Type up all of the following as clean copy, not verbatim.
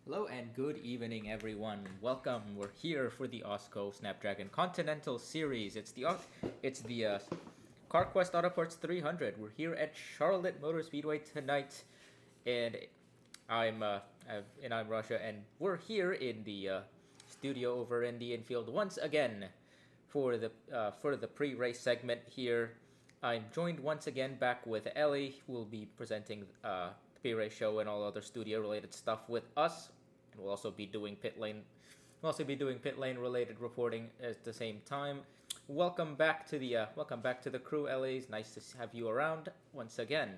Hello and good evening, everyone. Welcome. We're here for the AWSCO Snapdragon Continental series. It's the CarQuest Auto Parts 300. We're here at Charlotte Motor Speedway tonight, and I'm uh, I'm Russia, and we're here in the studio over in the infield once again for the pre-race segment here. I'm joined once again back with Ellie, who will be presenting the pre-race show and all other studio-related stuff with us, and we'll also be doing pit lane. We'll also be doing pit lane related reporting at the same time. Welcome back to the crew, Ellie. It's nice to have you around once again.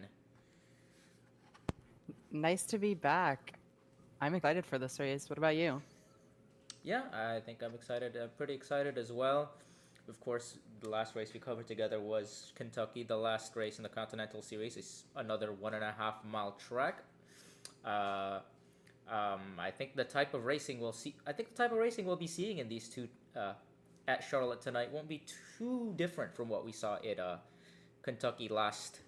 Nice to be back. I'm excited for this race. What about you? Yeah, I think I'm excited. I'm pretty excited as well. Of course, the last race we covered together was Kentucky. The last race in the Continental Series is another 1.5 mile track. Uh, I think the type of racing we'll see. I think the type of racing we'll be seeing in these two at Charlotte tonight won't be too different from what we saw at Kentucky last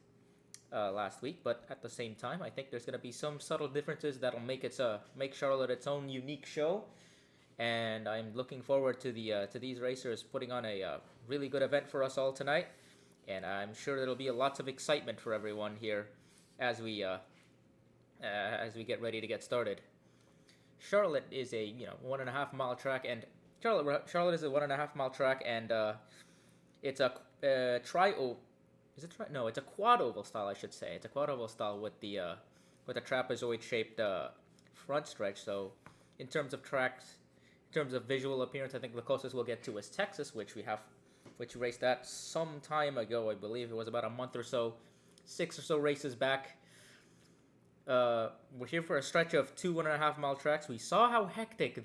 week. But at the same time, I think there's gonna be some subtle differences that'll make Charlotte its own unique show, and I'm looking forward to these racers putting on a really good event for us all tonight. And I'm sure there'll be lots of excitement for everyone here as we get ready to get started. Charlotte is a 1.5 mile track, and Charlotte is a 1.5 mile track, and it's a tri is it tri? No, it's a quad oval style, I should say. It's a quad oval style with a trapezoid shaped front stretch. So in terms of tracks, in terms of visual appearance, I think the closest we'll get to is Texas, which raced that some time ago. I believe it was about a month or so, 6 or so races back. We're here for a stretch of two 1.5 mile tracks. We saw how hectic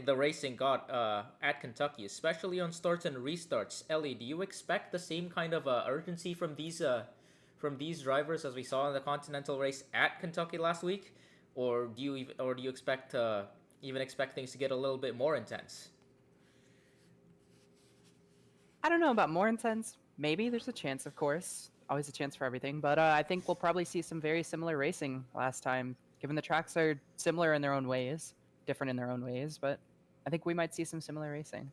the racing got at Kentucky, especially on starts and restarts. Ellie, do you expect the same kind of urgency from these drivers as we saw in the Continental race at Kentucky last week, or do you expect even expect things to get a little bit more intense? I don't know about more intense. Maybe there's a chance, of course. Always a chance for everything. But I think we'll probably see some very similar racing last time, given the tracks are similar in their own ways, different in their own ways. But I think we might see some similar racing.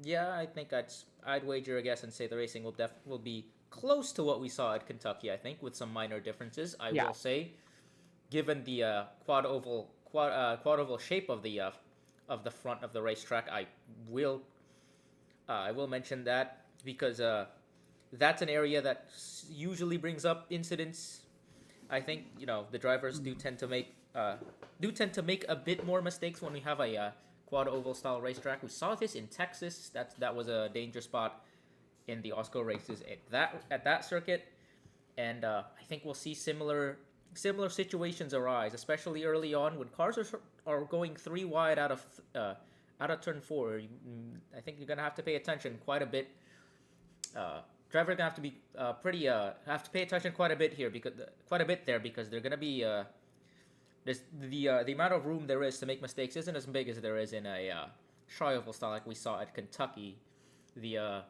Yeah, I think I'd wager a guess and say the racing will be close to what we saw at Kentucky. I think with some minor differences. I Yeah. will say, given the quad oval shape of the front of the racetrack, will I will mention that because that's an area that usually brings up incidents. I think the drivers do tend to make a bit more mistakes when we have a quad oval style racetrack. We saw this in Texas. That was a danger spot in the AWSCO races at that circuit, and I think we'll see similar situations arise, especially early on when cars are going three wide out of turn four. I think you're gonna have to pay attention quite a bit. Driver gonna have to be have to pay attention quite a bit here because quite a bit there because they're gonna be there's the amount of room there is to make mistakes isn't as big as there is in a tri-oval style like we saw at Kentucky. The uh,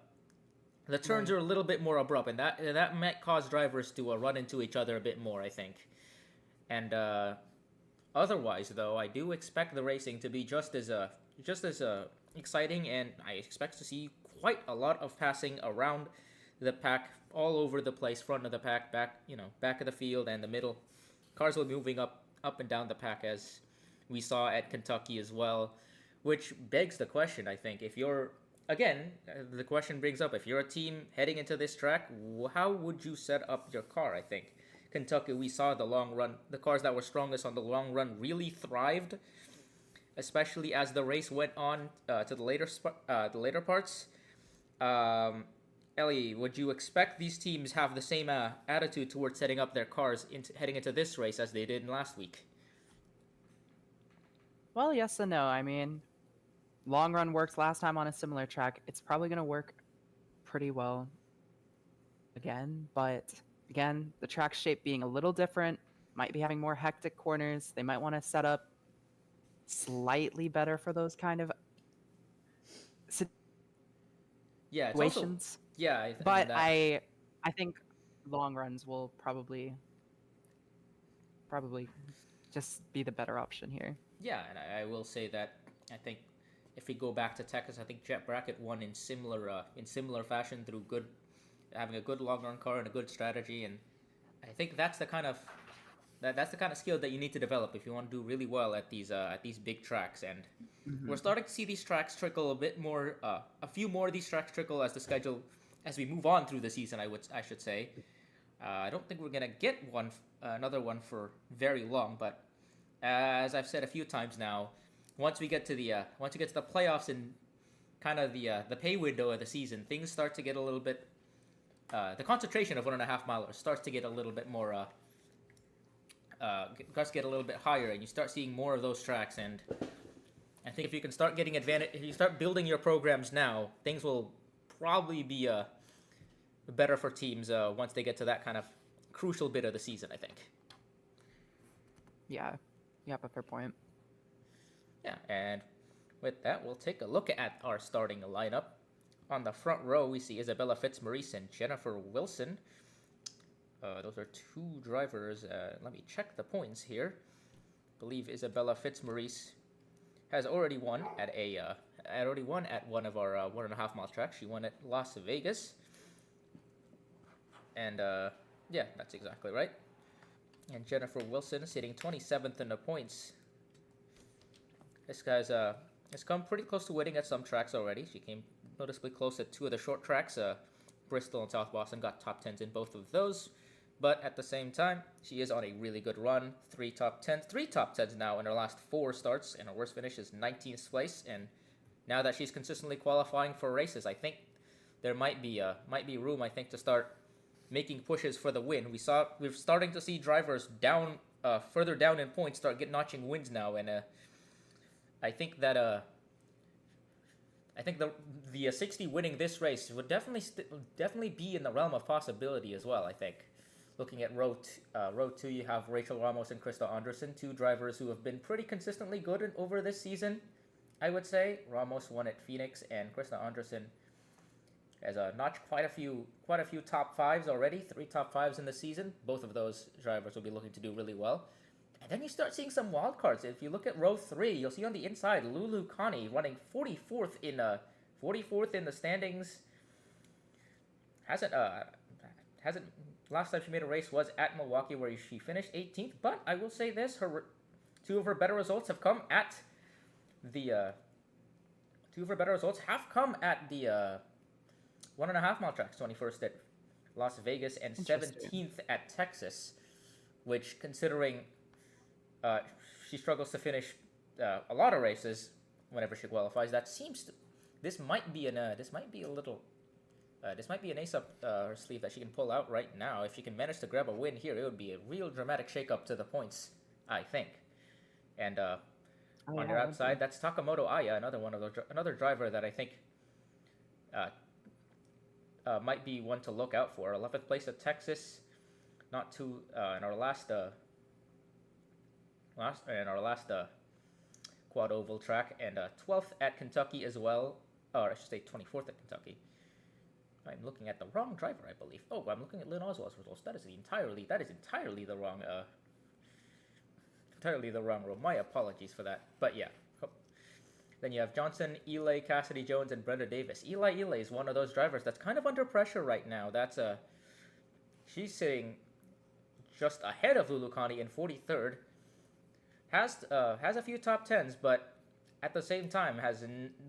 the turns Right. are a little bit more abrupt, and that might cause drivers to run into each other a bit more, I think. And otherwise, though, I do expect the racing to be just as exciting, and I expect to see quite a lot of passing around the pack, all over the place, front of the pack, back of the field, and the middle. Cars will be moving up and down the pack as we saw at Kentucky as well, which begs the question. I think if you're again, the question brings up if you're a team heading into this track, how would you set up your car? I think Kentucky, we saw the cars that were strongest on the long run really thrived, especially as the race went on to the later parts. Um, Ellie, would you expect these teams have the same attitude towards setting up their cars heading into this race as they did in last week? Well, yes and no. I mean, long run worked last time on a similar track. It's probably going to work pretty well again. But again, the track shape being a little different, might be having more hectic corners. They might want to set up slightly better for those kind of Yeah, it's also situations. yeah. I mean But that. I think long runs will probably just be the better option here. Yeah, and I will say that I think if we go back to Texas, I think Jet Brackett won in similar fashion through having a good long run car and a good strategy, and I think that's the kind of skill that you need to develop if you want to do really well at these big tracks. And we're starting to see these tracks trickle a bit more, a few more of these tracks trickle as we move on through the season. I should say. I don't think we're gonna get another one for very long, but as I've said a few times now, once we get to the playoffs and kind of the pay window of the season, things start to get a little bit. The concentration of 1.5 milers starts to get a little bit more. Starts to get a little bit higher, and you start seeing more of those tracks. And I think if you can start getting advantage, if you start building your programs now, things will probably be better for teams once they get to that kind of crucial bit of the season, I think. Yeah, you have a fair point. Yeah, and with that, we'll take a look at our starting lineup. On the front row, we see Isabella Fitzmaurice and Jennifer Wilson. Those are two drivers. Let me check the points here. I believe Isabella Fitzmaurice has already won at one of our 1.5 mile tracks. She won at Las Vegas. And yeah, that's exactly right. And Jennifer Wilson sitting 27th in the points. This guy's has come pretty close to winning at some tracks already. She came noticeably close at two of the short tracks. Bristol and South Boston got top 10s in both of those. But at the same time, she is on a really good run. Three top 10s now in her last 4 starts, and her worst finish is 19th place. And now that she's consistently qualifying for races, I think there might be room, I think, to start making pushes for the win. We're starting to see drivers further down in points start notching wins now, and I think that the 60 winning this race would definitely be in the realm of possibility as well. I think. Looking at row 2, you have Rachel Ramos and Krista Anderson, two drivers who have been pretty consistently good over this season, I would say. Ramos won at Phoenix, and Krista Anderson has notched quite a few top 5s already, 3 top 5s in the season. Both of those drivers will be looking to do really well. And then you start seeing some wild cards. If you look at row 3, you'll see on the inside Lulu Connie running 44th in the standings. Hasn't last time she made a race was at Milwaukee, where she finished 18th. But I will say this: two of her better results have come at the 1.5 mile tracks. 21st at Las Vegas and 17th at Texas, which, considering she struggles to finish a lot of races whenever she qualifies, this might be an ace up her sleeve that she can pull out right now. If she can manage to grab a win here, it would be a real dramatic shakeup to the points, I think. And on your outside, that's Takamoto Aya, another driver that I think might be one to look out for. 11th place at Texas, not too in our last quad oval track, and 12th at Kentucky as well, or I should say 24th at Kentucky. I'm looking at the wrong driver, I believe. Oh, I'm looking at Lynn Oswald's results. That is entirely the wrong row. My apologies for that. But yeah. Then you have Johnson, Eli, Cassidy Jones, and Brenda Davis. Eli is one of those drivers that's kind of under pressure right now. She's sitting just ahead of Lulu Connie in 43rd. Has a few top 10s, but at the same time has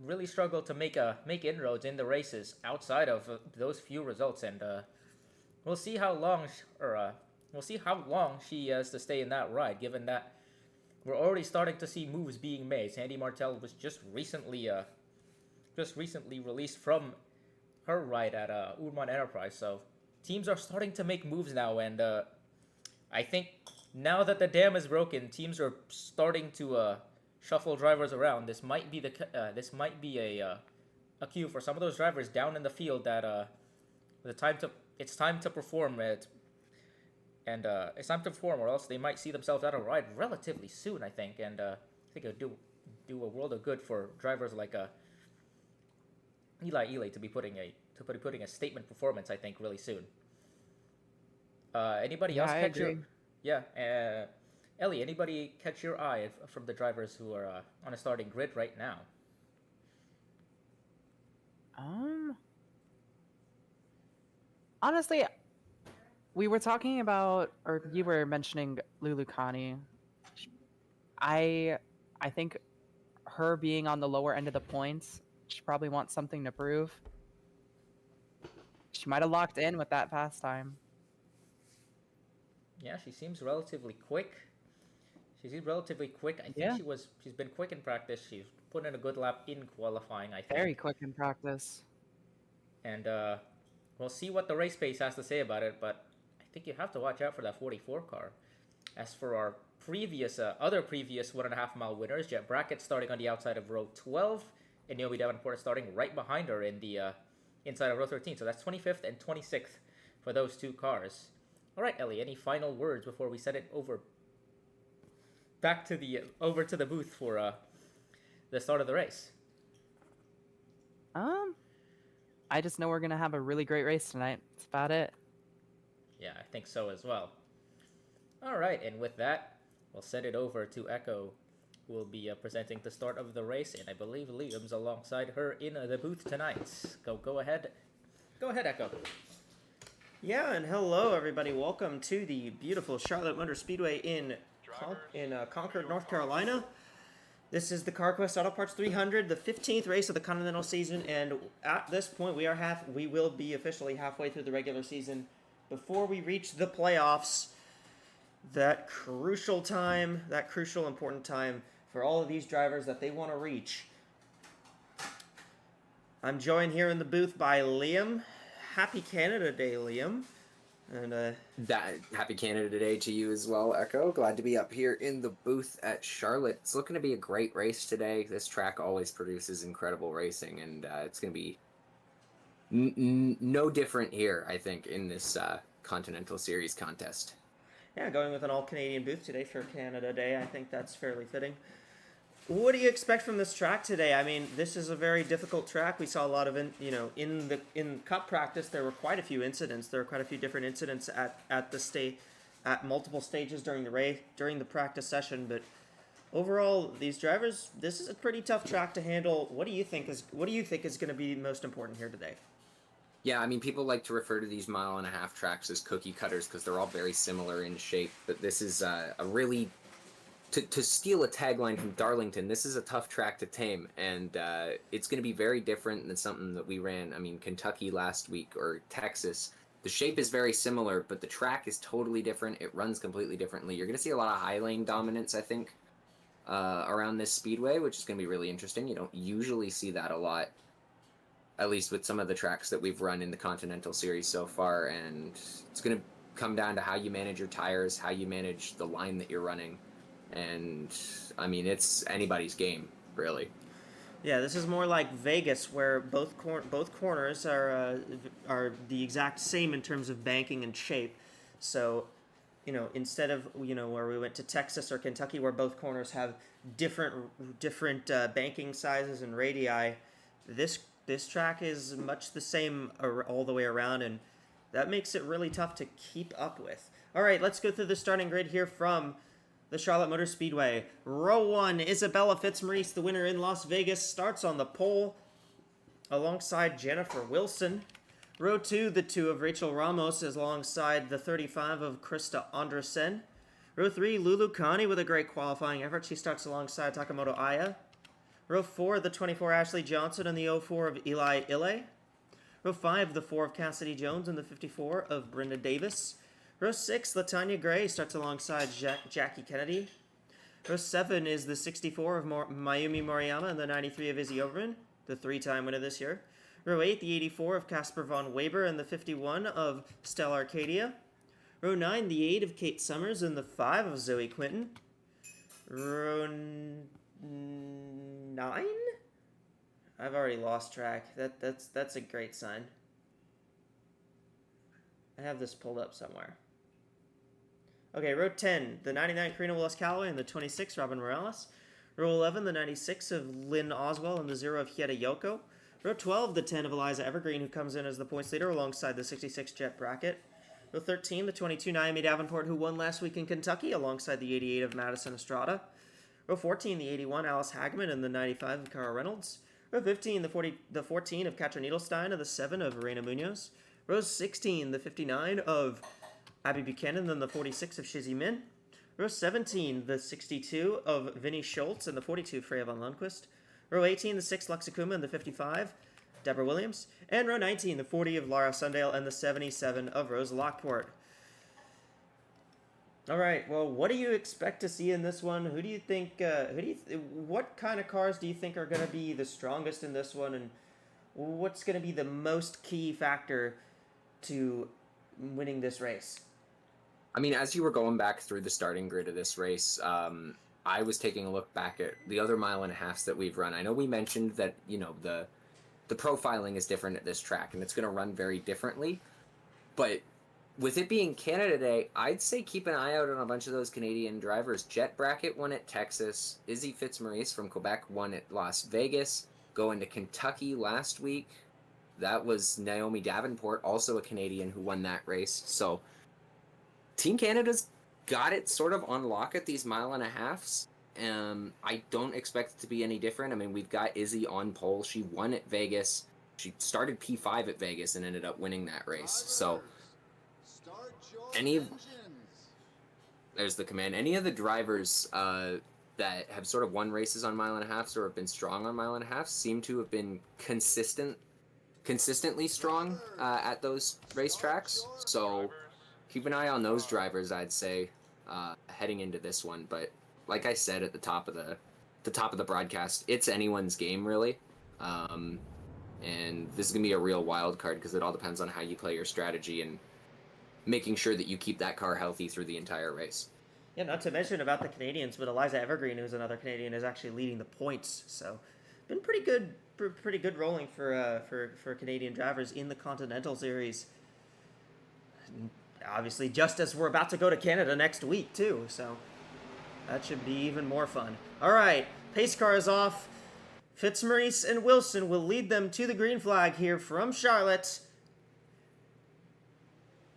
really struggled to make inroads in the races outside of those few results, and we'll see how long she has to stay in that ride, given that we're already starting to see moves being made. Sandy Martel was just recently released from her ride at Urman Enterprise, so teams are starting to make moves now, and I think now that the dam is broken, teams are starting to shuffle drivers around. This might be a cue for some of those drivers down in the field that it's time to perform, it's time to perform, or else they might see themselves out of ride relatively soon, I think. And I think it would do a world of good for drivers like Eli to be putting a statement performance, I think, really soon. Anybody else catch your? Yeah. Ellie, anybody catch your eye from the drivers who are on a starting grid right now? Um, Honestly, we were talking about, or you were mentioning Lulu Kani. I, I think her being on the lower end of the points, she probably wants something to prove. She might have locked in with that pastime. Yeah, she seems relatively quick. She seems relatively quick. I think Yeah, she's been quick in practice. She's put in a good lap in qualifying, I very think. quick in practice. And we'll see what the race pace has to say about it. But I think you have to watch out for that 44 car. As for our other previous 1.5 mile winners, Jet Brackett starting on the outside of row 12, and Naomi Davenport starting right behind her in the inside of row 13. So that's 25th and 26th for those two cars. All right, Ellie. Any final words before we send it over to the booth for the start of the race? Um, I just know we're gonna have a really great race tonight. That's about it. Yeah, I think so as well. All right, and with that, we'll send it over to Echo, who will be presenting the start of the race, and I believe Liam's alongside her in the booth tonight. Go ahead, Echo. Yeah, and hello everybody. Welcome to the beautiful Charlotte Motor Speedway in Concord, North Carolina. This is the CarQuest Auto Parts 300, the 15th race of the Continental season, and at this point we will be officially halfway through the regular season before we reach the playoffs. That crucial important time for all of these drivers that they want to reach. I'm joined here in the booth by Liam. Happy Canada Day, Liam. And happy Canada Day to you as well, Echo. Glad to be up here in the booth at Charlotte. It's looking to be a great race today. This track always produces incredible racing, and it's going to be no different here, I think, in this Continental Series contest. Yeah, going with an all-Canadian booth today for Canada Day. I think that's fairly fitting. What do you expect from this track today? I mean, this is a very difficult track. We saw a lot of, in Cup practice, there were quite a few incidents. There were quite a few different incidents at multiple stages during the race, during the practice session. But overall, these drivers, this is a pretty tough track to handle. What do you think is going to be most important here today? Yeah, I mean, people like to refer to these mile-and-a-half tracks as cookie cutters because they're all very similar in shape. But this is a really... To steal a tagline from Darlington, this is a tough track to tame, and it's going to be very different than something that we ran, Kentucky last week or Texas. The shape is very similar, but the track is totally different. It runs completely differently. You're going to see a lot of high lane dominance, I think, around this speedway, which is going to be really interesting. You don't usually see that a lot, at least with some of the tracks that we've run in the Continental Series so far, and it's going to come down to how you manage your tires, how you manage the line that you're running. And it's anybody's game, really. Yeah, this is more like Vegas, where both corners are the exact same in terms of banking and shape. So, instead of where we went to Texas or Kentucky, where both corners have different banking sizes and radii, this track is much the same all the way around, and that makes it really tough to keep up with. All right, let's go through the starting grid here from the Charlotte Motor Speedway. Row 1, Isabella Fitzmaurice, the winner in Las Vegas, starts on the pole alongside Jennifer Wilson. Row 2, the 2 of Rachel Ramos is alongside the 35 of Krista Andresen. Row 3, Lulu Kani with a great qualifying effort. She starts alongside Takamoto Aya. Row 4, the 24 Ashley Johnson and the 04 of Eli Ile. Row 5, the 4 of Cassidy Jones and the 54 of Brenda Davis. Row 6, Latanya Gray starts alongside Jackie Kennedy. Row 7 is the 64 of Mayumi Moriyama and the 93 of Izzy Oberman, the 3-time winner this year. Row 8, the 84 of Casper Von Weber and the 51 of Stella Arcadia. Row 9, the 8 of Kate Summers and the 5 of Zoe Quinton. Row 9? I've already lost track. That's a great sign. I have this pulled up somewhere. Okay, row 10, the 99 Karina Willis-Callaway and the 26 Robin Morales. Row 11, the 96 of Lynn Oswell and the 0 of Hieta Yoko. Row 12, the 10 of Eliza Evergreen, who comes in as the points leader alongside the 66 Jet Brackett. Row 13, the 22 Naomi Davenport, who won last week in Kentucky alongside the 88 of Madison Estrada. Row 14, the 81 Alice Hagman and the 95 of Cara Reynolds. Row 15, the 14 of Katrin Edelstein and the 7 of Reina Munoz. Row 16, the 59 of Abby Buchanan and the 46 of Shizzy Min. Row 17, the 62 of Vinnie Schultz and the 42 Freya von Lundquist. Row 18, the 6 Luxakuma and the 55 Deborah Williams. And row 19, the 40 of Lara Sundale and the 77 of Rose Lockport. All right, well, what do you expect to see in this one? Who do you think, what kind of cars do you think are going to be the strongest in this one? And what's going to be the most key factor to winning this race? I mean, as you were going back through the starting grid of this race, I was taking a look back at the other mile and a halves that we've run. I know we mentioned that, you know, the profiling is different at this track, and it's going to run very differently. But with it being Canada Day, I'd say keep an eye out on a bunch of those Canadian drivers. Jet Brackett won at Texas. Izzy Fitzmaurice from Quebec won at Las Vegas. Going to Kentucky last week, that was Naomi Davenport, also a Canadian, who won that race. So Team Canada's got it sort of on lock at these mile and a halves. I don't expect it to be any different. I mean, we've got Izzy on pole. She won at Vegas. She started P5 at Vegas and ended up winning that race. So there's the command. Any of the drivers that have sort of won races on mile and a halves or have been strong on mile and a half seem to have been consistently strong at those racetracks. So keep an eye on those drivers, I'd say, heading into this one. But like I said at the top of the broadcast, it's anyone's game, really. And this is gonna be a real wild card because it all depends on how you play your strategy and making sure that you keep that car healthy through the entire race. Yeah, not to mention about the Canadians, but Eliza Evergreen, who's another Canadian, is actually leading the points. So, been pretty good rolling for Canadian drivers in the Continental Series. Obviously, just as we're about to go to Canada next week too, so that should be even more fun. All right, pace car is off. Fitzmaurice and Wilson will lead them to the green flag here from Charlotte.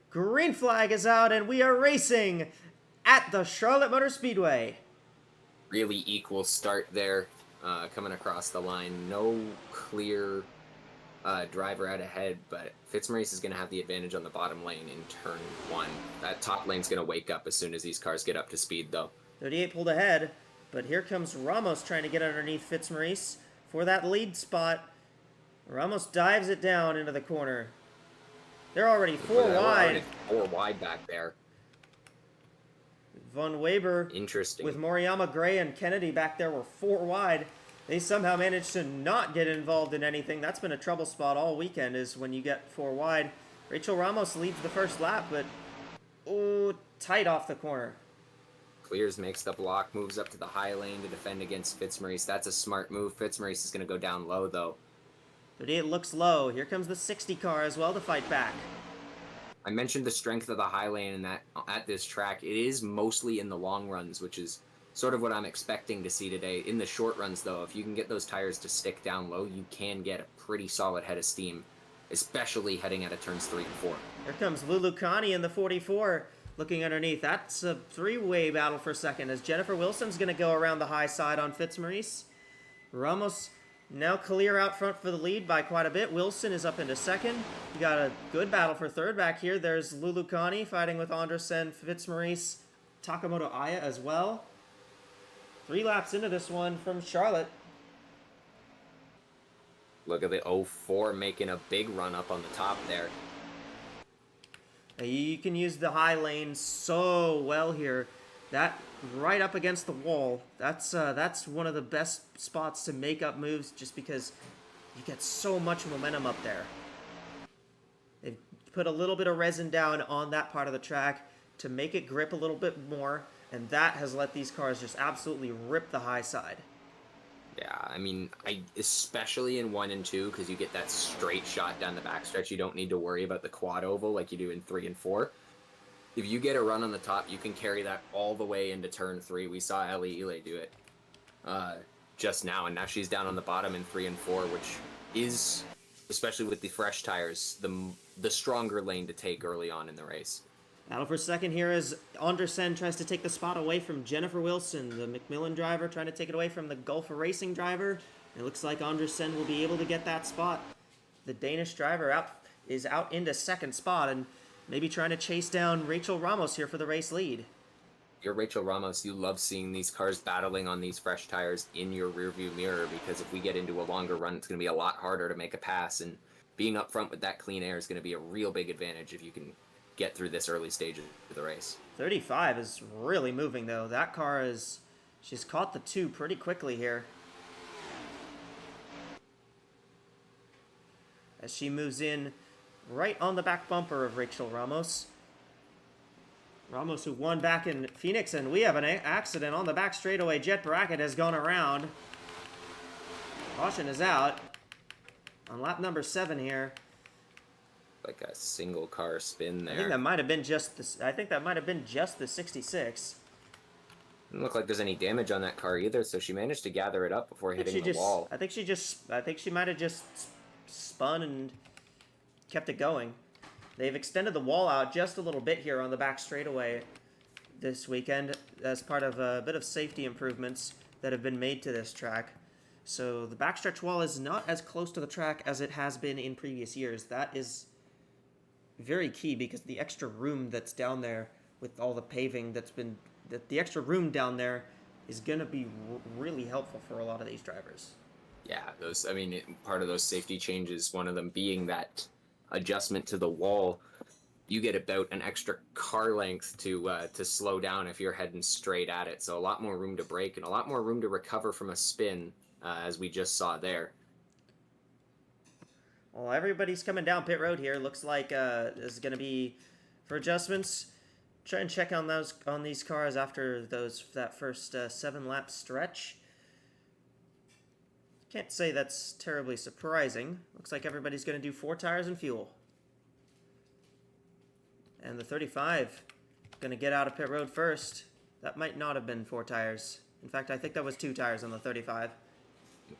Green flag is out, and we are racing at the Charlotte Motor Speedway. Really equal start there, coming across the line. No clear driver out ahead, but Fitzmaurice is going to have the advantage on the bottom lane in turn 1. That top lane's going to wake up as soon as these cars get up to speed, though. 38 pulled ahead, but here comes Ramos trying to get underneath Fitzmaurice for that lead spot. Ramos dives it down into the corner. They're already 4 wide. 4 wide back there. Von Weber, interesting, with Moriyama, Gray, and Kennedy back there, were 4 wide. They somehow managed to not get involved in anything. That's been a trouble spot all weekend, is when you get 4 wide. Rachel Ramos leads the first lap, but tight off the corner. Clears, makes the block, moves up to the high lane to defend against Fitzmaurice. That's a smart move. Fitzmaurice is going to go down low, though. 38 looks low. Here comes the 60 car as well to fight back. I mentioned the strength of the high lane and that at this track. It is mostly in the long runs, which is sort of what I'm expecting to see today. In the short runs, though, if you can get those tires to stick down low, you can get a pretty solid head of steam, especially heading out of turns 3 and 4. Here comes Lulu Connie in the 44, looking underneath. That's a 3-way battle for second, as Jennifer Wilson's going to go around the high side on Fitzmaurice. Ramos now clear out front for the lead by quite a bit. Wilson is up into second. You got a good battle for third back here. There's Lulu Connie fighting with Andresen, Fitzmaurice, Takamoto Aya as well. 3 laps into this one from Charlotte. Look at the 04 making a big run up on the top there. You can use the high lane so well here. That right up against the wall. That's one of the best spots to make up moves, just because you get so much momentum up there. They've put a little bit of resin down on that part of the track to make it grip a little bit more, and that has let these cars just absolutely rip the high side. Yeah, I mean, especially in 1 and 2, because you get that straight shot down the backstretch. You don't need to worry about the quad oval like you do in 3 and 4. If you get a run on the top, you can carry that all the way into turn 3. We saw Ellie Ely do it just now, and now she's down on the bottom in 3 and 4, which is, especially with the fresh tires, the stronger lane to take early on in the race. Battle for second here as Andersen tries to take the spot away from Jennifer Wilson, the McMillan driver, trying to take it away from the Gulf Racing driver. It looks like Andersen will be able to get that spot. The Danish driver is out into second spot and maybe trying to chase down Rachel Ramos here for the race lead. You're Rachel Ramos. You love seeing these cars battling on these fresh tires in your rearview mirror, because if we get into a longer run, it's going to be a lot harder to make a pass, and being up front with that clean air is going to be a real big advantage if you can get through this early stage of the race. 35 is really moving, though. That car is... she's caught the two pretty quickly here. As she moves in right on the back bumper of Rachel Ramos. Ramos, who won back in Phoenix, and we have an accident on the back straightaway. Jet bracket has gone around. Caution is out on lap number 7 here. Like a single car spin there. I think that might have been just the. I think that might have been just the 66. Doesn't look like there's any damage on that car either, so she managed to gather it up before hitting the wall. I think she might have just spun and kept it going. They've extended the wall out just a little bit here on the back straightaway this weekend as part of a bit of safety improvements that have been made to this track. So the backstretch wall is not as close to the track as it has been in previous years. That is very key, because the extra room that's down there with all the paving the extra room down there is going to be really helpful for a lot of these drivers. Yeah, part of those safety changes, one of them being that adjustment to the wall. You get about an extra car length to slow down if you're heading straight at it. So a lot more room to brake and a lot more room to recover from a spin, as we just saw there. Well, everybody's coming down pit road here. Looks like this is going to be for adjustments. Try and check on these cars after that first 7-lap stretch. Can't say that's terribly surprising. Looks like everybody's going to do 4 tires and fuel. And the 35 going to get out of pit road first. That might not have been 4 tires. In fact, I think that was 2 tires on the 35.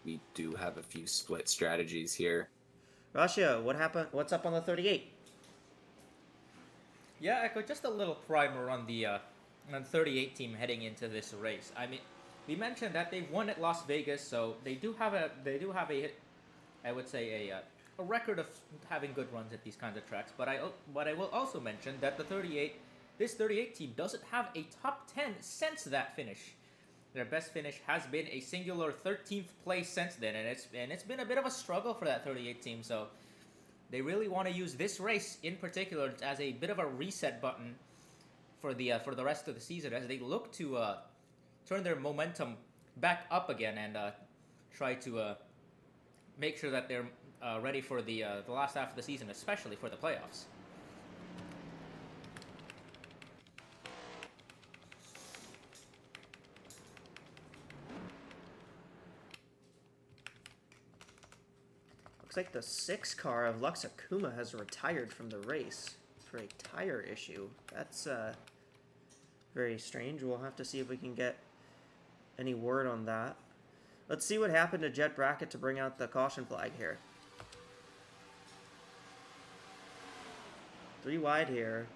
We do have a few split strategies here. Russia, what happened? What's up on the 38? Yeah, Echo, just a little primer on the 38 team heading into this race. I mean, we mentioned that they've won at Las Vegas, so they do have a I would say a record of having good runs at these kinds of tracks. But I will also mention that this 38 team doesn't have a top 10 since that finish. Their best finish has been a singular 13th place since then, and it's been a bit of a struggle for that 38 team. So they really want to use this race in particular as a bit of a reset button for the rest of the season, as they look to turn their momentum back up again and try to make sure that they're ready for the last half of the season, especially for the playoffs. Looks like the 6 car of Lux Akuma has retired from the race for a tire issue. That's very strange. We'll have to see if we can get any word on that. Let's see what happened to Jet Bracket to bring out the caution flag here. 3 wide here.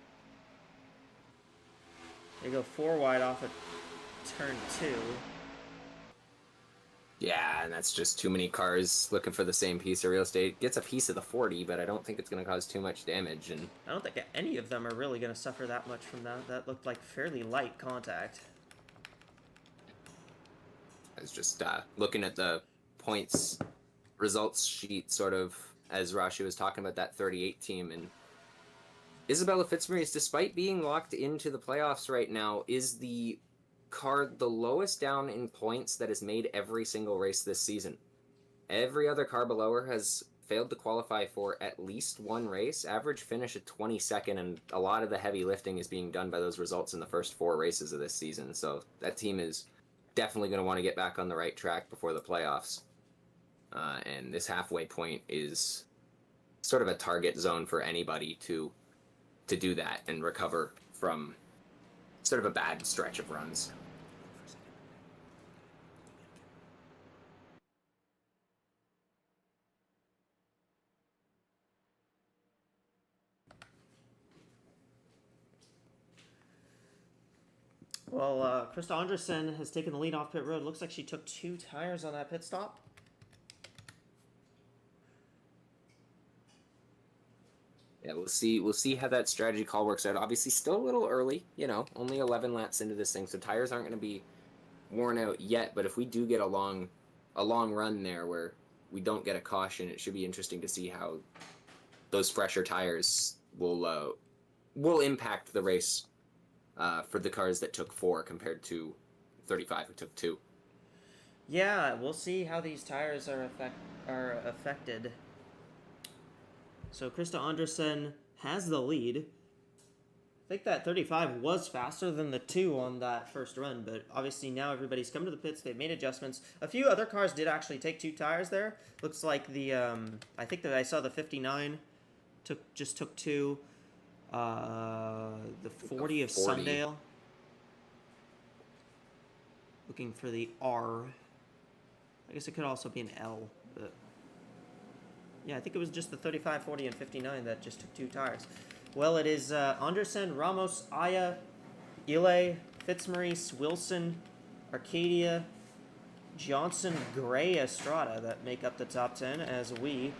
They go 4 wide off at turn 2. Yeah, and that's just too many cars looking for the same piece of real estate. Gets a piece of the 40, but I don't think it's going to cause too much damage. And I don't think any of them are really going to suffer that much from that. That looked like fairly light contact. I was just looking at the points results sheet, sort of, as Rashi was talking about that 38 team. And Isabella Fitzmaurice, despite being locked into the playoffs right now, is the car the lowest down in points that has made every single race this season. Every other car below her has failed to qualify for at least one race. Average finish at 22nd, and a lot of the heavy lifting is being done by those results in the first 4 races of this season. So that team is definitely going to want to get back on the right track before the playoffs. And this halfway point is sort of a target zone for anybody to do that and recover from sort of a bad stretch of runs. Well, Krista Anderson has taken the lead off pit road. Looks like she took 2 tires on that pit stop. Yeah, we'll see. We'll see how that strategy call works out. Obviously, still a little early. You know, only 11 laps into this thing, so tires aren't going to be worn out yet. But if we do get a long run there where we don't get a caution, it should be interesting to see how those fresher tires will impact the race for the cars that took 4 compared to 35 who took 2. Yeah, we'll see how these tires are affected. So Krista Anderson has the lead. I think that 35 was faster than the 2 on that first run, but obviously now everybody's come to the pits. They've made adjustments. A few other cars did actually take 2 tires there. Looks like the I think that I saw the 59 just took 2. The 40 of 40. Sundale. Looking for the R. I guess it could also be an L, but yeah, I think it was just the 35, 40, and 59 that just took 2 tires. Well, it is Anderson, Ramos, Aya, Ile, Fitzmaurice, Wilson, Arcadia, Johnson, Gray, Estrada that make up the top 10 as the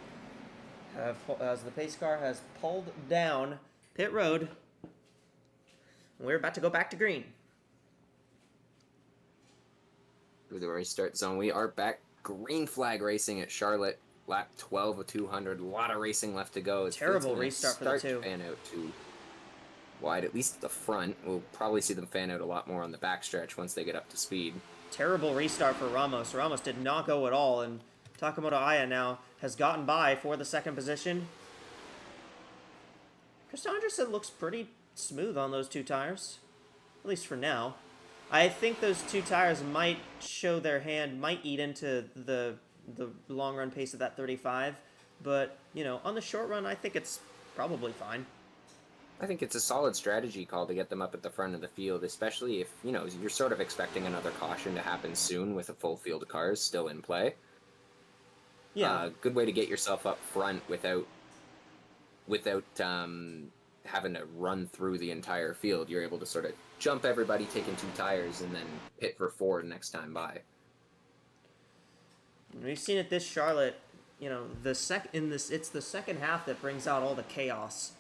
pace car has pulled down pit road. We're about to go back to green. Through the restart zone, we are back. Green flag racing at Charlotte. Lap 12 of 200. A lot of racing left to go. Terrible restart for the 2. Fan out too wide, at least at the front. We'll probably see them fan out a lot more on the backstretch once they get up to speed. Terrible restart for Ramos. Ramos did not go at all, and Takamoto Aya now has gotten by for the 2nd position. Krista Anderson looks pretty smooth on those 2 tires, at least for now. I think those 2 tires might show their hand, might eat into the long run pace of that 35, but you know, on the short run, I think it's probably fine. I think it's a solid strategy call to get them up at the front of the field, especially if, you know, you're sort of expecting another caution to happen soon with a full field of cars still in play. Yeah. Good way to get yourself up front without having to run through the entire field. You're able to sort of jump everybody taking 2 tires and then pit for 4 next time by. We've seen it this Charlotte, you know, it's the second half that brings out all the chaos.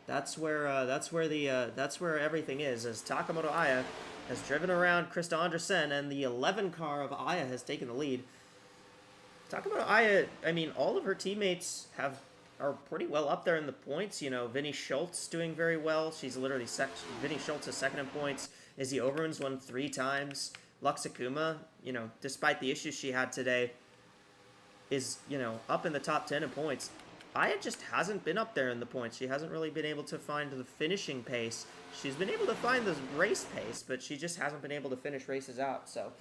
That's where everything is, as Takamoto Aya has driven around Krista Anderson, and the 11 car of Aya has taken the lead. Takamoto Aya, I mean, all of her teammates are pretty well up there in the points. You know, Vinny Schultz doing very well. She's literally Vinny Schultz is 2nd in points. Izzy Overman's won 3 times. Luxakuma, you know, despite the issues she had today, is, you know, up in the top 10 in points. Aya just hasn't been up there in the points. She hasn't really been able to find the finishing pace. She's been able to find the race pace, but she just hasn't been able to finish races out. So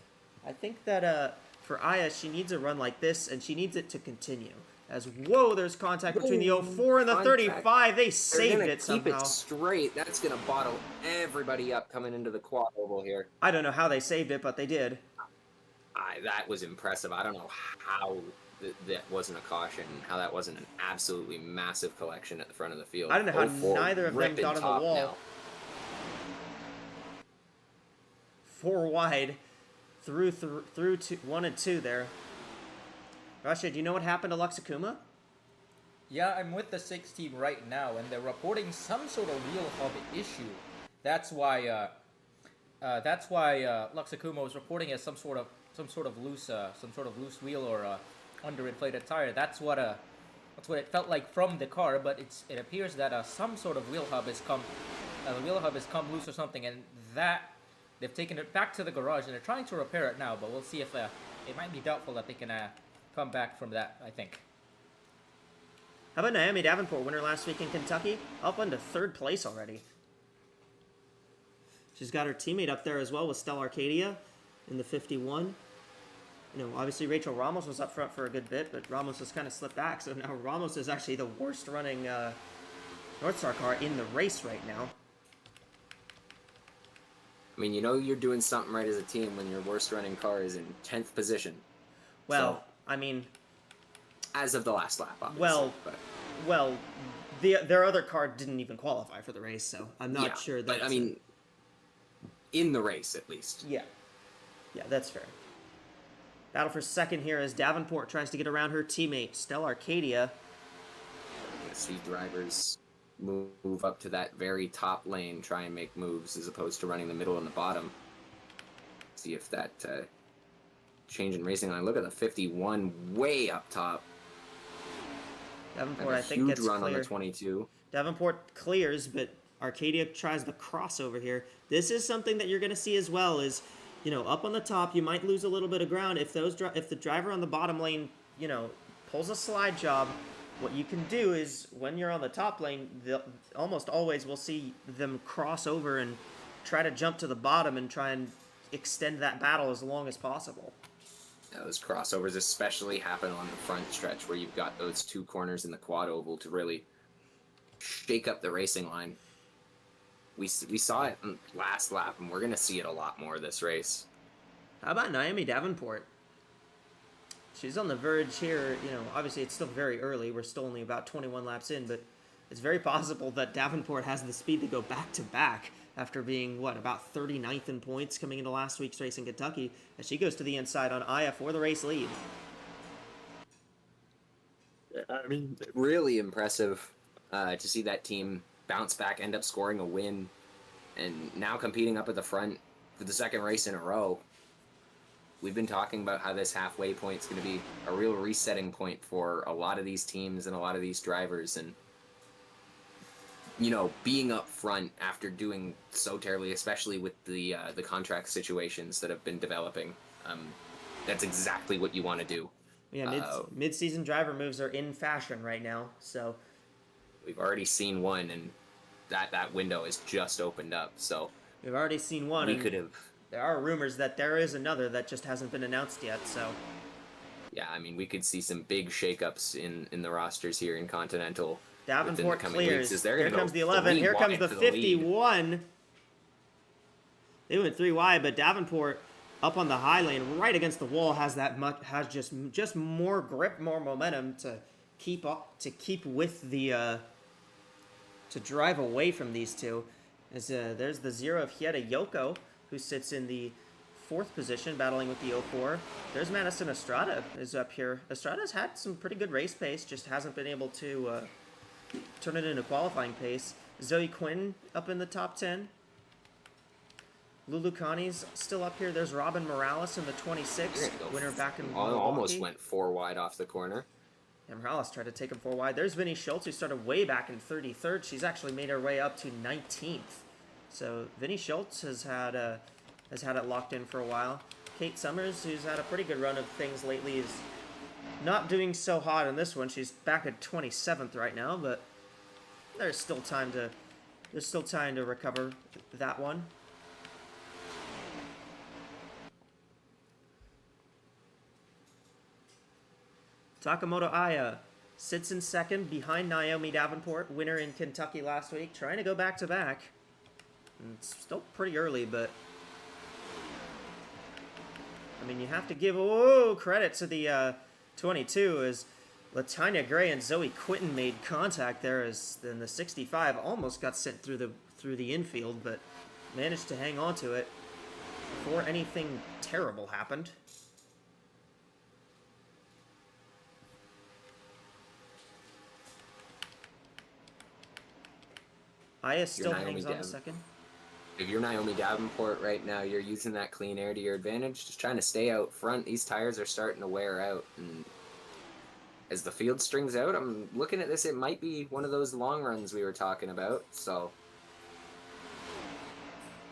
I think that for Aya, she needs a run like this, and she needs it to continue. As, whoa, there's contact between the 04 and the 35. They saved it somehow. Keep it straight. That's going to bottle everybody up coming into the quad oval here. I don't know how they saved it, but they did. That was impressive. I don't know how that wasn't a caution, how that wasn't an absolutely massive collection at the front of the field. I don't know how neither of them got on the wall. Now. 4 wide through 1 and 2 there. Rasha, do you know what happened to Luxakuma? Yeah, I'm with the 6 team right now, and they're reporting some sort of wheel hub issue. That's why Luxakuma was reporting as some sort of loose wheel or underinflated tire. That's what it felt like from the car. But it appears that some sort of wheel hub has come loose or something, and that they've taken it back to the garage and they're trying to repair it now. But we'll see if it might be doubtful that they can come back from that, I think. How about Naomi Davenport, winner last week in Kentucky? Up into 3rd place already. She's got her teammate up there as well with Stella Arcadia in the 51. You know, obviously Rachel Ramos was up front for a good bit, but Ramos has kind of slipped back, so now Ramos is actually the worst running North Star car in the race right now. I mean, you know you're doing something right as a team when your worst running car is in 10th position. Well, so, I mean, as of the last lap, obviously. Their other car didn't even qualify for the race, so I'm not sure that. But I mean, in the race at least. Yeah. Yeah, that's fair. Battle for second here as Davenport tries to get around her teammate, Stella Arcadia. We're gonna see drivers move up to that very top lane, try and make moves as opposed to running the middle and the bottom. See if that change in racing line. Look at the 51 way up top. Davenport, I think, huge gets run clear. on the 22. Davenport clears, but Arcadia tries the crossover here. This is something that you're going to see as well is, you know, up on the top, you might lose a little bit of ground. If the driver on the bottom lane, you know, pulls a slide job, what you can do is when you're on the top lane, almost always we'll see them cross over and try to jump to the bottom and try and extend that battle as long as possible. Yeah, those crossovers especially happen on the front stretch where you've got those two corners in the quad oval to really shake up the racing line. We saw it last lap, and we're going to see it a lot more this race. How about Naomi Davenport? She's on the verge here. You know, obviously it's still very early. We're still only about 21 laps in, but it's very possible that Davenport has the speed to go back-to-back after being, what, about 39th in points coming into last week's race in Kentucky, as she goes to the inside on Aya for the race lead. I mean, really impressive to see that team bounce back, end up scoring a win, and now competing up at the front for the second race in a row. We've been talking about how this halfway point is going to be a real resetting point for a lot of these teams and a lot of these drivers, and you know, being up front after doing so terribly, especially with the contract situations that have been developing, that's exactly what you want to do. Yeah, mid-season driver moves are in fashion right now, so we've already seen one, and that window has just opened up. So we've already seen one. We could have. There are rumors that there is another that just hasn't been announced yet. So yeah, I mean, we could see some big shakeups in the rosters here in Continental. Davenport clears. Here comes the 11. 11. Here comes the 51. Lead. They went 3 wide, but Davenport up on the high lane, right against the wall, has just more grip, more momentum to keep with the to drive away from these two. As there's the 0 of Hieta Yoko, who sits in the 4th position, battling with the 04. There's Madison Estrada is up here. Estrada's had some pretty good race pace, just hasn't been able to turn it into qualifying pace. Zoe Quinn up in the top 10. Lulu Connie's still up here. There's Robin Morales in the 26, winner back in Milwaukee. Almost went 4 wide off the corner. And Morales tried to take him 4 wide. There's Vinnie Schultz, who started way back in 33rd. She's actually made her way up to 19th. So Vinnie Schultz has had it locked in for a while. Kate Summers, who's had a pretty good run of things lately, is not doing so hot in this one. She's back at 27th right now, but there's still time to recover that one. Takamoto Aya sits in second behind Naomi Davenport, winner in Kentucky last week, trying to go back-to-back. It's still pretty early, but I mean, you have to give credit to the 22 as Latanya Gray and Zoe Quinton made contact there, as then the 65 almost got sent through the infield, but managed to hang on to it before anything terrible happened. Aya still hangs on a second. If you're Naomi Davenport right now, you're using that clean air to your advantage, just trying to stay out front. These tires are starting to wear out, and as the field strings out, I'm looking at this, it might be one of those long runs we were talking about, so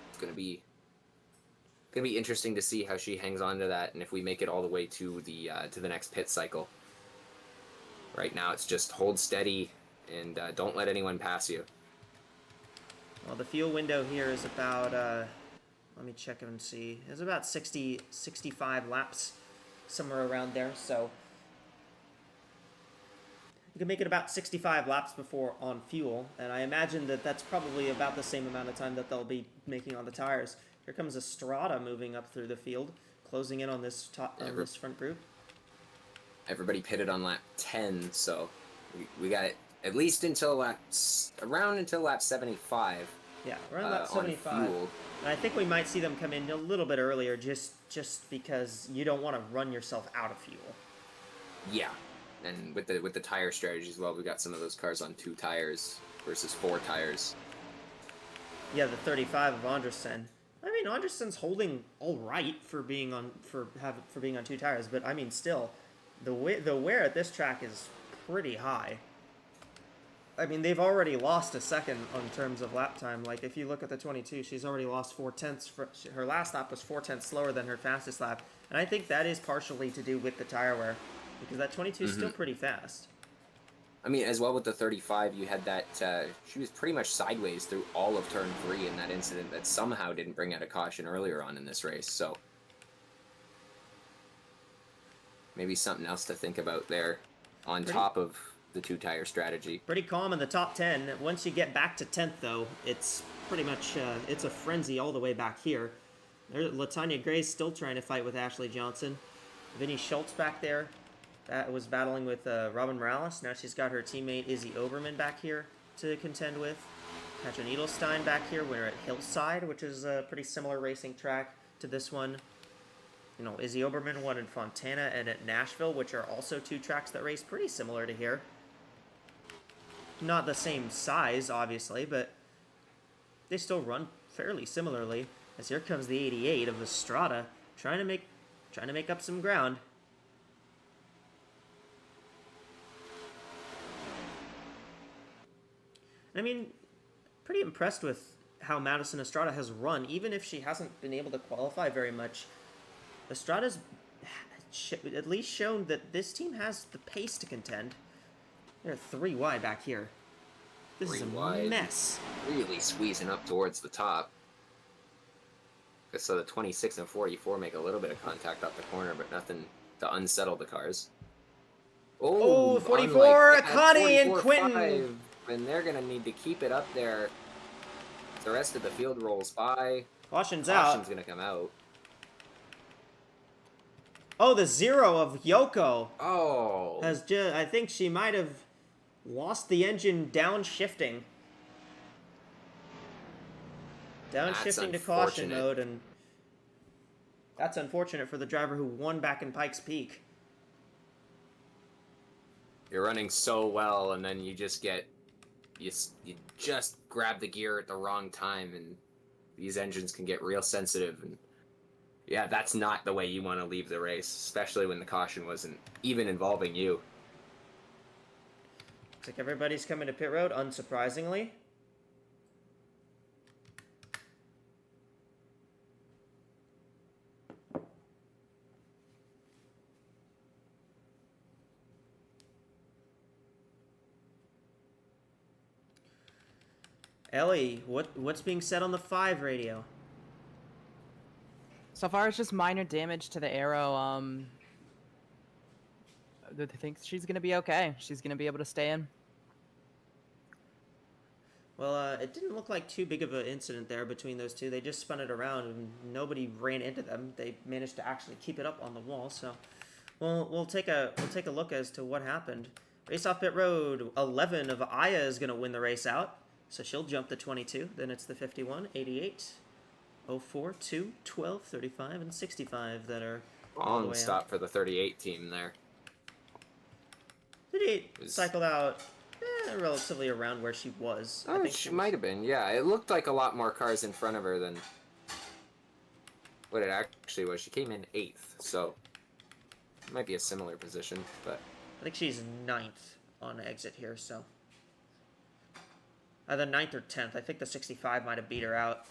it's gonna be interesting to see how she hangs on to that, and if we make it all the way to the next pit cycle. Right now, it's just hold steady and don't let anyone pass you. Well, the fuel window here is about, let me check and see. It's about 65 laps, somewhere around there. So you can make it about 65 laps before on fuel. And I imagine that that's probably about the same amount of time that they'll be making on the tires. Here comes Estrada moving up through the field, closing in on this this front group. Everybody pitted on lap 10, so we got it at least until lap 75. Yeah, around that on 75. fuel. And I think we might see them come in a little bit earlier, just because you don't want to run yourself out of fuel. Yeah, and with the tire strategy as well, we got some of those cars on 2 tires versus 4 tires. Yeah, the 35 of Andresen. I mean, Andresen's holding all right for being on 2 tires, but I mean, still, the wear at this track is pretty high. I mean, they've already lost a second in terms of lap time. Like, if you look at the 22, she's already lost 4 tenths. Her last lap was 4 tenths slower than her fastest lap, and I think that is partially to do with the tire wear, because that 22 is still pretty fast. I mean, as well with the 35, you had that, she was pretty much sideways through all of turn 3 in that incident that somehow didn't bring out a caution earlier on in this race, so maybe something else to think about there on top of the 2-tire strategy. Pretty calm in the top 10. Once you get back to 10th, though, it's pretty much, it's a frenzy all the way back here. There's Latanya Gray's still trying to fight with Ashley Johnson. Vinny Schultz back there. That was battling with Robin Morales. Now she's got her teammate Izzy Oberman back here to contend with. Katrin Edelstein back here. We're at Hillside, which is a pretty similar racing track to this one. You know, Izzy Oberman won in Fontana and at Nashville, which are also 2 tracks that race pretty similar to here. Not the same size, obviously, but they still run fairly similarly. As here comes the 88 of Estrada, trying to make up some ground. I mean, pretty impressed with how Madison Estrada has run, even if she hasn't been able to qualify very much. Estrada's at least shown that this team has the pace to contend. They're 3 wide back here. This is a mess. Really squeezing up towards the top. So the 26 and 44 make a little bit of contact off the corner, but nothing to unsettle the cars. Oh, 44, Connie and 44, Quinton. 5, and they're going to need to keep it up there. The rest of the field rolls by. Caution's out. Caution's going to come out. Oh, the 0 of Yoko. Oh. Has just, I think she might have lost the engine downshifting. Downshifting to caution mode, and that's unfortunate for the driver who won back in Pikes Peak. You're running so well, and then you just get, you just grab the gear at the wrong time, and these engines can get real sensitive. And yeah, that's not the way you want to leave the race, especially when the caution wasn't even involving you. Looks like everybody's coming to pit road, unsurprisingly. Ellie, what's being said on the 5 radio? So far, it's just minor damage to the arrow. I think she's gonna be okay. She's gonna be able to stay in. Well, it didn't look like too big of an incident there between those two. They just spun it around and nobody ran into them. They managed to actually keep it up on the wall. So, we'll take a look as to what happened. Race off pit road. 11 of Aya is gonna win the race out. So she'll jump the 22, then it's the 51, 88, 04, 2, 12, 35, and 65 that are all the Long way stop out. for the 38 team there. 38 cycled out relatively around where she was. I Oh, think she might have been, yeah. It looked like a lot more cars in front of her than what it actually was. She came in 8th, so it might be a similar position, but I think she's 9th on exit here, so. Either 9th or 10th. I think the 65 might have beat her out.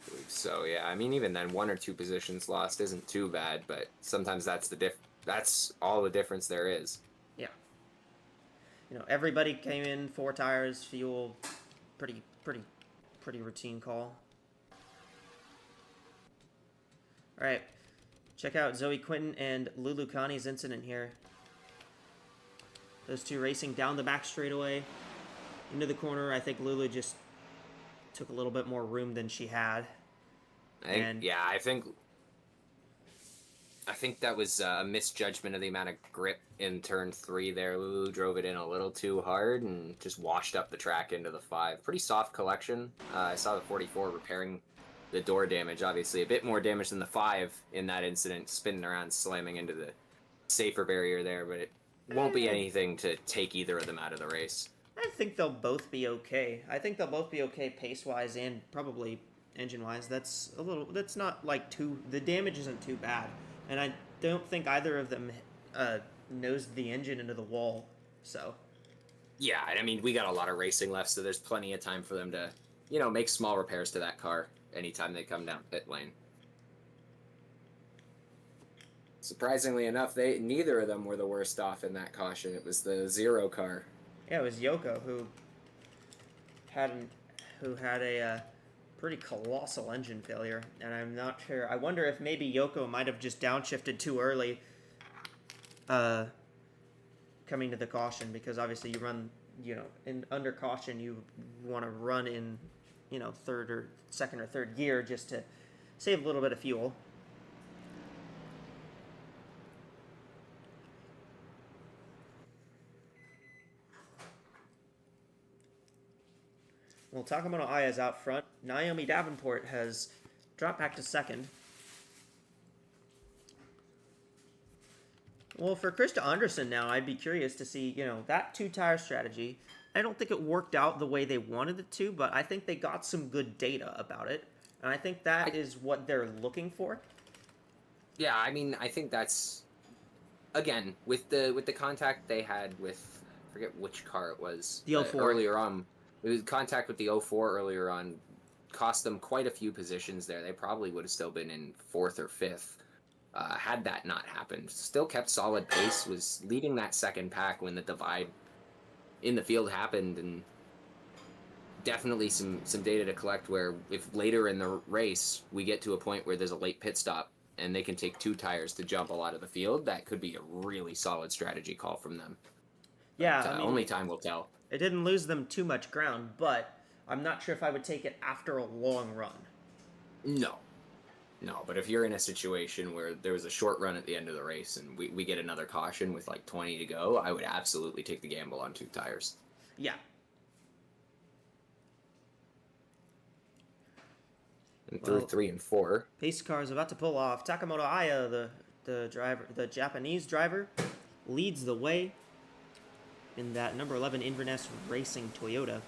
I believe so, yeah. I mean, even then, 1 or 2 positions lost isn't too bad, but sometimes that's that's all the difference there is. Yeah. You know, everybody came in 4 tires, fuel, pretty routine call. All right, check out Zoe Quinton and Lulu Connie's incident here. Those two racing down the back straightaway into the corner. I think Lulu just took a little bit more room than she had. I think I think that was a misjudgment of the amount of grip in turn 3 there. Lulu drove it in a little too hard and just washed up the track into the 5. Pretty soft collection. I saw the 44 repairing the door damage, obviously. A bit more damage than the 5 in that incident, spinning around, slamming into the safer barrier there, but it won't be anything to take either of them out of the race. I think they'll both be okay. I think they'll both be okay pace-wise and probably engine-wise. That's not like the damage isn't too bad. And I don't think either of them nosed the engine into the wall, so. Yeah, I mean, we got a lot of racing left, so there's plenty of time for them to, make small repairs to that car anytime they come down pit lane. Surprisingly enough, neither of them were the worst off in that caution. It was the 0 car. Yeah, it was Yoko who had a pretty colossal engine failure, and I'm not sure. I wonder if maybe Yoko might have just downshifted too early coming to the caution, because obviously you run, under caution you want to run in, second or third gear just to save a little bit of fuel. Well, Takamoto Aya's out front. Naomi Davenport has dropped back to second. Well, for Krista Anderson now, I'd be curious to see, that two-tire strategy. I don't think it worked out the way they wanted it to, but I think they got some good data about it. And I think that is what they're looking for. Yeah, I mean, I think that's, again, with the contact they had with, I forget which car it was. The 04. Earlier on. It was contact with the 04 earlier on, cost them quite a few positions there. They probably would have still been in 4th or 5th had that not happened. Still kept solid pace, was leading that second pack when the divide in the field happened, and definitely some data to collect where if later in the race we get to a point where there's a late pit stop and they can take 2 tires to jump a lot of the field, that could be a really solid strategy call from them. Yeah, But, only time will tell. It didn't lose them too much ground, but I'm not sure if I would take it after a long run. No, but if you're in a situation where there was a short run at the end of the race and we get another caution with like 20 to go, I would absolutely take the gamble on 2 tires. Yeah. And through 3 and 4. Pace car is about to pull off. Takamoto Aya, the Japanese driver, leads the way in that number 11 Inverness Racing Toyota.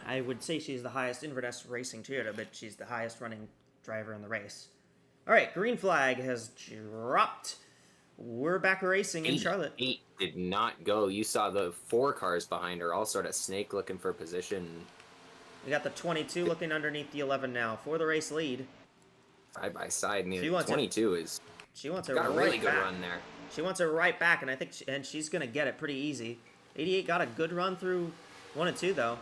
I would say she's the highest Inverness Racing Toyota, but she's the highest running driver in the race. All right, green flag has dropped. We're back racing in Charlotte. 8 did not go. You saw the 4 cars behind her all sort of snake looking for position. We got the 22 looking underneath the 11 now for the race lead. Side by side, She wants 22 is She wants her got a right really good back. run there. She wants her right back, and I think she's going to get it pretty easy. 88 got a good run through 1 and 2, though.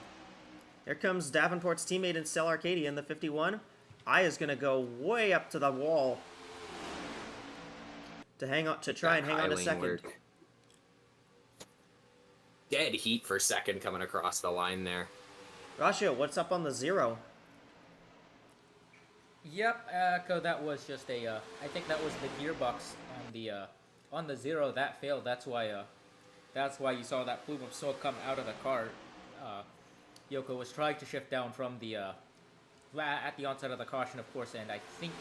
Here comes Davenport's teammate in Stella Arcadia in the 51. Aya's going to go way up to the wall to try and hang on to second. Work. Dead heat for second coming across the line there. Rasha, what's up on the 0? Yep, Echo, that was just a, I think that was the gearbox on the 0 that failed. That's why you saw that plume of smoke come out of the car. Yoko was trying to shift down from the, at the onset of the caution, of course, and I think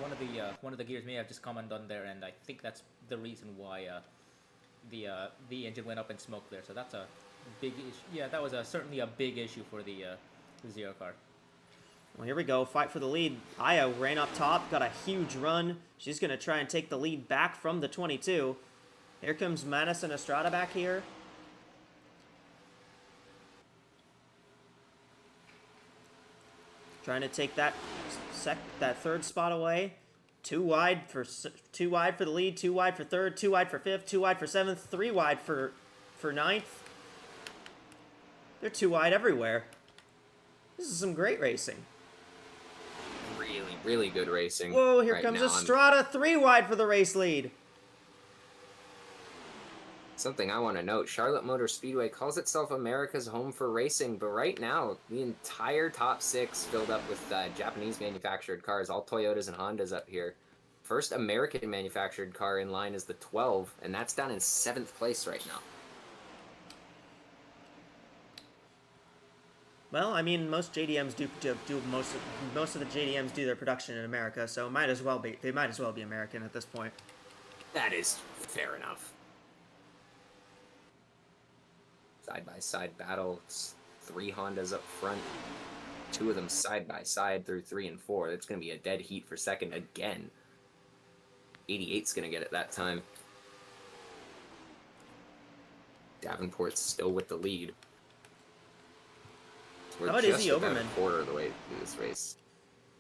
one of the gears may have just come undone there, and I think that's the reason why the engine went up in smoke there. So that's a big issue. Yeah, that was certainly a big issue for the 0 car. Well, here we go. Fight for the lead. Aya ran up top, got a huge run. She's going to try and take the lead back from the 22. Here comes Madison Estrada back here. Trying to take that third spot away. Too wide for the lead, 2 wide for third, 2 wide for fifth, 2 wide for seventh, 3 wide for ninth. They're 2 wide everywhere. This is some great racing. Really, really good racing. Whoa, here right comes now. Estrada, 3 wide for the race lead. Something I want to note, Charlotte Motor Speedway calls itself America's home for racing, but right now, the entire top 6 filled up with Japanese manufactured cars, all Toyotas and Hondas up here. First American manufactured car in line is the 12, and that's down in 7th place right now. Well, I mean, most JDMs do most of the JDMs do their production in America, so they might as well be American at this point. That is fair enough. Side-by-side battle. It's 3 Hondas up front. 2 of them side by side through 3 and 4. That's going to be a dead heat for second again. 88's going to get it that time. Davenport's still with the lead. We're How about just Izzy about Oberman? a quarter of the way through this race.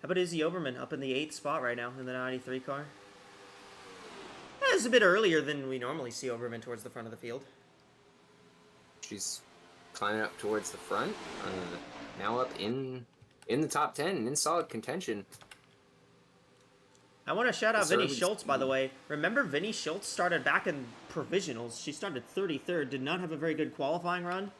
How about Izzy Oberman up in the 8th spot right now in the 93 car? It's a bit earlier than we normally see Oberman towards the front of the field. She's climbing up towards the front. Now up in the top 10, in solid contention. I want to shout out It's Vinny early Schultz, by the speed. way. Remember Vinny Schultz started back in provisionals. She started 33rd, did not have a very good qualifying run.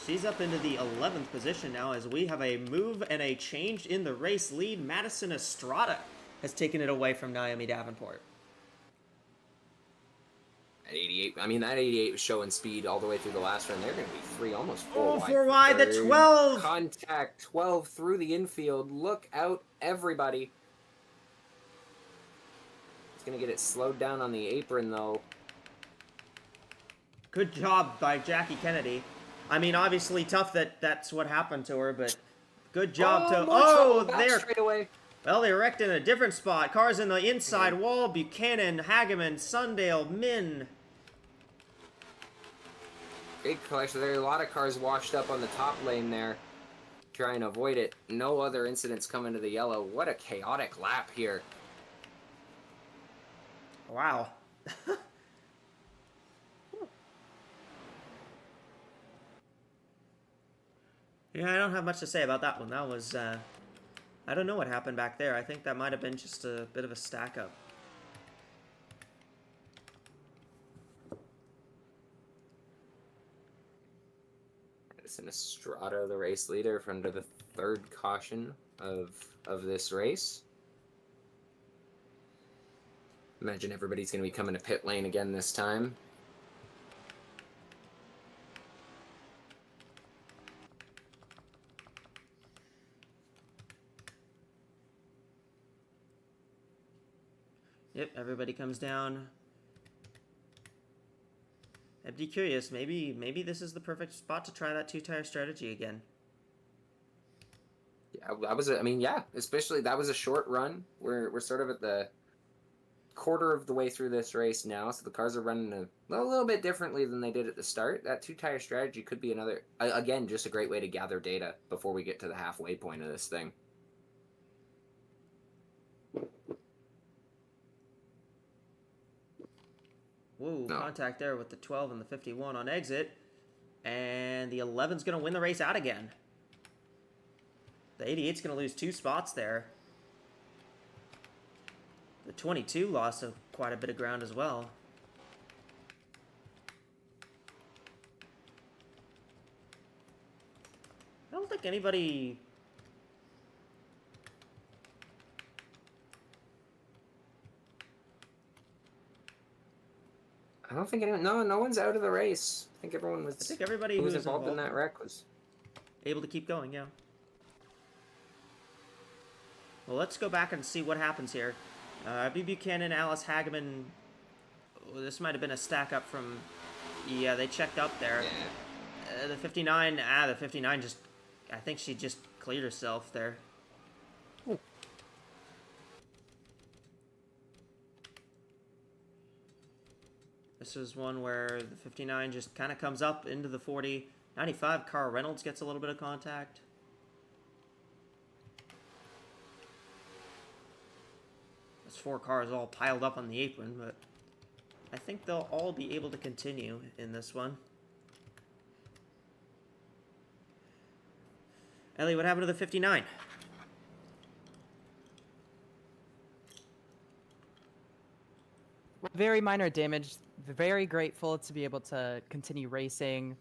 She's up into the 11th position now as we have a move and a change in the race lead. Madison Estrada has taken it away from Naomi Davenport. At 88, I mean, that 88 was showing speed all the way through the last run. They're going to be 3, almost 4 Oh, wide. 4 for wide, the third. 12! Contact, 12 through the infield. Look out, everybody. It's going to get it slowed down on the apron, though. Good job by Jackie Kennedy. I mean, obviously tough that that's what happened to her, but good job to... more Oh, trouble back they're... straight away. Well, they wrecked in a different spot. Cars in the inside wall. Buchanan, Hageman, Sundale, Min. Big collection. There are a lot of cars washed up on the top lane there. Trying to avoid it. No other incidents coming to the yellow. What a chaotic lap here. Wow. Yeah, I don't have much to say about that one. That was, I don't know what happened back there. I think that might have been just a bit of a stack up. Madison Estrada, the race leader, under the 3rd caution of this race. Imagine everybody's going to be coming to pit lane again this time. Yep, everybody comes down. I'd be curious. Maybe this is the perfect spot to try that 2-tire strategy again. Yeah, that was I mean, yeah, especially that was a short run. We're sort of at the quarter of the way through this race now, so the cars are running a little bit differently than they did at the start. That 2-tire strategy could be another, again, just a great way to gather data before we get to the halfway point of this thing. Whoa, No. contact there with the 12 and the 51 on exit. And the 11's going to win the race out again. The 88's going to lose 2 spots there. The 22 lost quite a bit of ground as well. I don't think anybody... I don't think anyone, no one's out of the race. I think everyone was. I think everybody who who was was involved in that wreck was. able to keep going, yeah. Well, let's go back and see what happens here. B. Buchanan, Alice Hageman. Oh, this might have been a stack up from... Yeah, they checked up there. Yeah. The 59... the 59 just... I think she just cleared herself there. Ooh. This is one where the 59 just kind of comes up into the 40. 95, Carl Reynolds gets a little bit of contact. There's 4 cars all piled up on the apron, but I think they'll all be able to continue in this one. Ellie, what happened to the 59? Very minor damage. Very grateful to be able to continue racing.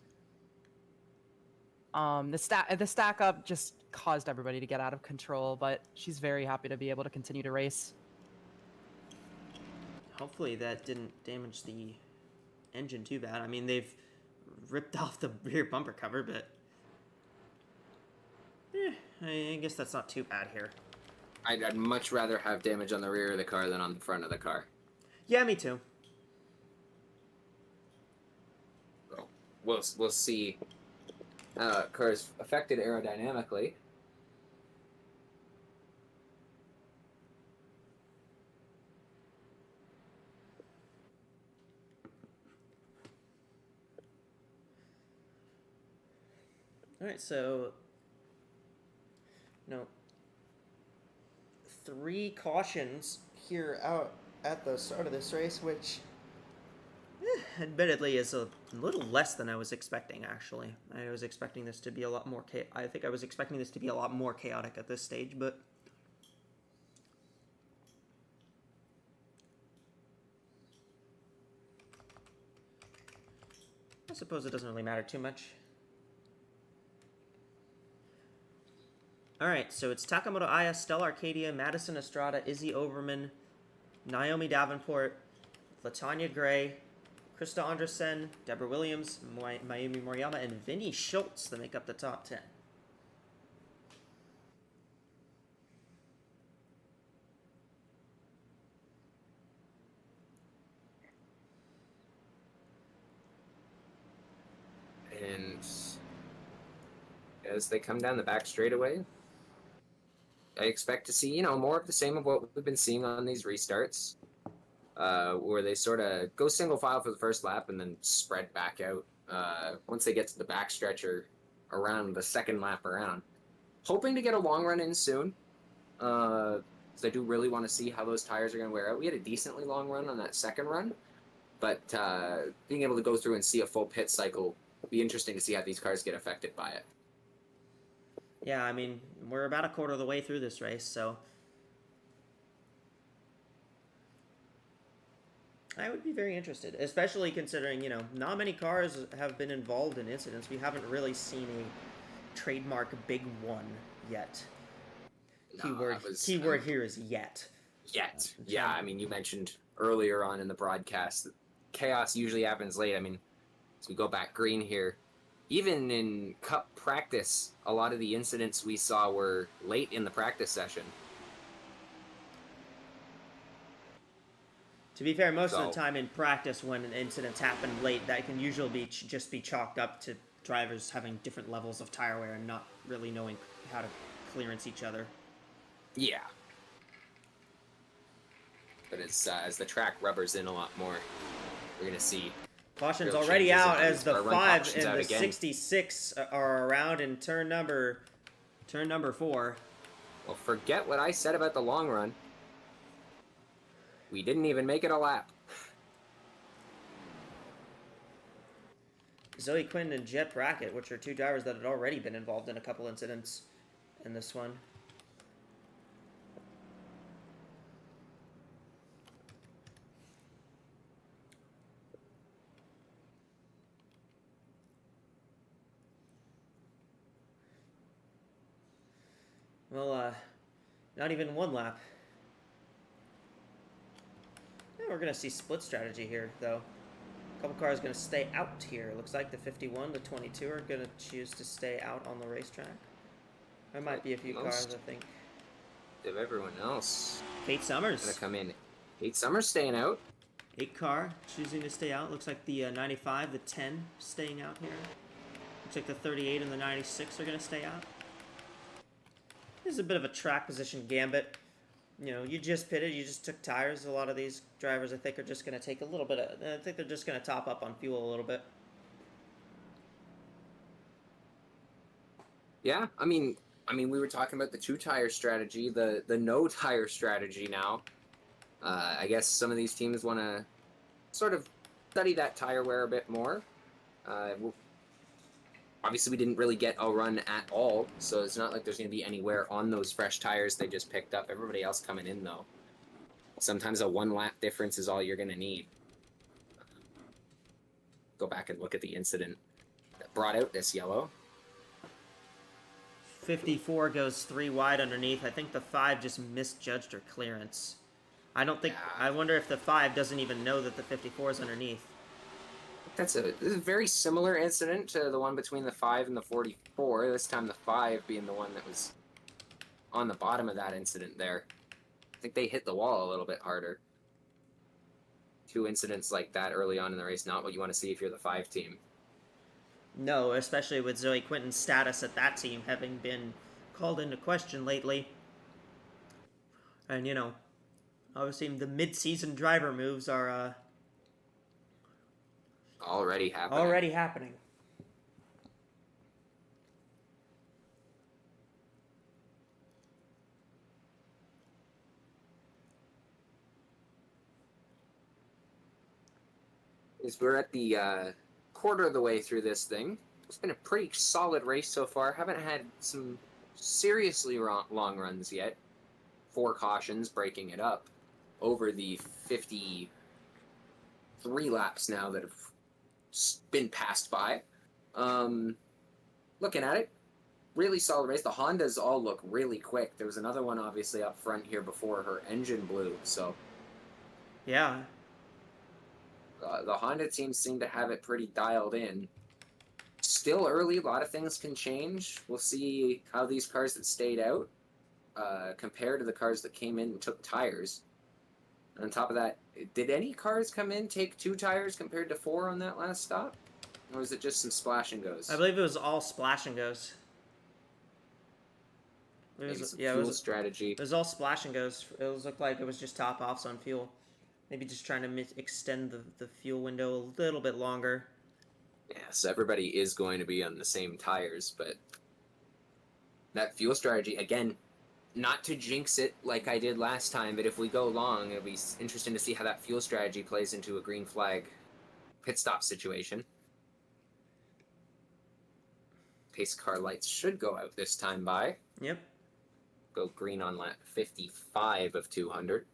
The stack up just caused everybody to get out of control, but she's very happy to be able to continue to race. Hopefully that didn't damage the engine too bad. I mean, they've ripped off the rear bumper cover, but I guess that's not too bad here. I'd much rather have damage on the rear of the car than on the front of the car. Yeah, me too. So we'll see how cars affected aerodynamically. All right, so 3 cautions here out at the start of this race, which admittedly is a little less than I was expecting. Actually, I was expecting this to be a lot more. I think I was expecting this to be a lot more chaotic at this stage, but I suppose it doesn't really matter too much. Alright, so it's Takamoto Aya, Stella Arcadia, Madison Estrada, Izzy Overman, Naomi Davenport, Latanya Gray, Krista Andresen, Deborah Williams, Mayumi Moriyama, and Vinny Schultz that make up the top 10. And as they come down the back straightaway, I expect to see, more of the same of what we've been seeing on these restarts, where they sort of go single file for the first lap and then spread back out once they get to the back stretcher around the second lap around. Hoping to get a long run in soon, because I do really want to see how those tires are going to wear out. We had a decently long run on that second run, but being able to go through and see a full pit cycle will be interesting to see how these cars get affected by it. Yeah, I mean, we're about a quarter of the way through this race, so I would be very interested, especially considering, not many cars have been involved in incidents. We haven't really seen a trademark big one yet. Keyword here is yet. Yet. Yeah, I mean, you mentioned earlier on in the broadcast that chaos usually happens late. I mean, as we go back green here, even in Cup practice, a lot of the incidents we saw were late in the practice session. To be fair, most of the time in practice when incidents happen late, that can usually just be chalked up to drivers having different levels of tire wear and not really knowing how to clearance each other. Yeah. But as the track rubbers in a lot more, we're going to see... Caution's already out as the 5 and the 66 are around in turn number 4. Well, forget what I said about the long run. We didn't even make it a lap. Zoe Quinn and Jet Brackett, which are 2 drivers that had already been involved in a couple incidents in this one. Well, not even 1 lap. Yeah, we're going to see split strategy here, though. A couple cars going to stay out here. Looks like the 51, the 22 are going to choose to stay out on the racetrack. There might be a few cars, I think. Of everyone else. Kate Summers. Going to come in. Kate Summers staying out. 8 car choosing to stay out. Looks like the 95, the 10 staying out here. Looks like the 38 and the 96 are going to stay out. This is a bit of a track position gambit. You just pitted, you just took tires. A lot of these drivers, I think, are just going to take a little bit of... I think they're just going to top up on fuel a little bit. Yeah, I mean, we were talking about the 2-tire strategy, the no-tire strategy now. I guess some of these teams want to sort of study that tire wear a bit more. Obviously, we didn't really get a run at all, so it's not like there's going to be any wear on those fresh tires they just picked up. Everybody else coming in, though. Sometimes a 1-lap difference is all you're going to need. Go back and look at the incident that brought out this yellow. 54 goes 3 wide underneath. I think the 5 just misjudged her clearance. I don't think. Yeah. I wonder if the 5 doesn't even know that the 54 is underneath. This is a very similar incident to the one between the 5 and the 44. This time the 5 being the one that was on the bottom of that incident there. I think they hit the wall a little bit harder. Two incidents like that early on in the race, not what you want to see if you're the 5 team. No, especially with Zoe Quinton's status at that team having been called into question lately. And, you know, obviously the mid-season driver moves are Already happening. already happening. Is we're at the quarter of the way through this thing. It's been a pretty solid race so far. Haven't had some seriously long runs yet. 4 cautions breaking it up over the 53 laps now that have been passed by. Looking at it, really solid race. The Hondas all look really quick. There was another one obviously up front here before her engine blew, so Yeah. the Honda teams seem to have it pretty dialed in. Still early, a lot of things can change. We'll see how these cars that stayed out compare to the cars that came in and took tires. And on top of that, did any cars come in take 2 tires compared to 4 on that last stop? Or was it just some splash and goes? I believe it was all splash and goes. Maybe some fuel strategy. It was all splash and goes. It looked like it was just top offs on fuel. Maybe just trying to extend the fuel window a little bit longer. Yeah, so everybody is going to be on the same tires, but that fuel strategy, again, not to jinx it like I did last time, but if we go long, it'll be interesting to see how that fuel strategy plays into a green flag pit stop situation. Pace car lights should go out this time by. Yep. Go green on lap 55 of 200.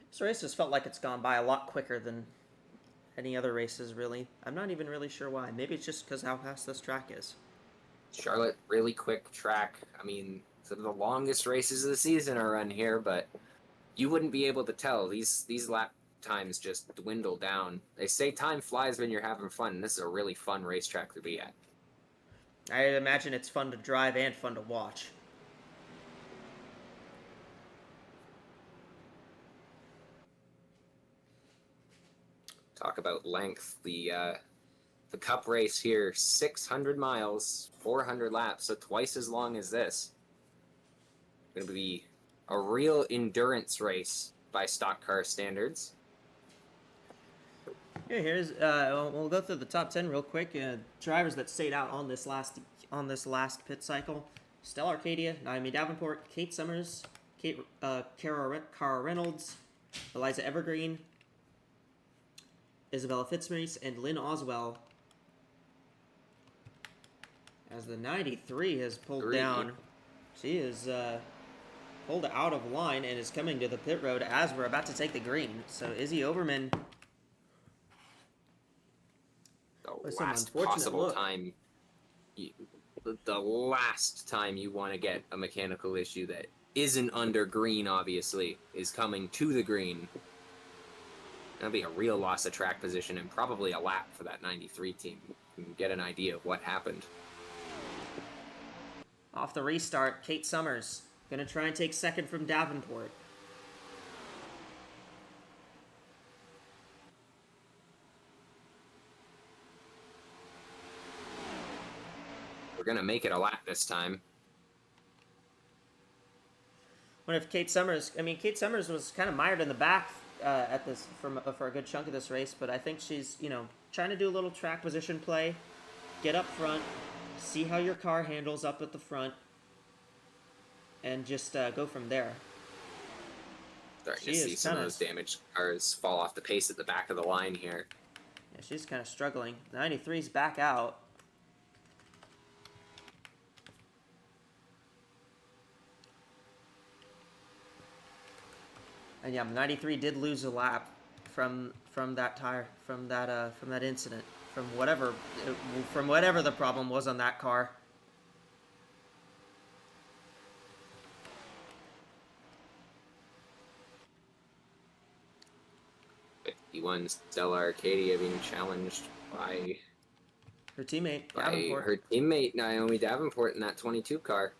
This race has felt like it's gone by a lot quicker than any other races, really. I'm not even really sure why. Maybe it's just because how fast this track is. Charlotte, really quick track. I mean, some of the longest races of the season are run here, but you wouldn't be able to tell. These lap times just dwindle down. They say time flies when you're having fun, and this is a really fun racetrack to be at. I imagine it's fun to drive and fun to watch. Talk about length. The Cup race here, 600 miles, 400 laps, so twice as long as this. Going to be a real endurance race by stock car standards. Yeah, here's we'll go through the top 10 real quick. Drivers that stayed out on this last pit cycle: Stella Arcadia, Naomi Davenport, Kate Summers, Cara Reynolds, Eliza Evergreen, Isabella Fitzmaurice, and Lynn Oswell. As the 93 has pulled down, she is pulled out of line and is coming to the pit road as we're about to take the green. So Izzy Overman. The last possible time, the last time you want to get a mechanical issue that isn't under green, obviously, is coming to the green. That'll be a real loss of track position and probably a lap for that 93 team. You can get an idea of what happened. Off the restart, Kate Summers gonna try and take second from Davenport. We're gonna make it a lap this time. What if Kate Summers? I mean, Kate Summers was kind of mired in the back at this for a good chunk of this race, but I think she's trying to do a little track position play, get up front, see how your car handles up at the front, and just go from there. Starting to see some of those damaged cars fall off the pace at the back of the line here. Yeah, she's kind of struggling. 93's back out. And yeah, 93 did lose a lap from that tire, from that incident, from whatever the problem was on that car. One Stella Arcadia being challenged by Her teammate, Davenport. her teammate Naomi Davenport in that 22 car.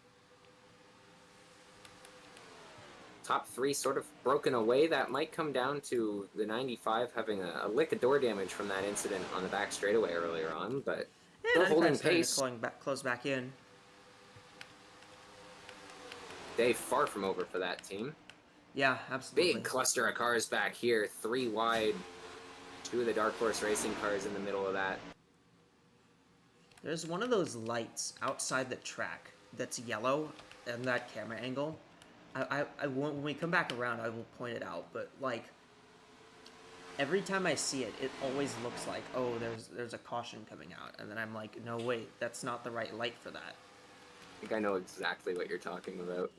Top 3 sort of broken away. That might come down to the 95 having a lick of door damage from that incident on the back straightaway earlier on, but still holding pace. Close back in. Day far from over for that team. Yeah, absolutely. Big cluster of cars back here, 3 wide. 2 of the Dark Horse Racing cars in the middle of that. There's one of those lights outside the track that's yellow and that camera angle. When we come back around, I will point it out. But like, every time I see it, it always looks like, oh, there's a caution coming out, and then I'm like, no, wait, that's not the right light for that. I think I know exactly what you're talking about.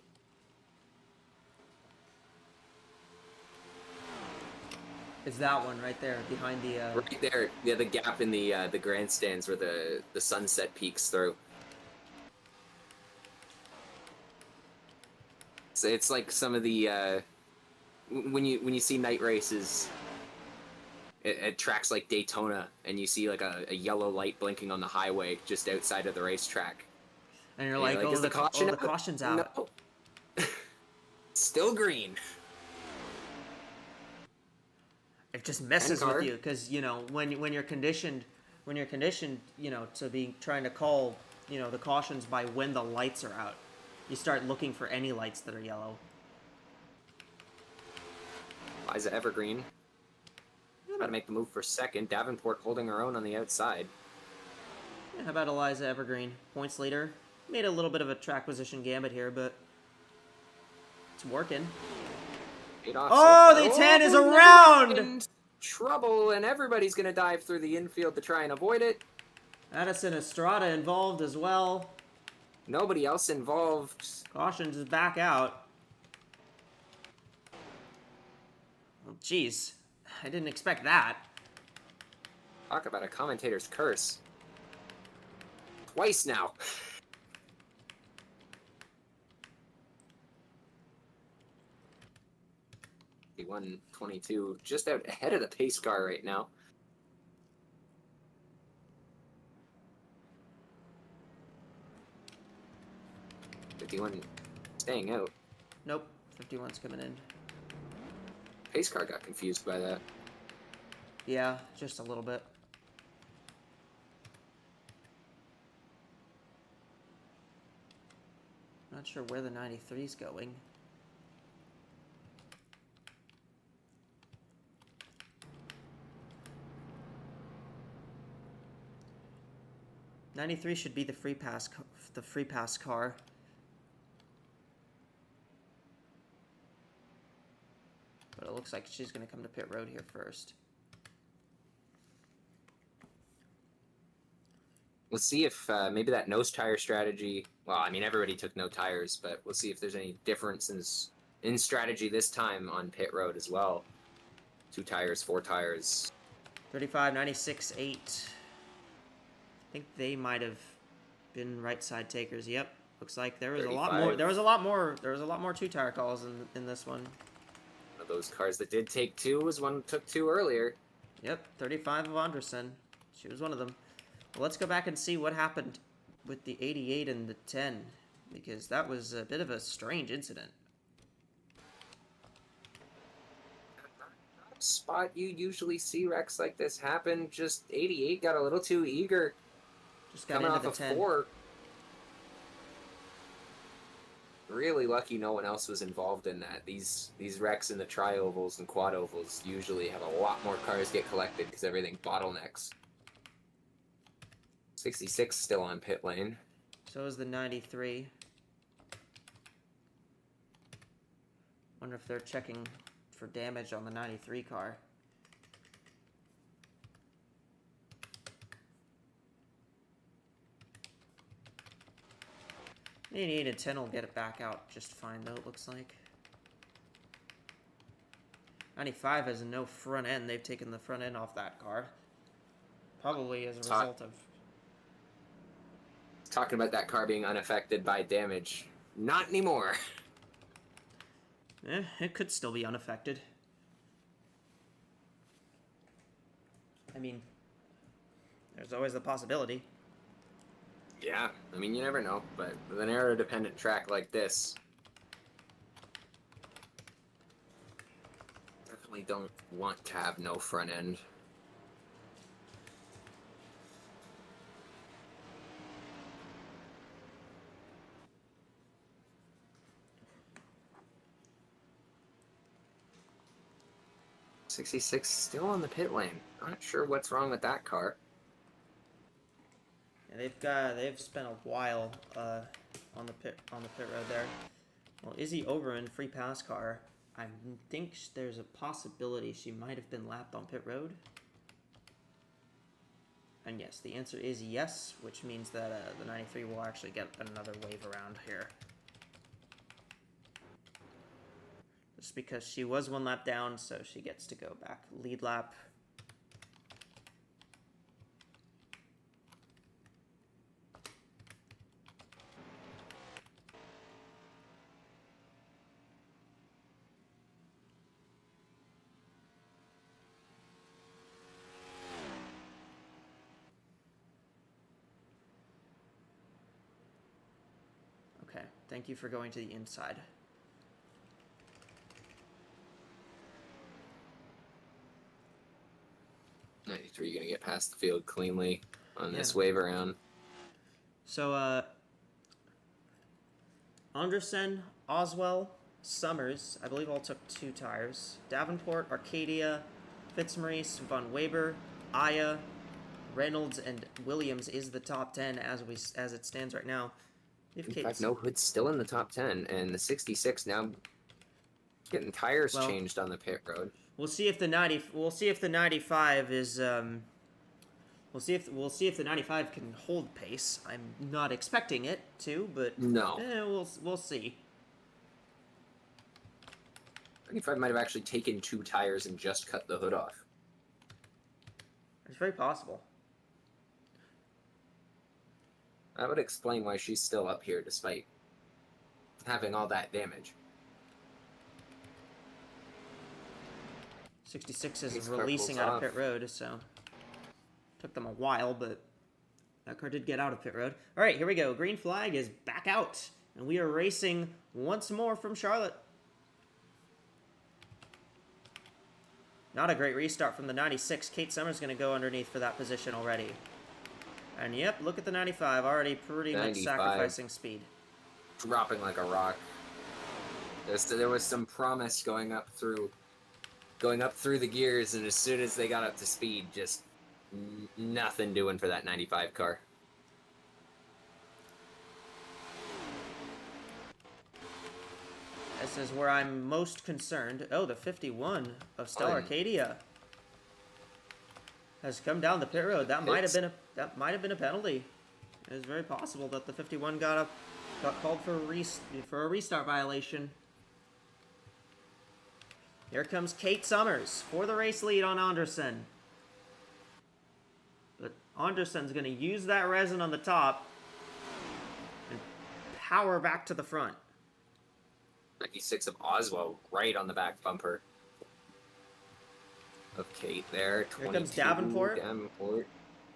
It's that one right there behind the. Right there, yeah, the gap in the grandstands where the sunset peeks through. So it's like some of the when you see night races at tracks like Daytona, and you see like a yellow light blinking on the highway just outside of the racetrack, and you're like, oh, is the caution's out. No. Still green. It just messes with you because, you know, when you're conditioned, you know, to be trying to call, you know, the cautions by when the lights are out, you start looking for any lights that are yellow. Liza Evergreen about to make the move for second. Davenport holding her own on the outside. Yeah, how about Eliza Evergreen, points leader? Made a little bit of a track position gambit here, but it's working. Oh, the 10 is around! Trouble, and everybody's going to dive through the infield to try and avoid it. Addison Estrada involved as well. Nobody else involved. Cautions is back out. Well, jeez, I didn't expect that. Talk about a commentator's curse. Twice now. 51-22, just out ahead of the pace car right now. .51 staying out. Nope, 51's coming in. Pace car got confused by that. Yeah, just a little bit. Not sure where the 93's going. '93 should be the free pass car. But it looks like she's going to come to pit road here first. We'll see if maybe that nose tire strategy. Well, I mean, everybody took no tires, but we'll see if there's any differences in strategy this time on pit road as well. 2 tires, 4 tires. 35, 96, 8. I think they might have been right side takers. Yep, looks like there was 35. A lot more. There was a lot more 2-tire calls in this one. One of those cars that did take 2 was one that took 2 earlier. Yep, 35 of Anderson. She was one of them. Well, let's go back and see what happened with the 88 and the 10, because that was a bit of a strange incident. Spot you usually see wrecks like this happen. Just 88 got a little too eager. Just got coming into off the of 10. 4. Really lucky no one else was involved in that. These wrecks in the tri-ovals and quad ovals usually have a lot more cars get collected because everything bottlenecks. 66 still on pit lane. So is the 93. Wonder if they're checking for damage on the 93 car. The 88 and 10 will get it back out just fine though, it looks like. 95 has no front end. They've taken the front end off that car. Probably as a result of... Talking about that car being unaffected by damage. Not anymore. It could still be unaffected. I mean, there's always the possibility. Yeah, I mean, you never know, but with an aero-dependent track like this, definitely don't want to have no front end. '66 still on the pit lane. Not sure what's wrong with that car. Yeah, they've spent a while on the pit road there. Well, Izzy Oberman, free pass car. I think there's a possibility she might have been lapped on pit road. And yes, the answer is yes, which means that the 93 will actually get another wave around here. Just because she was one lap down, so she gets to go back lead lap. Okay, thank you for going to the inside. '93 gonna get past the field cleanly on this wave around. So, Anderson, Oswell, Summers, I believe all took 2 tires. Davenport, Arcadia, Fitzmaurice, Von Weber, Aya, Reynolds, and Williams is the top 10 as it stands right now. In fact, no, Hood's still in the top 10, and the '66 now getting tires changed on the pit road. We'll see if the 95 is we'll see if the 95 can hold pace. I'm not expecting it to, but no. We'll see. 95 might have actually taken 2 tires and just cut the hood off. It's very possible. That would explain why she's still up here despite having all that damage. 66 is releasing out of pit road, so took them a while, but that car did get out of pit road. All right, here we go. Green flag is back out, and we are racing once more from Charlotte. Not a great restart from the 96. Kate Summers going to go underneath for that position already. And yep, look at the 95, already pretty much sacrificing speed. Dropping like a rock. There was some promise going up through the gears, and as soon as they got up to speed, just nothing doing for that 95 car. This is where I'm most concerned. Oh, the 51 of Stella Arcadia has come down the pit road. That might have been a penalty. It is very possible that the 51 got called for a restart violation. Here comes Kate Summers for the race lead on Anderson. But Anderson's going to use that resin on the top and power back to the front. 96 of Oswald right on the back bumper of Kate there. Here comes Davenport.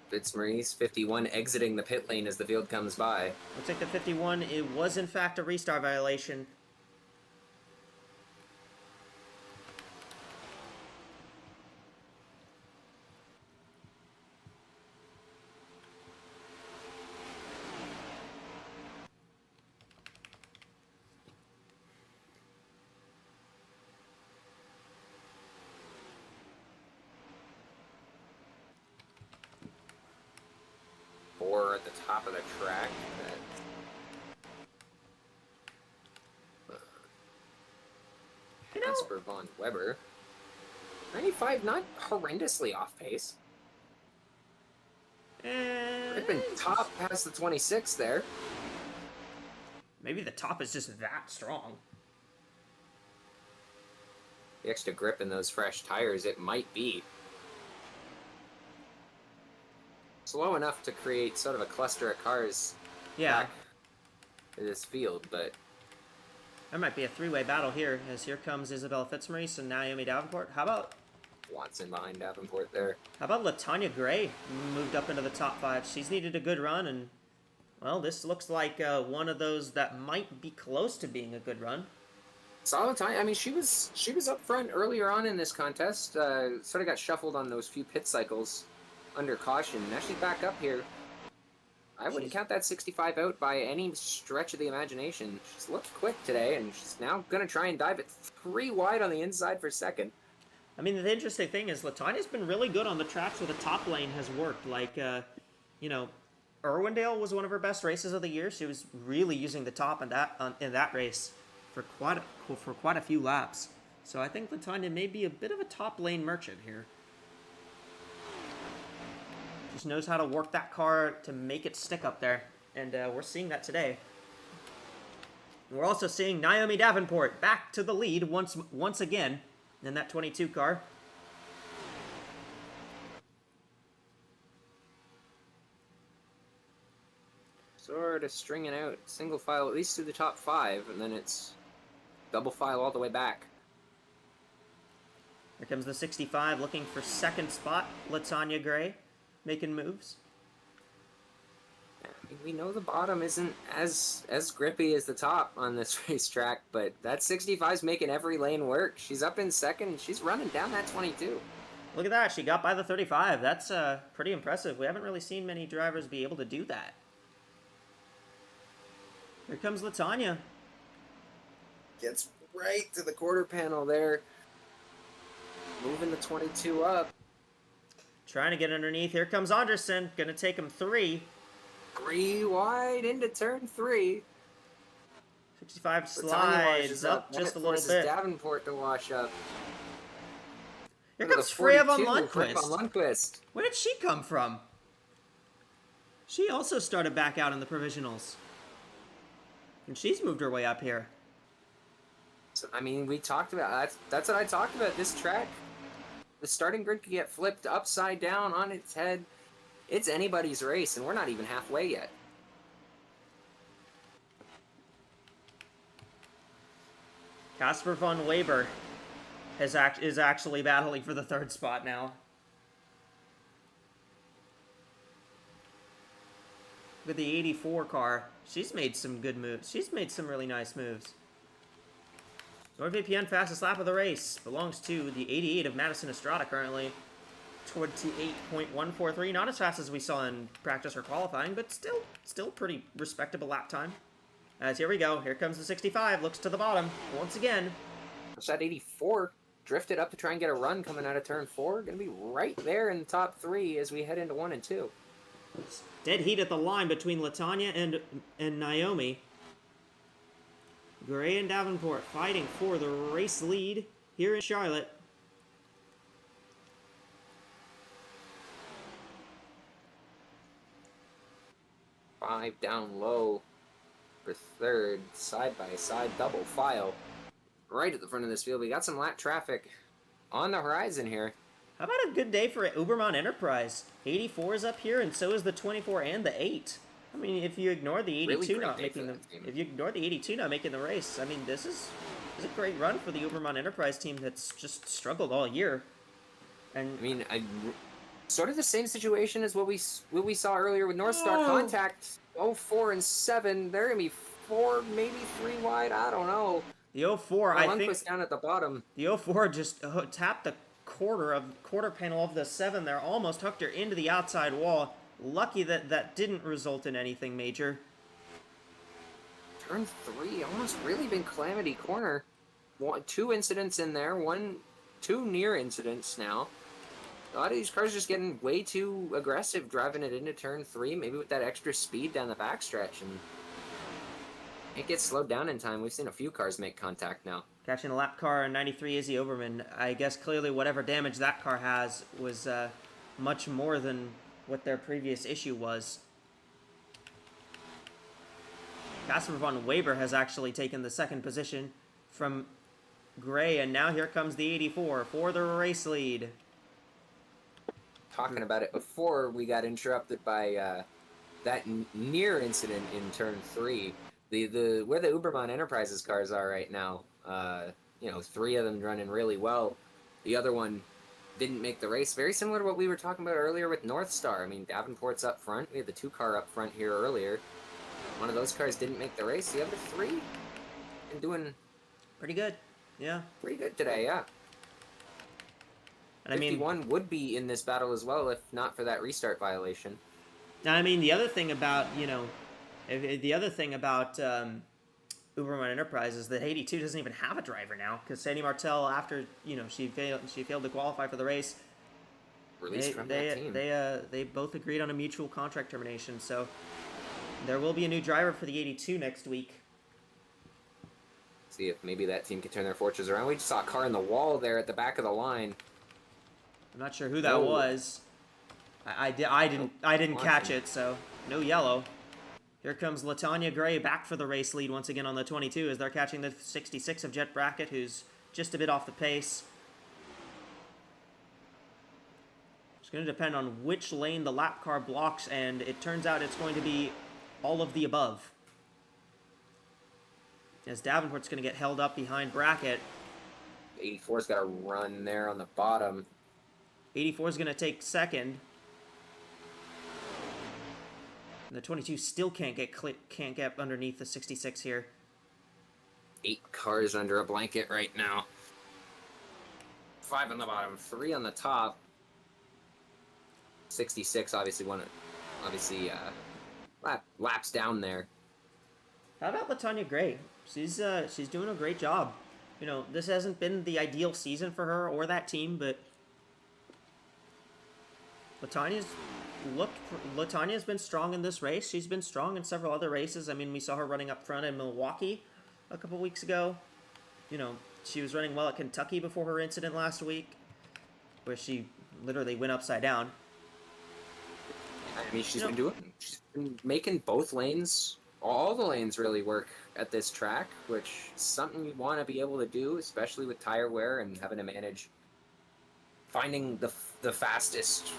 Fitzmaurice, 51 exiting the pit lane as the field comes by. Looks like the 51, it was in fact a restart violation. Or at the top of the track. As for Von Weber, 95 not horrendously off pace. They've been top past the 26 there. Maybe the top is just that strong. the extra grip in those fresh tires, it might be slow enough to create sort of a cluster of cars back in this field, but there might be a three-way battle here, as here comes Isabella Fitzmaurice and Naomi Davenport. How about behind Davenport there. LaTanya Gray moved up into the top 5? She's needed a good run, and well, this looks like one of those that might be close to being a good run. Solid time. I mean, she was up front earlier on in this contest. Sort of got shuffled on those few pit cycles under caution. Now she's back up here. I wouldn't count that 65 out by any stretch of the imagination. She's looked quick today, and she's now going to try and dive it 3 wide on the inside for second. I mean, the interesting thing is LaTanya's been really good on the tracks where the top lane has worked. Like, you know, Irwindale was one of her best races of the year. She was really using the top in that race for quite a few laps. So I think LaTanya may be a bit of a top lane merchant here. Just knows how to work that car to make it stick up there, and we're seeing that today. We're also seeing Naomi Davenport back to the lead once again in that 22 car. Sort of stringing out single file at least through the top 5, and then it's double file all the way back. Here comes the 65 looking for second spot. LaTanya Gray making moves. I mean, we know the bottom isn't as grippy as the top on this racetrack, but that 65's making every lane work. She's up in second, and she's running down that 22. Look at that. She got by the 35. That's pretty impressive. We haven't really seen many drivers be able to do that. Here comes LaTanya. Gets right to the quarter panel there. Moving the 22 up. Trying to get underneath. Here comes Anderson. Gonna take him 3. 3 wide into turn 3. 65 slides up just a little bit. Davenport to wash up. Here comes Freya von Freya Lundqvist. von Lundqvist. Where did she come from? She also started back out in the provisionals. And she's moved her way up here. So, I mean, we talked about that's what I talked about. This track, the starting grid could get flipped upside down on its head. It's anybody's race, and we're not even halfway yet. Casper von Weber is actually battling for the 3rd spot now. With the 84 car, she's made some good moves. She's made some really nice moves. NordVPN fastest lap of the race belongs to the 88 of Madison Estrada currently. 28.143, not as fast as we saw in practice or qualifying, but still pretty respectable lap time. As here we go, here comes the 65, looks to the bottom once again. That 84 drifted up to try and get a run coming out of turn 4. Gonna be right there in the top 3 as we head into 1 and 2. Dead heat at the line between LaTanya and Naomi. Gray and Davenport fighting for the race lead here in Charlotte. Five down low for 3rd, side-by-side double file. Right at the front of this field. We got some lap traffic on the horizon here. How about a good day for Uberman Enterprise? 84 is up here, and so is the 24 and the 8. I mean, if you ignore the 82 not making the race, I mean, this is a great run for the Uberman Enterprise team that's just struggled all year. And I mean, sort of the same situation as what we saw earlier with North Star Contact. 04 and 7. They're gonna be 4, maybe 3 wide. I don't know. The 04, I think, down at the bottom. The 04 just tapped the quarter panel of the 7 there, almost hooked her into the outside wall. Lucky that didn't result in anything major. Turn 3, almost really been calamity corner. 2 incidents in there, 2 near incidents now. A lot of these cars just getting way too aggressive, driving it into turn 3, maybe with that extra speed down the backstretch, and it gets slowed down in time. We've seen a few cars make contact now. Catching a lap car, 93 Izzy Oberman. I guess clearly whatever damage that car has was much more than what their previous issue was. Casper von Weber has actually taken the 2nd position from Gray, and now here comes the 84 for the race lead. Talking about it before we got interrupted by that near incident in turn 3. The where the Uberman Enterprises cars are right now, you know, 3 of them running really well. The other one didn't make the race. Very similar to what we were talking about earlier with North Star. I mean, Davenport's up front. We had the 2 car up front here earlier. One of those cars didn't make the race. The other 3 been doing Pretty good. Yeah. pretty good today, yeah. And I mean, 51 would be in this battle as well if not for that restart violation. I mean, the other thing about, you know, Uberman Enterprise is that 82 doesn't even have a driver now, because Sandy Martel, after, you know, she failed to qualify for the race, Released from that team. they both agreed on a mutual contract termination. So there will be a new driver for the 82 next week. See if maybe that team can turn their fortunes around. We just saw a car in the wall there at the back of the line. I'm not sure who that was. I didn't catch it, so no yellow. Here comes Latanya Gray back for the race lead once again on the 22 as they're catching the 66 of Jet Brackett, who's just a bit off the pace. It's going to depend on which lane the lap car blocks, and it turns out it's going to be all of the above. As Davenport's going to get held up behind Brackett. 84's got a run there on the bottom. 84 is going to take second. And the 22 still can't get underneath the 66 here. 8 cars under a blanket right now. 5 on the bottom, 3 on the top. 66 obviously laps down there. How about Latanya Gray? She's doing a great job. You know, this hasn't been the ideal season for her or that team, but Latanya's been strong in this race. She's been strong in several other races. I mean, we saw her running up front in Milwaukee a couple weeks ago. You know, she was running well at Kentucky before her incident last week, where she literally went upside down. I mean, she's been making both lanes, all the lanes really work at this track, which is something you want to be able to do, especially with tire wear and having to manage finding the fastest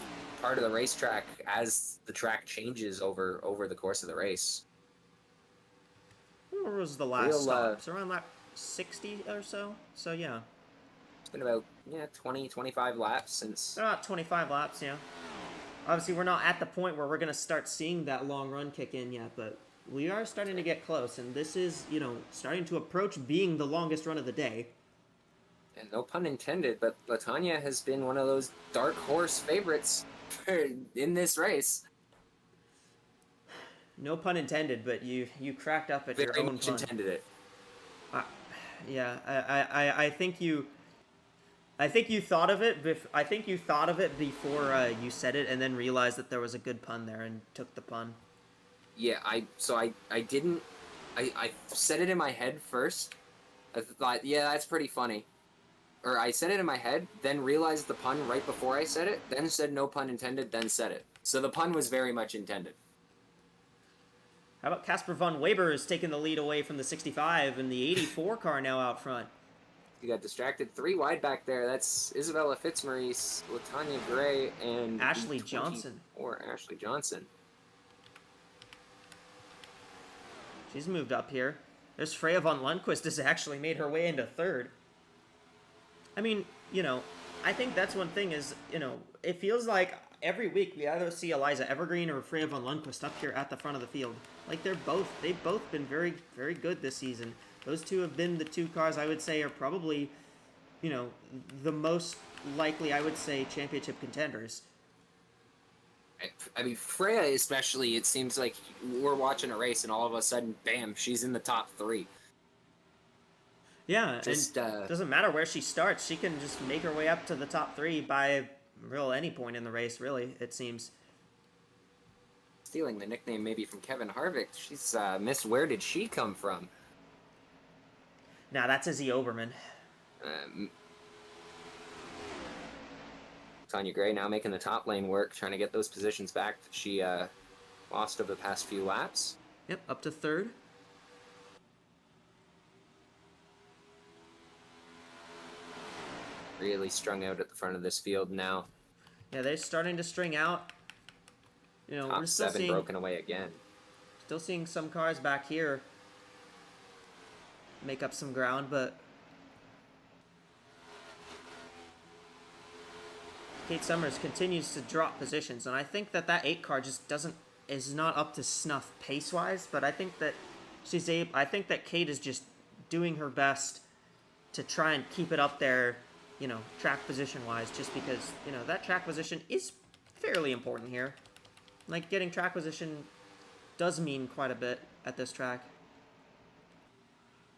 part of the racetrack as the track changes over the course of the race. Where was the last stop? It's around lap 60 or so. So yeah, it's been about 20-25 laps since. About 25 laps, yeah. Obviously, we're not at the point where we're going to start seeing that long run kick in yet, but we are starting to get close, and this is, you know, starting to approach being the longest run of the day. And no pun intended, but Latanya has been one of those dark horse favorites in this race. No pun intended, but you cracked up at your own much pun. Intended it. Yeah, I think you thought of it. I think you thought of it before you said it, and then realized that there was a good pun there and took the pun. Yeah, I didn't. I said it in my head first. I thought, yeah, that's pretty funny. Or I said it in my head, then realized the pun right before I said it, then said no pun intended, then said it. So the pun was very much intended. How about Casper von Weber is taking the lead away from the 65 and the 84 car now out front? You got distracted 3 wide back there. That's Isabella Fitzmaurice, Latanya Gray, and Ashley Johnson. Or Ashley Johnson. She's moved up here. There's Freya von Lundquist has actually made her way into third. I mean, you know, I think that's one thing is, you know, it feels like every week we either see Eliza Evergreen or Freya von Lundquist up here at the front of the field. Like they've both been very, very good this season. Those two have been the 2 cars I would say are probably, you know, the most likely, I would say, championship contenders. I mean, Freya especially, it seems like we're watching a race and all of a sudden, bam, she's in the top 3. Yeah, and doesn't matter where she starts. She can just make her way up to the top 3 by any point in the race, really, it seems. Stealing the nickname maybe from Kevin Harvick. She's Miss Where Did She Come From? Nah, that's Izzy Oberman. Tanya Gray now making the top lane work, trying to get those positions back that she lost over the past few laps. Yep, up to third. really strung out at the front of this field now. Yeah, they're starting to string out. You know, we're Top still 7 seeing broken away again. some cars back here make up some ground, but Kate Summers continues to drop positions, and I think that 8 car just is not up to snuff pace wise. But I think that I think that Kate is just doing her best to try and keep it up there, you know, track position wise, just because, you know, that track position is fairly important here. Like, getting track position does mean quite a bit at this track.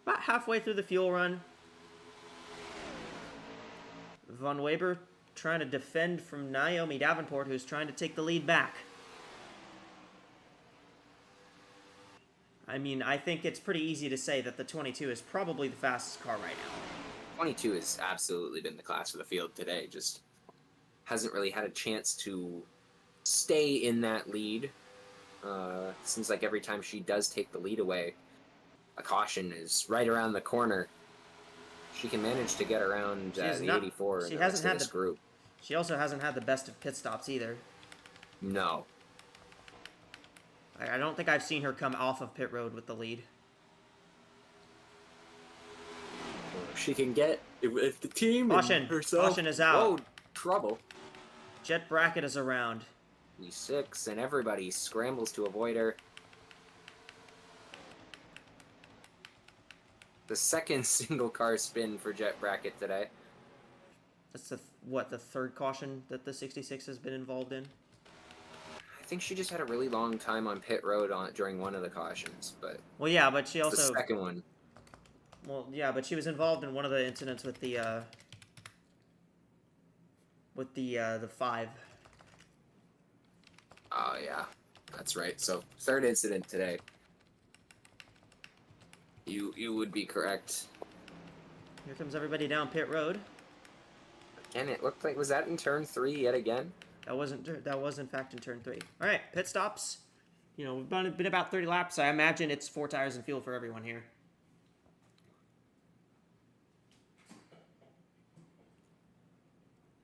About halfway through the fuel run, Von Weber trying to defend from Naomi Davenport, who's trying to take the lead back. I mean, I think it's pretty easy to say that the 22 is probably the fastest car right now. 22 has absolutely been the class of the field today. Just hasn't really had a chance to stay in that lead. Seems like every time she does take the lead away, a caution is right around the corner. She can manage to get around the 84 and the rest of this group. She also hasn't had the best of pit stops either. No. I don't think I've seen her come off of pit road with the lead. She can get if the team Caution. and herself. Caution is out. Oh, trouble. Jet Bracket is around. E6 and everybody scrambles to avoid her. The second single car spin for Jet Bracket today. That's the third caution that the 66 has been involved in? I think she just had a really long time on pit road during one of the cautions, but Well, yeah, but she also the second one. Well, yeah, but she was involved in one of the incidents with the 5. Oh yeah, that's right. So third incident today. You would be correct. Here comes everybody down pit road. Again, it looked like, was that in turn 3 yet again? That was in fact in turn 3. All right, pit stops. You know, we've been about 30 laps. I imagine it's 4 tires and fuel for everyone here.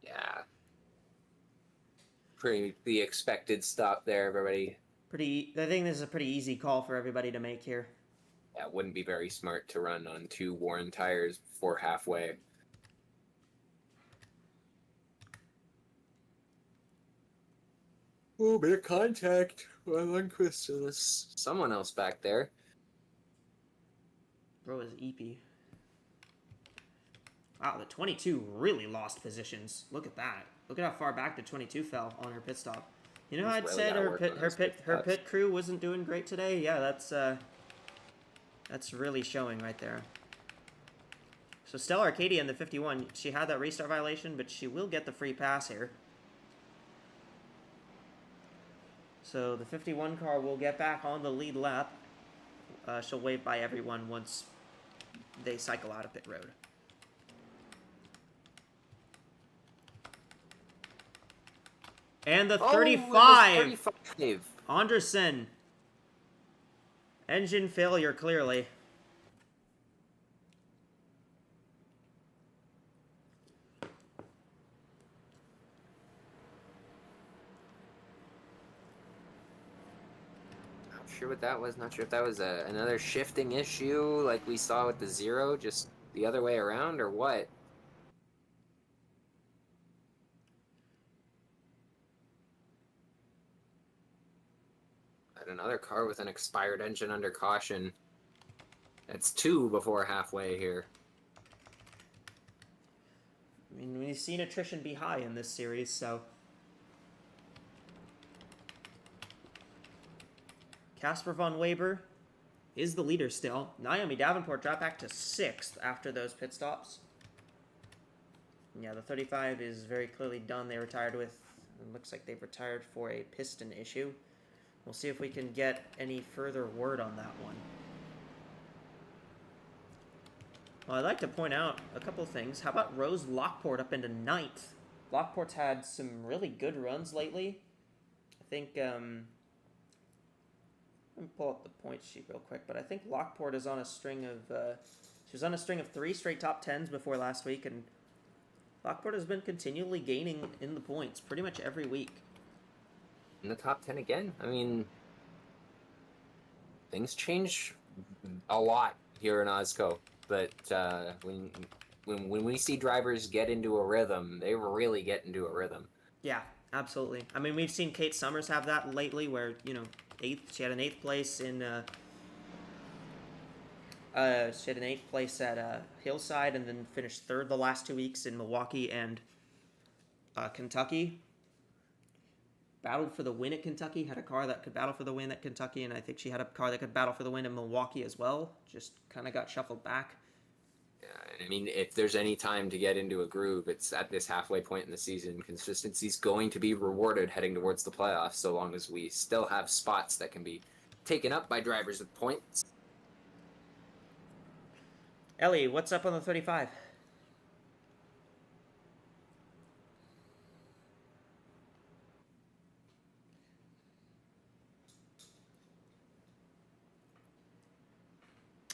Yeah. The expected stop there, everybody. I think this is a pretty easy call for everybody to make here. Yeah, it wouldn't be very smart to run on 2 worn tires before halfway. Oh, bit of contact. Well, Lundqvist and someone else back there. Bro is eepy. Wow, the 22 really lost positions. Look at that. Look at how far back the 22 fell on her pit stop. You know, I'd said her pit crew wasn't doing great today. Yeah, that's really showing right there. So Stella Arcadia in the 51, she had that restart violation, but she will get the free pass here. So the 51 car will get back on the lead lap. She'll wave by everyone once they cycle out of pit road. And the 35! 35! Anderson. Engine failure, clearly. Not sure what that was. Not sure if that was another shifting issue like we saw with the 0, just the other way around, or what. Another car with an expired engine under caution. That's 2 before halfway here. I mean, we've seen attrition be high in this series, so... Casper Von Weber is the leader still. Naomi Davenport dropped back to 6th after those pit stops. Yeah, the 35 is very clearly done. They retired with... It looks like they've retired for a piston issue. We'll see if we can get any further word on that one. Well, I'd like to point out a couple things. How about Rose Lockport up into 9th? Lockport's had some really good runs lately. I think, let me pull up the point sheet real quick, but I think Lockport is on a string of, she was on a string of 3 straight top 10s before last week, and Lockport has been continually gaining in the points pretty much every week. In the top 10 again. I mean, things change a lot here in AWSCO, but when we see drivers get into a rhythm, they really get into a rhythm. Yeah, absolutely. I mean, we've seen Kate Summers have that lately, where eighth. She had an 8th place in. She had an 8th place at Hillside, and then finished 3rd the last 2 weeks in Milwaukee and Kentucky. Battled for the win at Kentucky. Had a car that could battle for the win at Kentucky, and I think she had a car that could battle for the win in Milwaukee as well. Just kind of got shuffled back. I mean, if there's any time to get into a groove, it's at this halfway point in the season. Consistency's going to be rewarded heading towards the playoffs, so long as we still have spots that can be taken up by drivers with points. Ellie, what's up on the 35?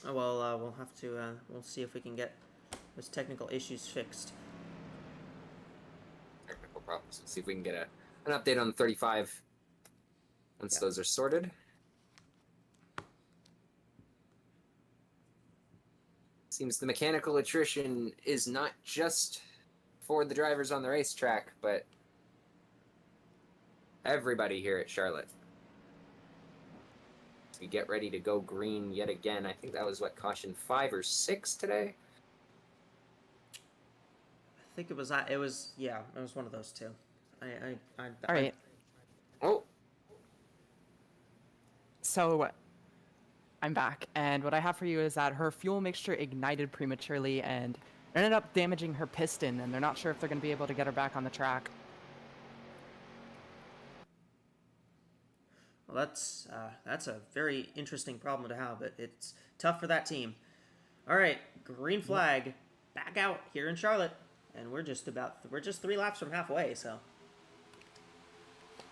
Oh, well, we'll have to, we'll see if we can get those technical issues fixed. Technical problems. Let's see if we can get an update on the 35 once those are sorted. Seems the mechanical attrition is not just for the drivers on the racetrack, but everybody here at Charlotte. We get ready to go green yet again. I think that was caution 5 or 6 today. I think it was one of those two. All right. Oh, So I'm back, and what I have for you is that her fuel mixture ignited prematurely and ended up damaging her piston, and they're not sure if they're going to be able to get her back on the track. Well, that's a very interesting problem to have, but it's tough for that team. All right, green flag, back out here in Charlotte, and we're just 3 laps from halfway. So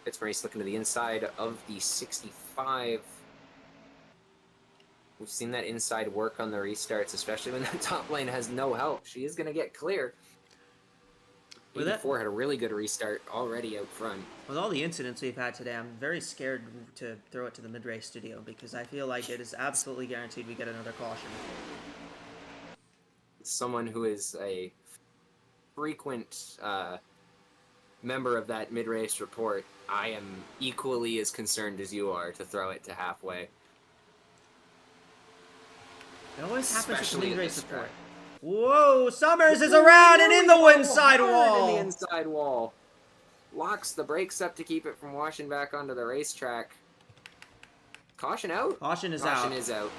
it's race looking to the inside of the 65. We've seen that inside work on the restarts, especially when the top lane has no help. She is going to get clear. 84 had a really good restart already out front. With all the incidents we've had today, I'm very scared to throw it to the mid-race studio because I feel like it is absolutely guaranteed we get another caution. Someone who is a frequent member of that mid-race report, I am equally as concerned as you are to throw it to halfway. It always happens with the Especially at mid-race this report. track. Whoa, Summers is around and in the inside wall. In the inside wall. Locks the brakes up to keep it from washing back onto the racetrack. Caution out? Caution is out. Caution is out.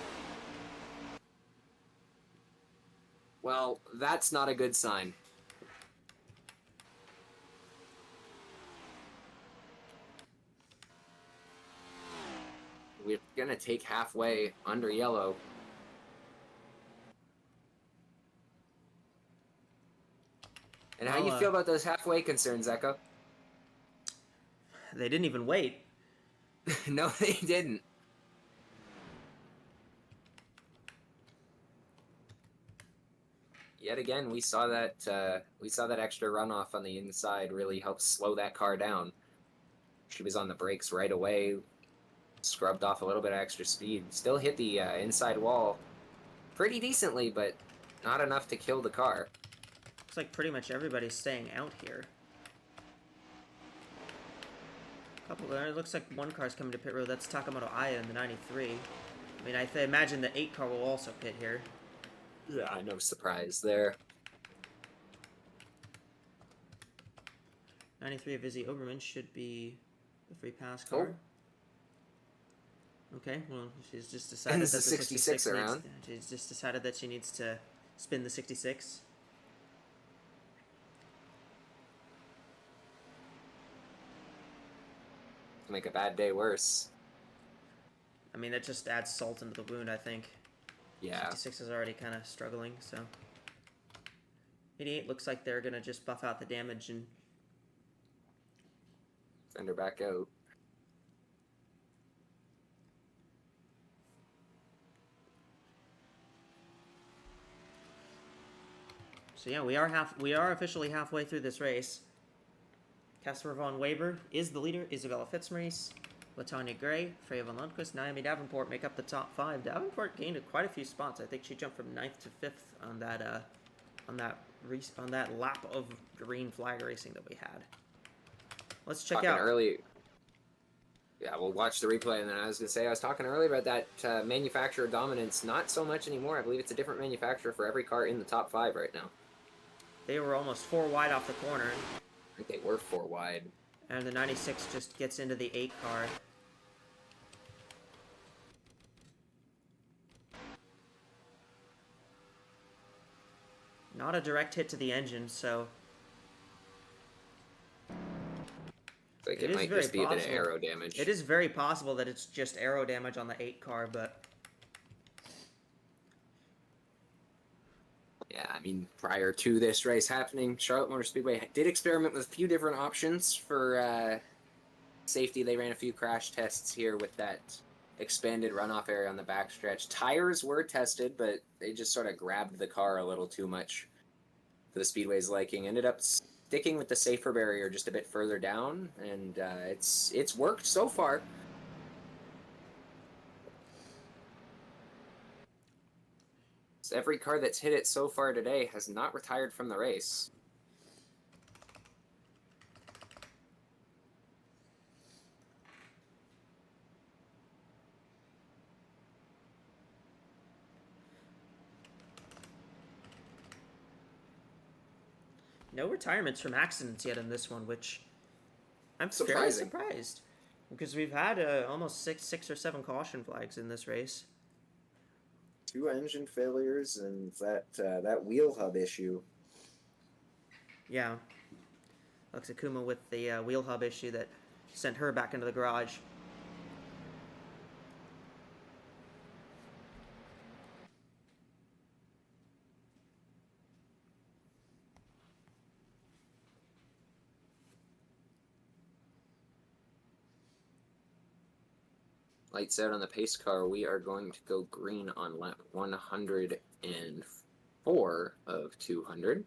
Well, that's not a good sign. We're going to take halfway under yellow. And how do you feel about those halfway concerns, Echo? They didn't even wait. No, they didn't. Yet again, we saw that extra runoff on the inside really helped slow that car down. She was on the brakes right away, scrubbed off a little bit of extra speed, still hit the inside wall pretty decently, but not enough to kill the car. Looks like pretty much everybody's staying out here. It looks like one car's coming to pit road. That's Takamoto Aya in the 93. I mean, I imagine the 8 car will also pit here. Yeah, no surprise there. 93 of Izzy Oberman should be the free pass car. Okay, well, she's just decided that the 66 around. She's just decided that she needs to spin the 66. Make a bad day worse. I mean, that just adds salt into the wound, I think. Yeah. 66 is already kind of struggling, so. 88 looks like they're going to just buff out the damage and send her back out. So yeah, we are officially halfway through this race. Casper von Weber is the leader. Isabella Fitzmaurice, Latanya Gray, Freya von Lundquist, Naomi Davenport make up the top 5. Davenport gained quite a few spots. I think she jumped from 9th to 5th on that lap of green flag racing that we had. Let's check Talking out early. Yeah, we'll watch the replay, and then I was going to say, I was talking earlier about that manufacturer dominance. Not so much anymore. I believe it's a different manufacturer for every car in the top 5 right now. They were almost 4 wide off the corner. I think they were 4 wide. And the 96 just gets into the 8 car. Not a direct hit to the engine, so... Like it might just be a bit of aero damage. It is very possible that it's just aero damage on the 8 car, but... Yeah, I mean, prior to this race happening, Charlotte Motor Speedway did experiment with a few different options for safety. They ran a few crash tests here with that expanded runoff area on the backstretch. Tires were tested, but they just sort of grabbed the car a little too much for the Speedway's liking. Ended up sticking with the safer barrier just a bit further down, and it's worked so far. Every car that's hit it so far today has not retired from the race. No retirements from accidents yet in this one, which I'm very Surprising. surprised. Because we've had almost six or seven caution flags in this race. 2 engine failures and that wheel hub issue. Yeah. Luxakuma with the wheel hub issue that sent her back into the garage. Lights out on the pace car. We are going to go green on lap 104 of 200.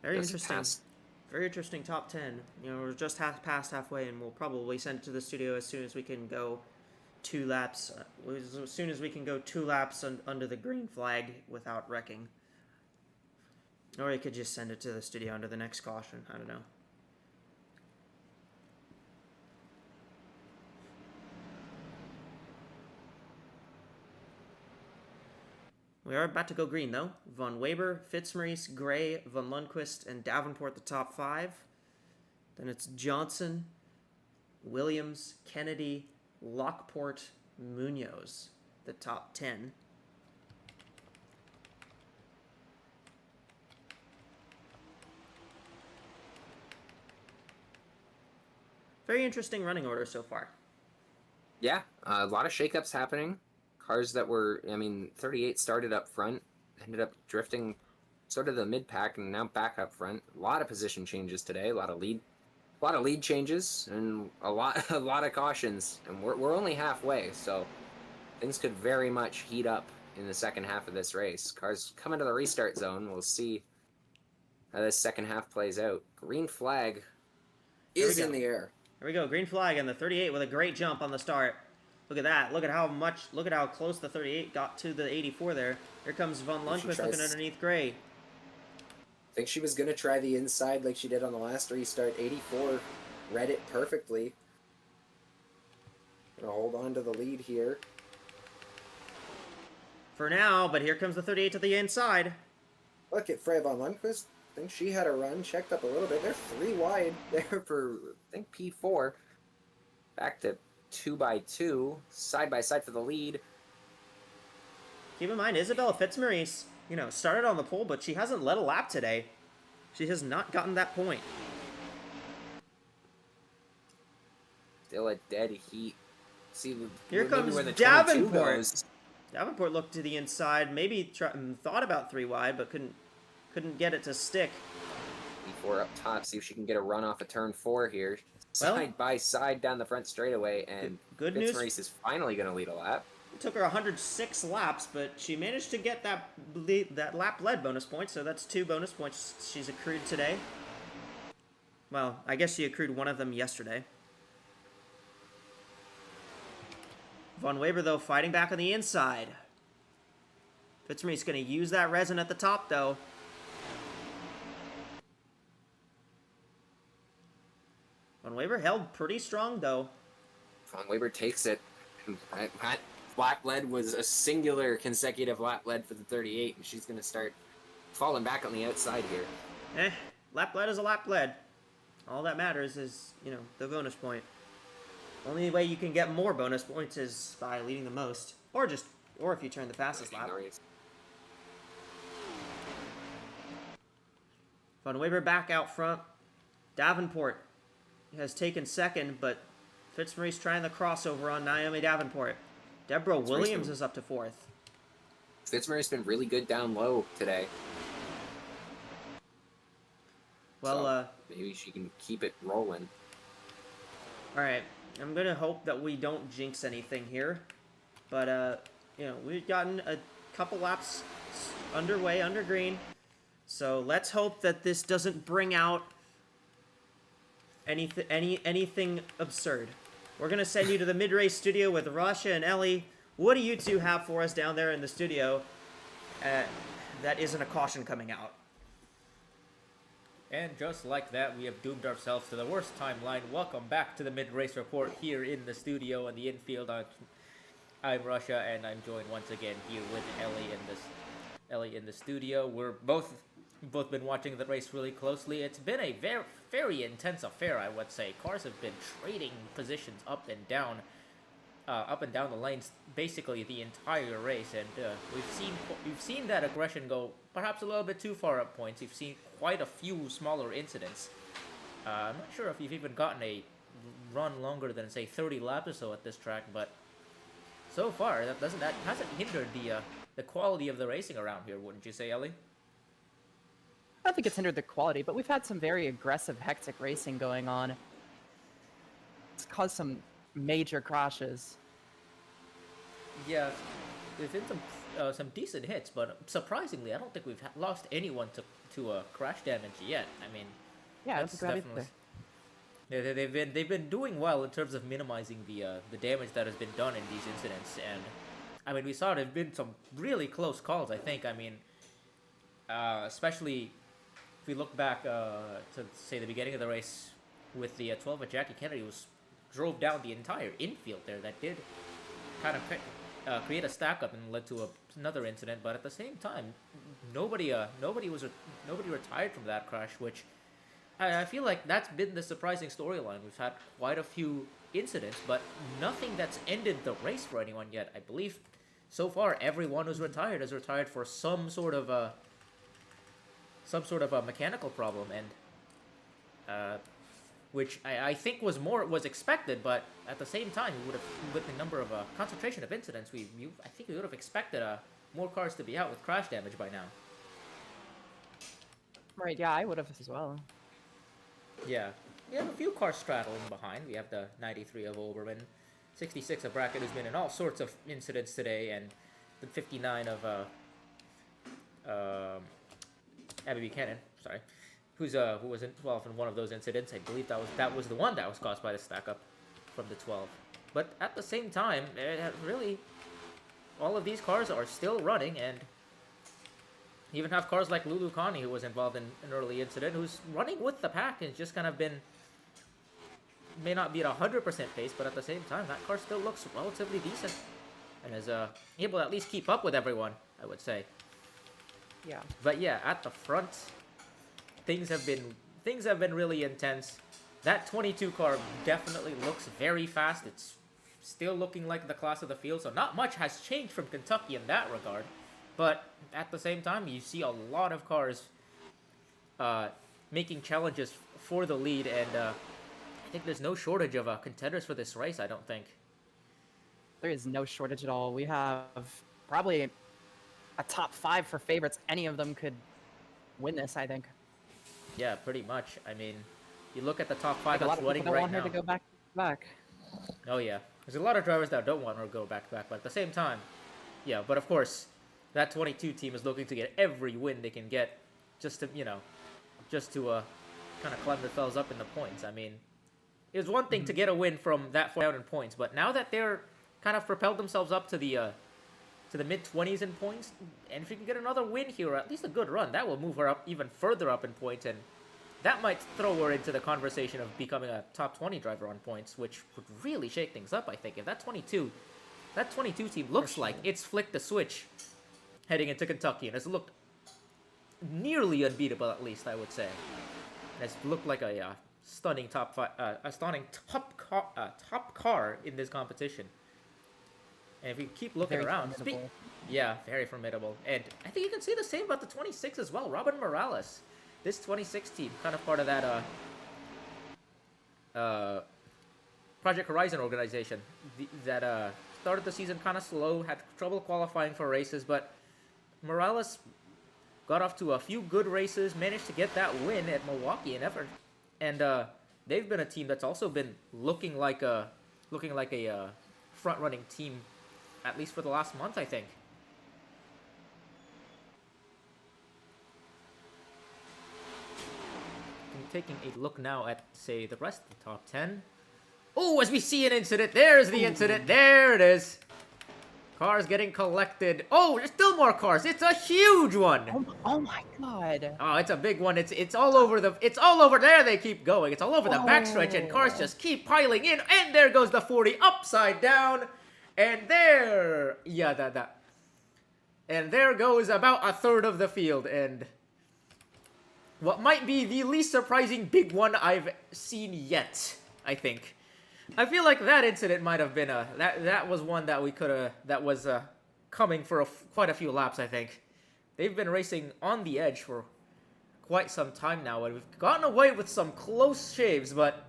Very Just interesting. past- Very interesting top 10. You know, we're just past halfway, and we'll probably send it to the studio as soon as we can go 2 laps. As soon as we can go 2 laps under the green flag without wrecking. Or you could just send it to the studio under the next caution. I don't know. We are about to go green, though. Von Weber, Fitzmaurice, Gray, Von Lundquist, and Davenport the top 5. Then it's Johnson, Williams, Kennedy, Lockport, Munoz, the top 10. Very interesting running order so far. Yeah, a lot of shakeups happening. Cars that were, 38 started up front, ended up drifting sort of the mid-pack and now back up front. A lot of position changes today, a lot of lead changes, and a lot of cautions. And we're only halfway, so things could very much heat up in the second half of this race. Cars come into the restart zone. We'll see how this second half plays out. Green flag is in the air. Here we go, green flag, and the 38 with a great jump on the start. Look at that. Look at how close the 38 got to the 84 there. Here comes Von Lundquist looking underneath Gray. I think she was going to try the inside like she did on the last restart. 84 read it perfectly. Gonna hold on to the lead here. For now, but here comes the 38 to the inside. Look at Freya von Lundquist. I think she had a run, checked up a little bit. They're 3 wide there for, I think, P4. Back to 2x2, side by side for the lead. Keep in mind, Isabella Fitzmaurice, started on the pole, but she hasn't led a lap today. She has not gotten that point. Still a dead heat. See, Here maybe comes where the 22 Davenport. goes. Davenport looked to the inside, maybe thought about 3 wide, but couldn't get it to stick. P4 up top, see if she can get a run off of turn 4 here. Well, Side by side down the front straightaway, and good news. Fitzmaurice is finally going to lead a lap. It took her 106 laps, but she managed to get that lap lead bonus point, so that's 2 bonus points she's accrued today. Well, I guess she accrued one of them yesterday. Von Weber, though, fighting back on the inside. Fitzmary's going to use that resin at the top, though. Von Weber held pretty strong, though. Von Weber takes it. That lap lead was a singular consecutive lap lead for the 38, and she's going to start falling back on the outside here. Lap lead is a lap lead. All that matters is, you know, the bonus point. Only way you can get more bonus points is by leading the most. Or if you turn the fastest lap. Von Weber back out front. Davenport has taken second, but Fitzmary's trying the crossover on Naomi Davenport. Deborah Williams is up to 4th. Fitzmary's been really good down low today. Well, so maybe she can keep it rolling. Alright, I'm going to hope that we don't jinx anything here. But, you know, we've gotten a couple laps underway under green. So let's hope that this doesn't bring out anything absurd. We're going to send you to the mid-race studio with Rasha and Ellie. What do you two have for us down there in the studio that isn't a caution coming out? And just like that, we have doomed ourselves to the worst timeline. Welcome back to the mid-race report here in the studio and the infield. I'm Russia, and I'm joined once again here with Ellie in the studio. We're both been watching the race really closely. It's been a very intense affair, I would say. Cars have been trading positions up and down the lanes basically the entire race, and we've seen that aggression go perhaps a little bit too far at points. We've seen quite a few smaller incidents. I'm not sure if you've even gotten a run longer than, say, 30 laps or so at this track, but so far that hasn't hindered the quality of the racing around here, wouldn't you say, Ellie? I don't think it's hindered the quality, but we've had some very aggressive, hectic racing going on. It's caused some major crashes. Yeah, there's been some decent hits, but surprisingly, I don't think we've lost anyone to crash damage yet. I mean, yeah, I don't think we have either. they've been doing well in terms of minimizing the damage that has been done in these incidents, and I mean, we saw there've been some really close calls. I think. I mean, especially if we look back to say the beginning of the race with the 12 of Jackie Kennedy, who drove down the entire infield there. That did kind of create a stack up and led to another incident. But at the same time, nobody retired from that crash, which I feel like that's been the surprising storyline. We've had quite a few incidents, but nothing that's ended the race for anyone yet. I believe so far everyone who's retired has retired for some sort of a mechanical problem, and which I think was expected, but at the same time, with the number of concentration of incidents, I think we would have expected more cars to be out with crash damage by now. Right? Yeah, I would have as well. Yeah, we have a few cars straddling behind. We have the 93 of Oberman, 66 of Brackett, who's been in all sorts of incidents today, and the 59 of Abby Buchanan. Sorry. Who was involved in one of those incidents. I believe that was the one that was caused by the stack up from the 12. But at the same time, really, all of these cars are still running, and you even have cars like Lulu Connie, who was involved in an early incident, who's running with the pack and just kind of may not be at 100% pace, but at the same time, that car still looks relatively decent and is able to at least keep up with everyone, I would say. Yeah. But yeah, at the front, things have been really intense. That 22 car definitely looks very fast. It's still looking like the class of the field, so not much has changed from Kentucky in that regard. But at the same time, you see a lot of cars making challenges for the lead, and I think there's no shortage of contenders for this race, I don't think. There is no shortage at all. We have probably a top 5 for favorites. Any of them could win this, I think. Yeah, pretty much. I mean, you look at the top 5 a lot that's of running people don't right want now. her to go back. Oh yeah, There's a lot of drivers that don't want to go back-to-back, but at the same time, yeah, but of course, that 22 team is looking to get every win they can get just to, just to kind of climb themselves up in the points. I mean, it was one thing to get a win from that far out in points, but now that they're kind of propelled themselves up to the mid-20s in points, and if you can get another win here, or at least a good run, that will move her up even further up in points, and that might throw her into the conversation of becoming a top 20 driver on points, which would really shake things up, I think. If that 22 team looks like it's flicked the switch heading into Kentucky, and it's looked nearly unbeatable, at least, I would say. And it's looked like a stunning top car in this competition. And if we keep looking Very around, formidable. yeah, very formidable. And I think you can say the same about the 26 as well. Robin Morales, this 26 team, kind of part of that Project Horizon organization that started the season kind of slow, had trouble qualifying for races, but Morales got off to a few good races, managed to get that win at Milwaukee and effort, and they've been a team that's also been looking like a front-running team, at least for the last month, I think. I'm taking a look now at, say, the rest of the top 10. Oh, as we see an incident, there's the incident, there it is. Cars getting collected. Oh, there's still more cars. It's a huge one. Oh my god. Oh, it's a big one. It's all over there. They keep going. It's all over the backstretch, and cars just keep piling in. And there goes the 40 upside down, and there, and there goes about a third of the field. And what might be the least surprising big one I've seen yet, I think. I feel like that incident might have been that was one that we could have that was coming for quite a few laps. I think they've been racing on the edge for quite some time now, and we've gotten away with some close shaves, but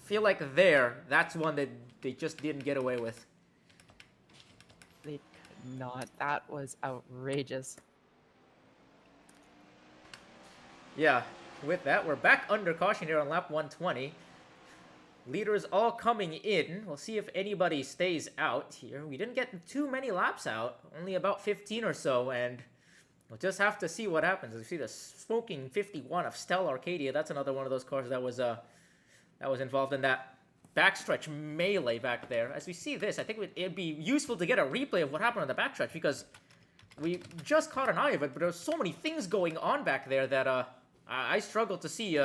I feel like that's one that they just didn't get away with. They could not. That was outrageous. Yeah, with that, we're back under caution here on lap 120. Leaders all coming in. We'll see if anybody stays out here. We didn't get too many laps out, only about 15 or so, and we'll just have to see what happens. As you see the smoking 51 of Stella Arcadia, that's another one of those cars that was involved in that backstretch melee back there. As we see this, I think it'd be useful to get a replay of what happened on the backstretch, because we just caught an eye of it, but there's so many things going on back there that I struggled to see.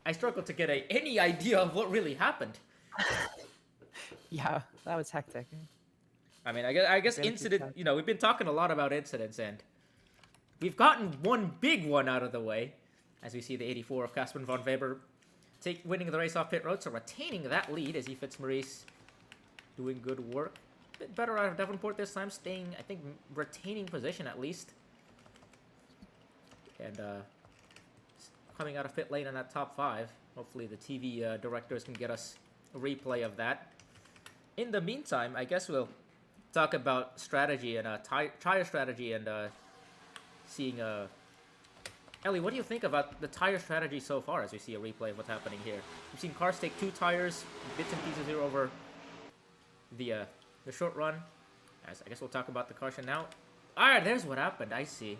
I struggled to get any idea of what really happened. Yeah, that was hectic. I mean, I guess incident. We've been talking a lot about incidents, and we've gotten one big one out of the way, as we see the 84 of Casper von Weber winning the race off pit road, so retaining that lead as he Fitzmaurice doing good work. A bit better out of Davenport this time, I think, retaining position at least. And coming out of pit lane in that top 5. Hopefully the TV directors can get us a replay of that. In the meantime, I guess we'll talk about strategy and tire strategy and seeing... Ellie, what do you think about the tire strategy so far as we see a replay of what's happening here? We've seen cars take 2 tires, bits and pieces here over the short run. I guess we'll talk about the caution now. Alright, there's what happened. I see.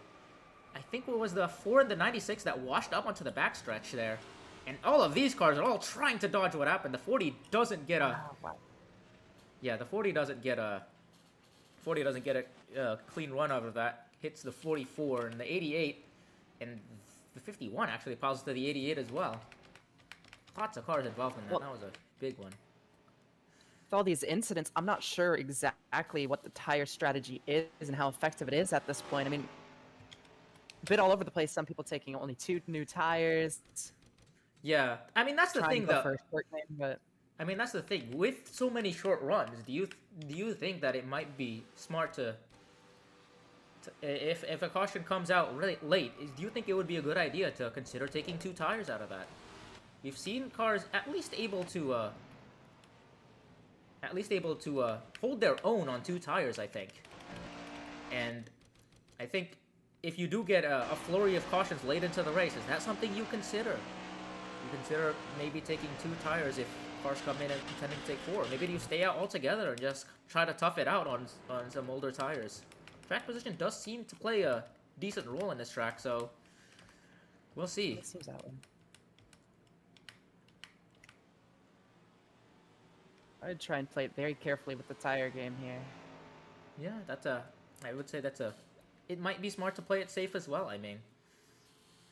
I think it was the 4 and the 96 that washed up onto the backstretch there. And all of these cars are all trying to dodge what happened. The 40 doesn't get a... Wow. Yeah, the 40 doesn't get a clean run out of that. Hits the 44 and the 88. And the 51 actually piles to the 88 as well. Lots of cars involved in that. Well, that was a big one. With all these incidents, I'm not sure exactly what the tire strategy is and how effective it is at this point. I mean, a bit all over the place. Some people taking only 2 new tires. Yeah, I mean that's the thing though. But I mean that's the thing. With so many short runs, do you think that it might be smart to if a caution comes out really late, do you think it would be a good idea to consider taking 2 tires out of that? We've seen cars at least able to hold their own on 2 tires, I think. And I think if you do get a flurry of cautions late into the race, is that something you consider? You consider maybe taking 2 tires if cars come in and intending to take 4. Maybe you stay out altogether and just try to tough it out on some older tires. Track position does seem to play a decent role in this track, so we'll see. It seems that way. I'd try and play it very carefully with the tire game here. Yeah, I would say it might be smart to play it safe as well. I mean,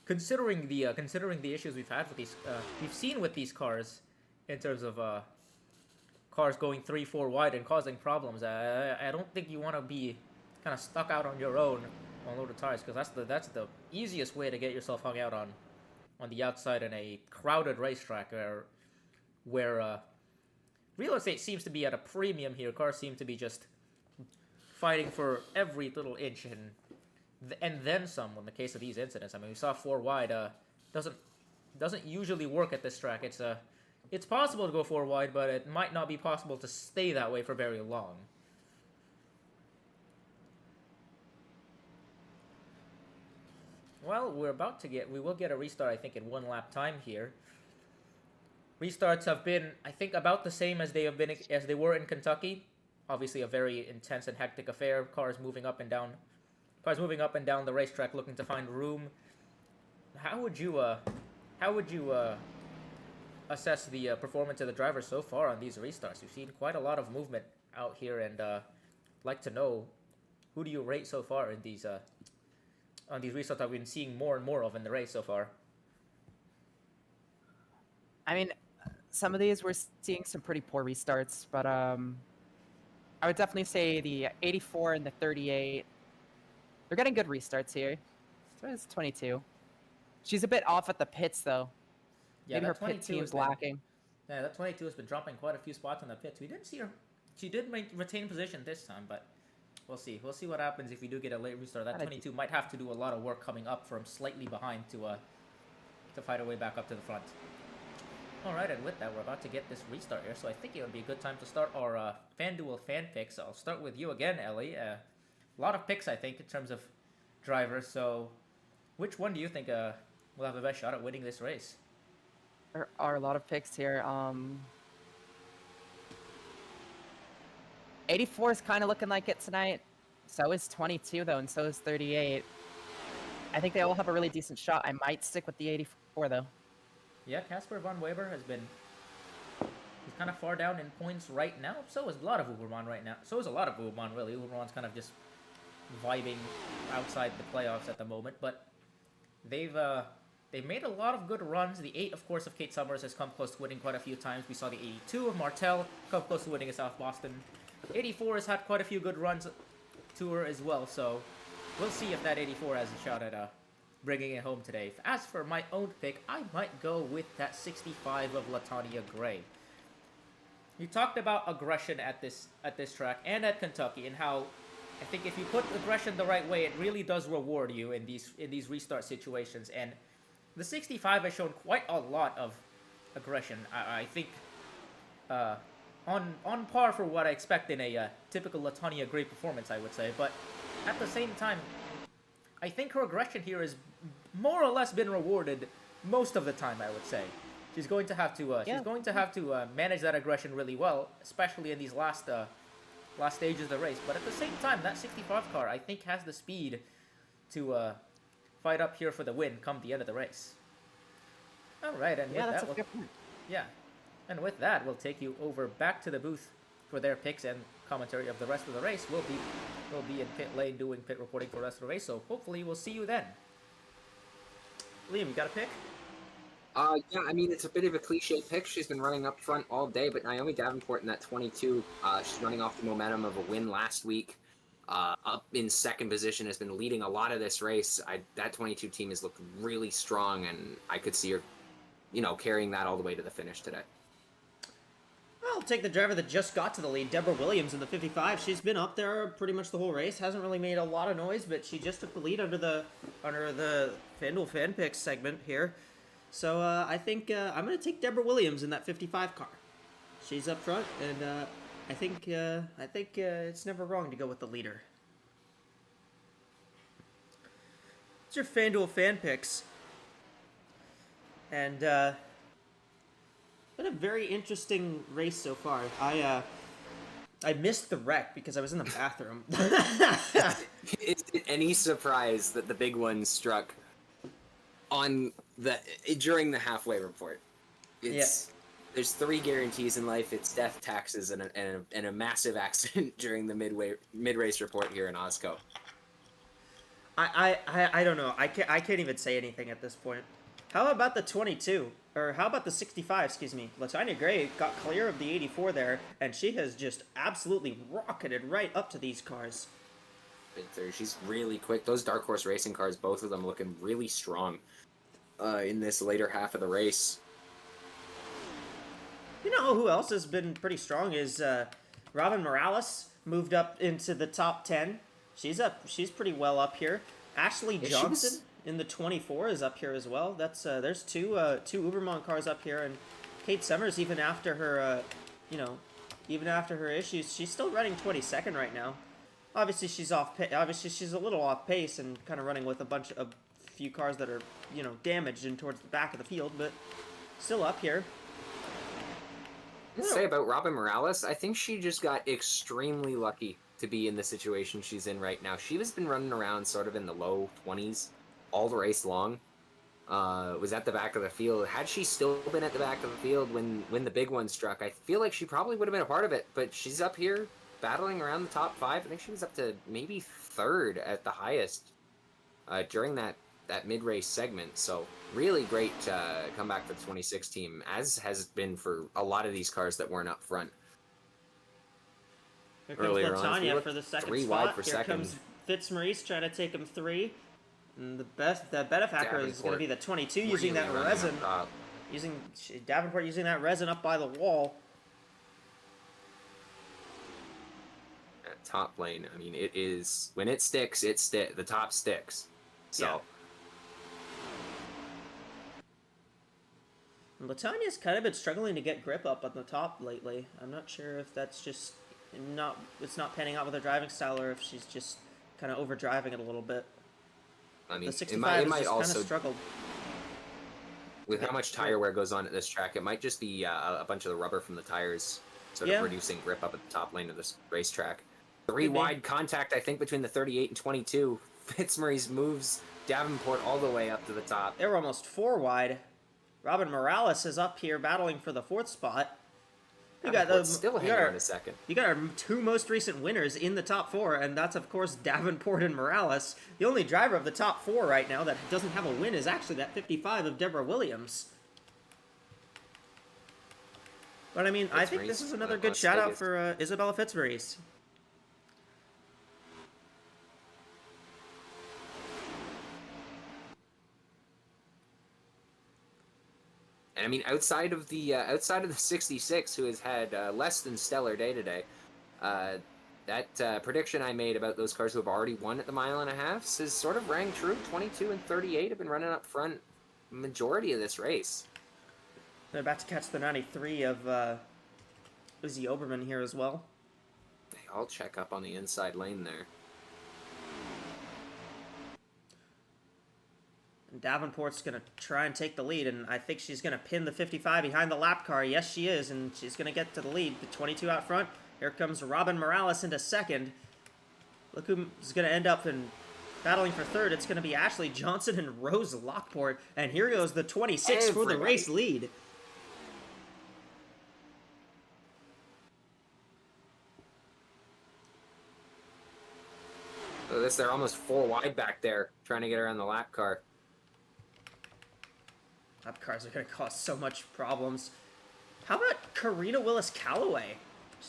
considering the issues we've had with we've seen with these cars, in terms of cars going 3-4 wide and causing problems. I don't think you want to be kind of stuck out on your own on loaded tires, because that's the easiest way to get yourself hung out on the outside in a crowded racetrack where real estate seems to be at a premium here. Cars seem to be just fighting for every little inch and then some. In the case of these incidents, I mean, we saw 4 wide doesn't usually work at this track. It's possible to go 4 wide, but it might not be possible to stay that way for very long. Well, we will get a restart, I think, in 1 lap time here. Restarts have been, I think, about the same as they were in Kentucky. Obviously, a very intense and hectic affair. Cars moving up and down the racetrack, looking to find room. How would you assess the performance of the drivers so far on these restarts? We've seen quite a lot of movement out here, and like to know, who do you rate so far in these on these restarts I've been seeing more and more of in the race so far? I mean, some of these we're seeing some pretty poor restarts, but I would definitely say the 84 and the 38. They're getting good restarts here. So it's 22. She's a bit off at the pits though. Yeah, maybe her pit team's lacking. Yeah, that 22 has been dropping quite a few spots in the pits. We didn't see her. She did retain position this time, but we'll see. We'll see what happens if we do get a late restart. That 22 might have to do a lot of work coming up from slightly behind to fight her way back up to the front. Alright, and with that, we're about to get this restart here, so I think it would be a good time to start our FanDuel fan picks. I'll start with you again, Ellie. A lot of picks, I think, in terms of drivers, so which one do you think will have the best shot at winning this race? There are a lot of picks here. 84 is kind of looking like it tonight. So is 22, though, and so is 38. I think they all have a really decent shot. I might stick with the 84, though. Yeah, Casper Van Weber he's kind of far down in points right now. So is a lot of Uberman right now. So is a lot of Uberman, really. Uberman's kind of just vibing outside the playoffs at the moment. But they've made a lot of good runs. The 8, of course, of Kate Summers has come close to winning quite a few times. We saw the 82 of Martel come close to winning at South Boston. 84 has had quite a few good runs to her as well. So we'll see if that 84 has a shot at bringing it home today. As for my own pick, I might go with that 65 of Latanya Gray. You talked about aggression at this track and at Kentucky, and how I think if you put aggression the right way, it really does reward you in these restart situations. And the 65 has shown quite a lot of aggression. I think on par for what I expect in a typical Latanya Gray performance, I would say. But at the same time, I think her aggression here has more or less been rewarded most of the time, I would say. She's going to have to manage that aggression really well, especially in these last stages of the race. But at the same time, that 65 car, I think, has the speed to fight up here for the win come the end of the race. All right, and Yeah, with that's that, a fair point. yeah, and with that, we'll take you over back to the booth for their picks and commentary of the rest of the race. We'll be in pit lane doing pit reporting for the rest of the race. So hopefully, we'll see you then. Liam, you got a pick? Yeah, I mean, it's a bit of a cliche pick. She's been running up front all day, but Naomi Davenport in that 22, she's running off the momentum of a win last week. Up in second position, has been leading a lot of this race. That 22 team has looked really strong, and I could see her, carrying that all the way to the finish today. I'll take the driver that just got to the lead, Deborah Williams in the 55. She's been up there pretty much the whole race. Hasn't really made a lot of noise, but she just took the lead under the FanDuel Fan Picks segment here. So I think I'm going to take Deborah Williams in that 55 car. She's up front, and I think it's never wrong to go with the leader. It's your FanDuel Fan Picks. And Been a very interesting race so far. I missed the wreck because I was in the bathroom. Is it any surprise that the big one struck on the during the halfway report? It's There's 3 guarantees in life. It's death, taxes, and a massive accident during the mid-race report here in AWSCO. I don't know. I can't even say anything at this point. How about the 22? Or how about the 65, excuse me. Latanya Gray got clear of the 84 there, and she has just absolutely rocketed right up to these cars. She's really quick. Those Dark Horse Racing cars, both of them looking really strong in this later half of the race. You know who else has been pretty strong is Robin Morales moved up into the top 10. She's pretty well up here. Ashley Johnson in the 24 is up here as well. That's there's two Ubermont cars up here, and Kate Summers, even after her even after her issues, she's still running 22nd right now. Obviously she's she's a little off pace and kind of running with a few cars that are damaged and towards the back of the field, but still up here. Say about Robin Morales, I think she just got extremely lucky to be in the situation she's in right now. She has been running around sort of in the low 20s all the race long. Was at the back of the field. Had she still been at the back of the field when the big one struck, I feel like she probably would have been a part of it. But she's up here battling around the top 5. I think she was up to maybe 3rd at the highest during that mid-race segment. So really great comeback for the 26 team, as has been for a lot of these cars that weren't up front. Here comes Latanya for the second 3 spot. wide for Here second. comes Fitzmaurice trying to take him 3. And the benefactor is going to be the 22 using that resin. Davenport using that resin up by the wall. At top lane, I mean, it is when it sticks, the top sticks. So. Yeah. Latanya's kind of been struggling to get grip up on the top lately. I'm not sure if that's just it's not panning out with her driving style, or if she's just kind of overdriving it a little bit. I mean, the 65 it might just also kind of struggled. With how much tire wear goes on at this track, it might just be a bunch of the rubber from the tires sort of reducing grip up at the top lane of this racetrack. 3 wide contact, I think, between the 38 and 22. Fitzmaurice moves Davenport all the way up to the top. They were almost 4 wide. Robin Morales is up here battling for the 4th spot. You got a second. You got our 2 most recent winners in the top 4, and that's of course Davenport and Morales. The only driver of the top 4 right now that doesn't have a win is actually that 55 of Deborah Williams. But I mean, I think this is another good shout out for Isabella Fitzmaurice. And I mean, outside of the 66, who has had less than stellar day today, that prediction I made about those cars who have already won at the mile and a half has sort of rang true. 22 and 38 have been running up front majority of this race. They're about to catch the 93 of Uzi Oberman here as well. They all check up on the inside lane there. Davenport's going to try and take the lead, and I think she's going to pin the 55 behind the lap car. Yes, she is, and she's going to get to the lead. The 22 out front. Here comes Robin Morales into second. Look who's going to end up in battling for third. It's going to be Ashley Johnson and Rose Lockport, and here goes the 26 for the race lead. So they're almost 4 wide back there, trying to get around the lap car. Lap cars are going to cause so much problems. How about Karina Willis-Calloway?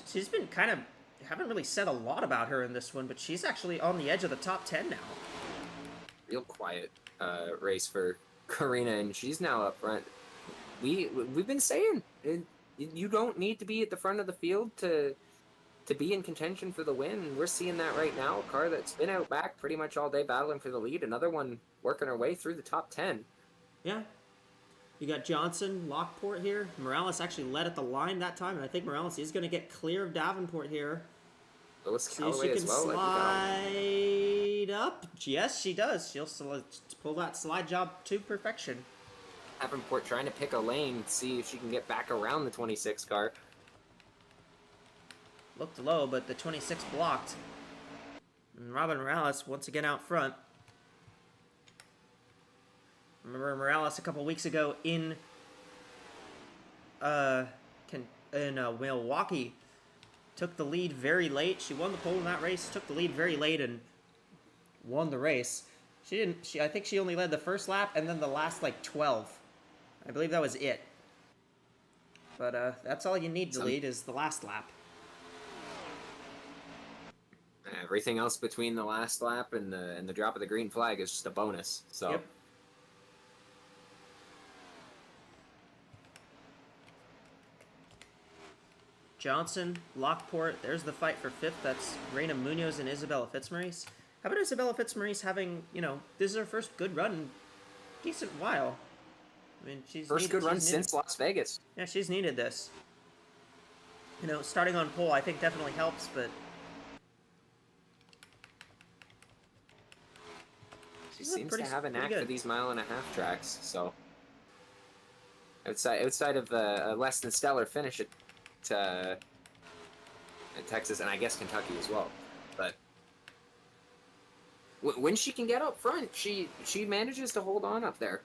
She's been kind of... haven't really said a lot about her in this one, but she's actually on the edge of the top 10 now. Real quiet race for Karina, and she's now up front. We've been saying, you don't need to be at the front of the field to be in contention for the win. We're seeing that right now. A car that's been out back pretty much all day battling for the lead. Another one working her way through the top 10. Yeah. You got Johnson, Lockport here. Morales actually led at the line that time, and I think Morales is going to get clear of Davenport here. See if she can slide up. Yes, she does. She'll pull that slide job to perfection. Davenport trying to pick a lane, see if she can get back around the 26 car. Looked low, but the 26 blocked. And Robin Morales once again out front. Remember Morales a couple weeks ago in Milwaukee took the lead very late. She won the pole in that race, took the lead very late, and won the race. I think she only led the first lap and then the last like 12. I believe that was it. But that's all you need to lead is the last lap. Everything else between the last lap and the drop of the green flag is just a bonus. So. Yep. Johnson, Lockport, there's the fight for 5th. That's Reina Munoz and Isabella Fitzmaurice. How about Isabella Fitzmaurice having, this is her first good run in a decent while. I mean, First good run since Las Vegas. Yeah, she's needed this. Starting on pole I think definitely helps, but she seems to have a knack for these mile-and-a-half tracks, so outside of a less than stellar finish at Texas and I guess Kentucky as well, but when she can get up front, she manages to hold on up there.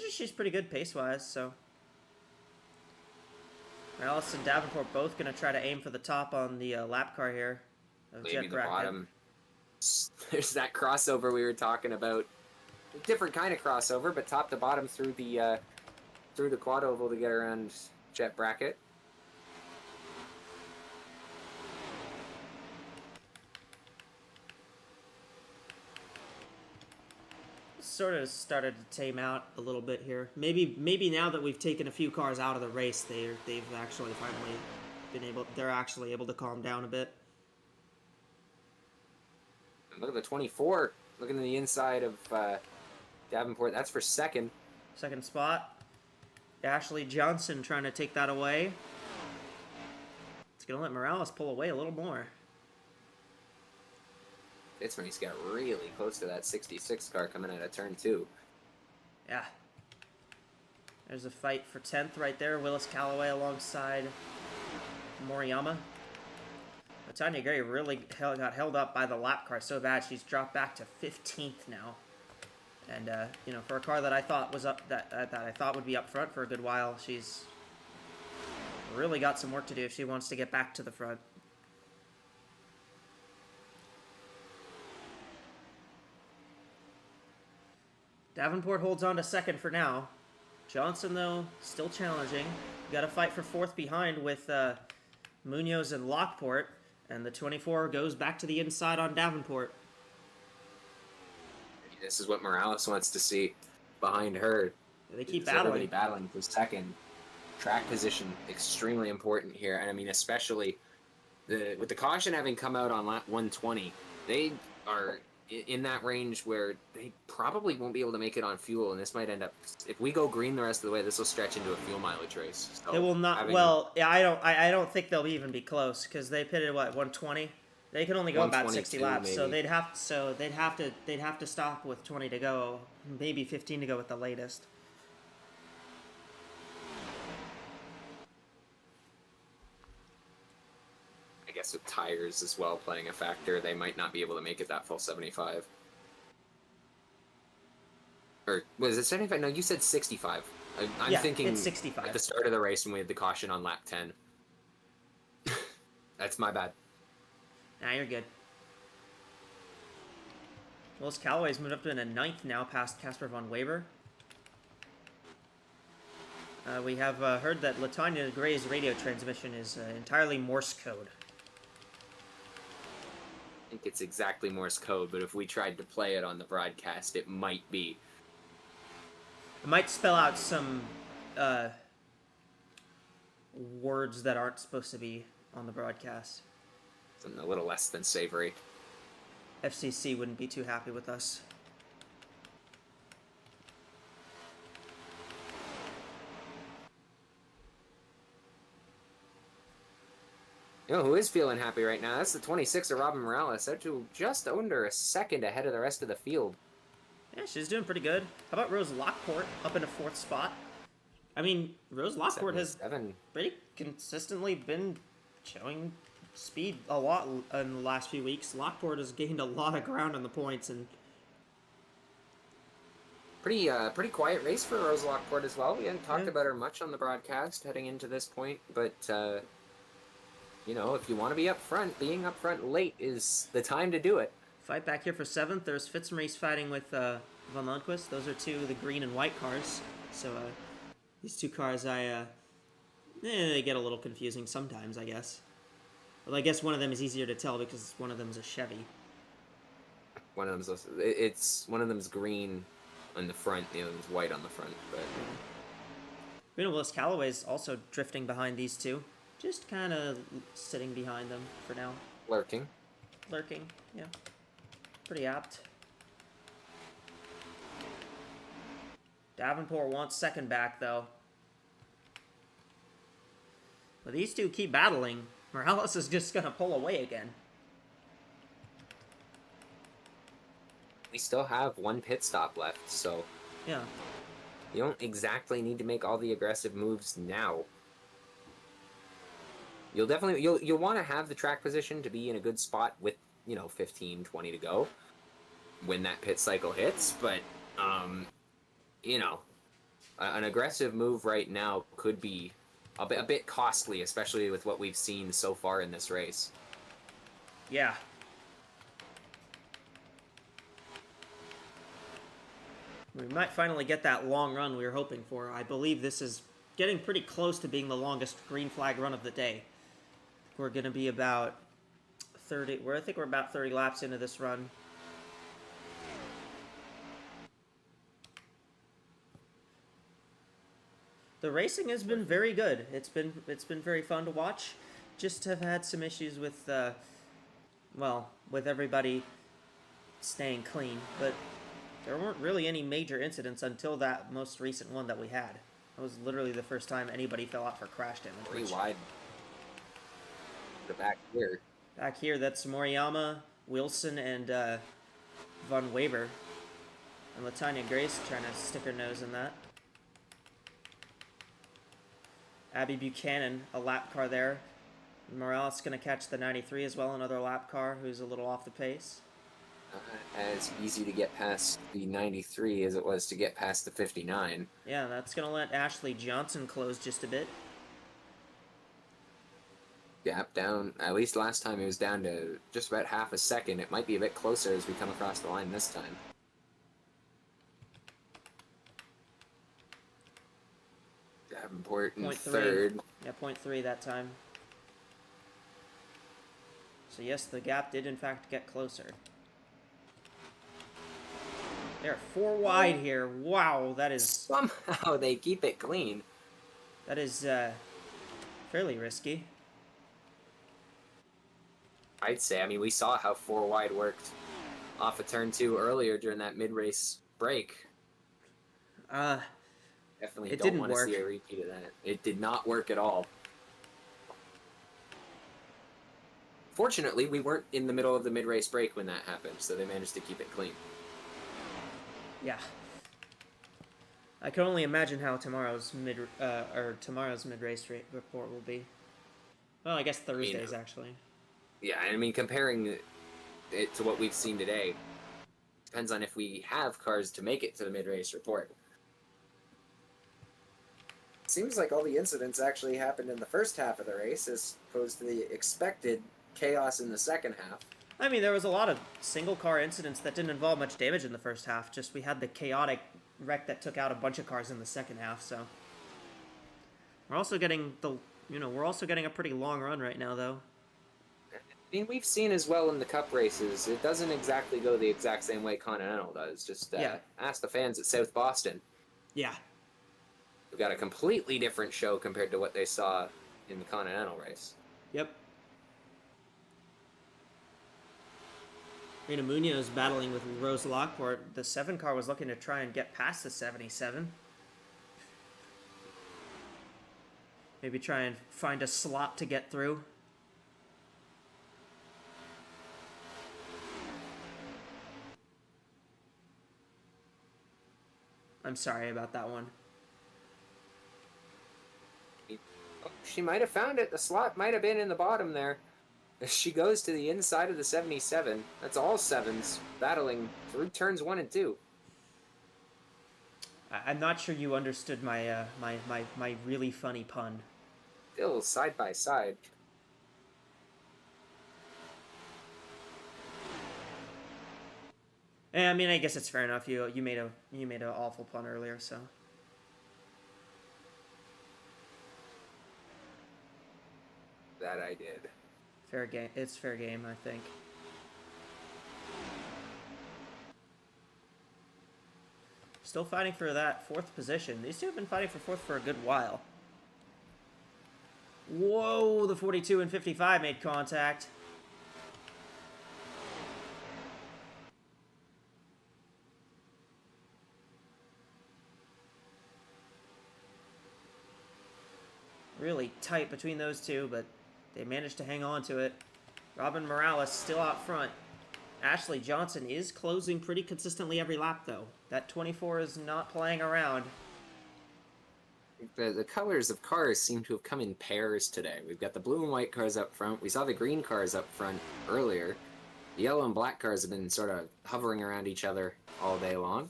She's pretty good pace-wise, so. Morales and Davenport both going to try to aim for the top on the lap car here. Maybe the bottom. There's that crossover we were talking about. A different kind of crossover, but top to bottom through the quad oval to get around Jet Bracket. Sort of started to tame out a little bit here. Maybe now that we've taken a few cars out of the race, they've actually finally they're actually able to calm down a bit. Look at the 24. Looking at the inside of Davenport. That's for second. Second spot. Ashley Johnson trying to take that away. It's going to let Morales pull away a little more. Fitzmaurice got really close to that 66 car coming out of turn 2. Yeah. There's a fight for 10th right there. Willis Calloway alongside Moriyama. Tanya Gray really got held up by the lap car so bad she's dropped back to 15th now. And for a car that I thought was up that I thought would be up front for a good while, she's really got some work to do if she wants to get back to the front. Davenport holds on to second for now. Johnson, though, still challenging. Got to fight for 4th behind with Munoz and Lockport. And the 24 goes back to the inside on Davenport. This is what Morales wants to see behind her. They keep battling. Everybody battling for second. Track position, extremely important here. And I mean, especially with the caution having come out on lap 120, they are in that range where they probably won't be able to make it on fuel, and this might end up, if we go green the rest of the way, this will stretch into a fuel mileage race. So it will not. Well, yeah, I don't think they'll even be close because they pitted what 120. They can only go about 60 laps, maybe. So they'd have to stop with 20 to go, maybe 15 to go at the latest. I guess with tires as well playing a factor, they might not be able to make it that full 75. Or was it 75? No, you said 65. I'm thinking it's 65. At the start of the race when we had the caution on lap 10. That's my bad. Nah, you're good. Willis Calloway's moved up to a 9th now past Casper von Weber. We have heard that LaTanya Gray's radio transmission is entirely Morse code. I think it's exactly Morse code, but if we tried to play it on the broadcast, it might be. It might spell out some words that aren't supposed to be on the broadcast. Something a little less than savory. FCC wouldn't be too happy with us. You know who is feeling happy right now? That's the 26 of Robin Morales. They're just under a second ahead of the rest of the field. Yeah, she's doing pretty good. How about Rose Lockport up in a 4th spot? I mean, Rose Lockport has 77. pretty consistently been showing speed a lot in the last few weeks. Lockport has gained a lot of ground on the points, and Pretty quiet race for Rose Lockport as well. We hadn't talked Yeah. about her much on the broadcast heading into this point, but you know, if you want to be up front, being up front late is the time to do it. fight back here for 7th. There's Fitzmaurice fighting with Van Lundquist. Those are 2 of the green and white cars. So these 2 cars, they get a little confusing sometimes, I guess. Well, I guess one of them is easier to tell because one of them's a Chevy. One of them's green on the front, the other one's white on the front. But Reno Willis Callaway's also drifting behind these 2. Just kind of sitting behind them for now. lurking. Lurking, yeah. Pretty apt. Davenport wants 2nd back, though. But these 2 keep battling. Morales is just going to pull away again. We still have 1 pit stop left, so Yeah. you don't exactly need to make all the aggressive moves now. You'll want to have the track position to be in a good spot with, you know, 15, 20 to go when that pit cycle hits, but you know, an aggressive move right now could be a bit costly, especially with what we've seen so far in this race. Yeah. We might finally get that long run we were hoping for. I believe this is getting pretty close to being the longest green flag run of the day. We're going to be about 30... I think we're about 30 laps into this run. The racing has been very good. It's been very fun to watch. Just have had some issues with, with everybody staying clean, but there weren't really any major incidents until that most recent one that we had. That was literally the first time anybody fell out for crash damage. Pretty wide. The back here. Back here, that's Moriyama, Wilson, and Von Weber. And Latanya Grace trying to stick her nose in that. Abby Buchanan, a lap car there. Morales going to catch the 93 as well, another lap car who's a little off the pace. As easy to get past the 93 as it was to get past the 59. Yeah, that's going to let Ashley Johnson close just a bit. Gap down, at least last time it was down to just about half a second. It might be a bit closer as we come across the line this time. Davenport in 0.3. 3rd. Yeah, 0.3 that time. So yes, the gap did in fact get closer. They're 4 wide here. Wow, that is Somehow they keep it clean. fairly risky. I'd say. I mean, we saw how 4 wide worked off of turn 2 earlier during that mid-race break. Definitely It don't didn't want to work. see a repeat of that. It did not work at all. Fortunately, we weren't in the middle of the mid-race break when that happened, so they managed to keep it clean. Yeah. I can only imagine how tomorrow's mid-race report will be. Well, I guess Thursday's actually. Yeah, I mean, comparing it to what we've seen today depends on if we have cars to make it to the mid-race report. Seems like all the incidents actually happened in the first half of the race as opposed to the expected chaos in the second half. I mean, there was a lot of single car incidents that didn't involve much damage in the first half. Just we had the chaotic wreck that took out a bunch of cars in the second half. So we're also getting a pretty long run right now, though. I mean, we've seen as well in the Cup races, it doesn't exactly go the exact same way Continental does. Just ask the fans at South Boston. Yeah. We've got a completely different show compared to what they saw in the Continental race. Yep. Rena Munoz battling with Rose Lockport. The 7 car was looking to try and get past the 77. Maybe try and find a slot to get through. I'm sorry about that one. She might have found it. The slot might have been in the bottom there. She goes to the inside of the 77. That's all sevens battling through turns 1 and 2. I'm not sure you understood my my really funny pun. Still side by side. I mean, I guess it's fair enough. You made an awful pun earlier, so. That I did. Fair game. It's fair game, I think. Still fighting for that 4th position. These two have been fighting for 4th for a good while. Whoa, the 42 and 55 made contact. Really tight between those two, but they managed to hang on to it. Robin Morales still out front. Ashley Johnson is closing pretty consistently every lap, though. That 24 is not playing around. The colors of cars seem to have come in pairs today. We've got the blue and white cars up front. We saw the green cars up front earlier. The yellow and black cars have been sort of hovering around each other all day long.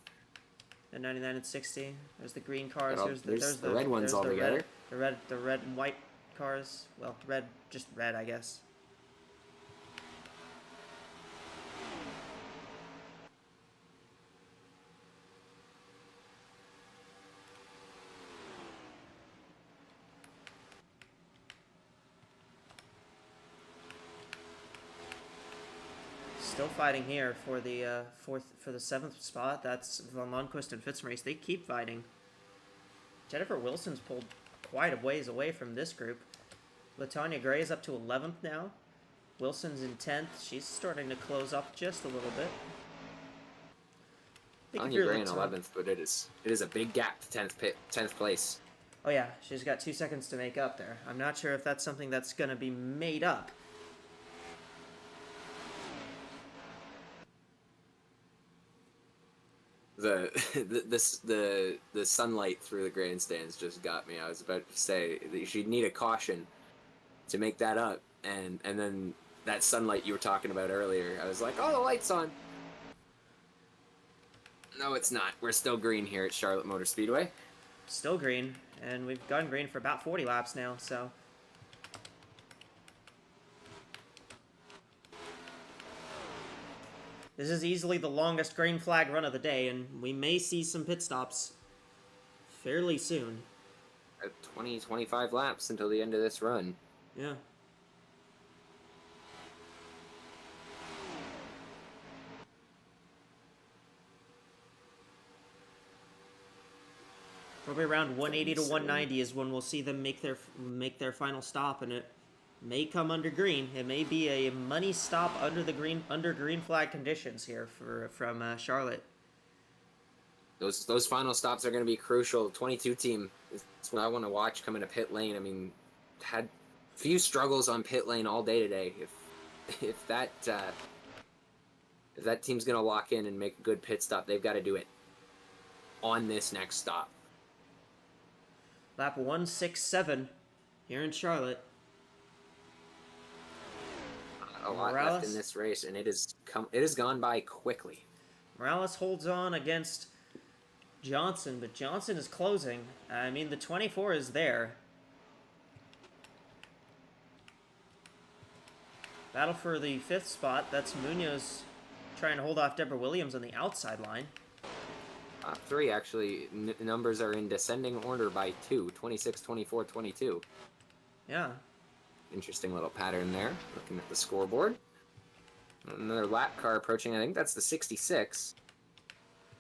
The 99 and 60. There's the green cars. There's the red ones all together. The red and white cars. Well, just red, I guess. Still fighting here for the 7th spot. That's Von Lundquist and Fitzmaurice. They keep fighting. Jennifer Wilson's pulled quite a ways away from this group. LaTanya Gray is up to 11th now. Wilson's in 10th. She's starting to close up just a little bit. Tanya Gray in 11th, but it is a big gap to 10th place. Oh yeah, she's got 2 seconds to make up there. I'm not sure if that's something that's going to be made up. The sunlight through the grandstands just got me. I was about to say that she'd need a caution to make that up, and then that sunlight you were talking about earlier, I was like, oh, the light's on. No, it's not. We're still green here at Charlotte Motor Speedway. Still green, and we've gone green for about 40 laps now, so. This is easily the longest green flag run of the day, and we may see some pit stops fairly soon. At 25 laps until the end of this run. Yeah. Probably around 180 to 190 is when we'll see them make their final stop, and it may come under green. It may be a money stop under green flag conditions here from Charlotte. Those final stops are going to be crucial. 22 team is what I want to watch coming to pit lane. I mean, had few struggles on pit lane all day today. If that team's going to lock in and make a good pit stop, they've got to do it on this next stop. Lap 167 here in Charlotte. A lot left in this race, and it has gone by quickly. Morales holds on against Johnson, but Johnson is closing. I mean, the 24 is there. Battle for the 5th spot. That's Munoz trying to hold off Deborah Williams on the outside line. 3, actually, numbers are in descending order by 2. 26, 24, 22. Yeah. Interesting little pattern there, looking at the scoreboard. Another lap car approaching, I think that's the 66.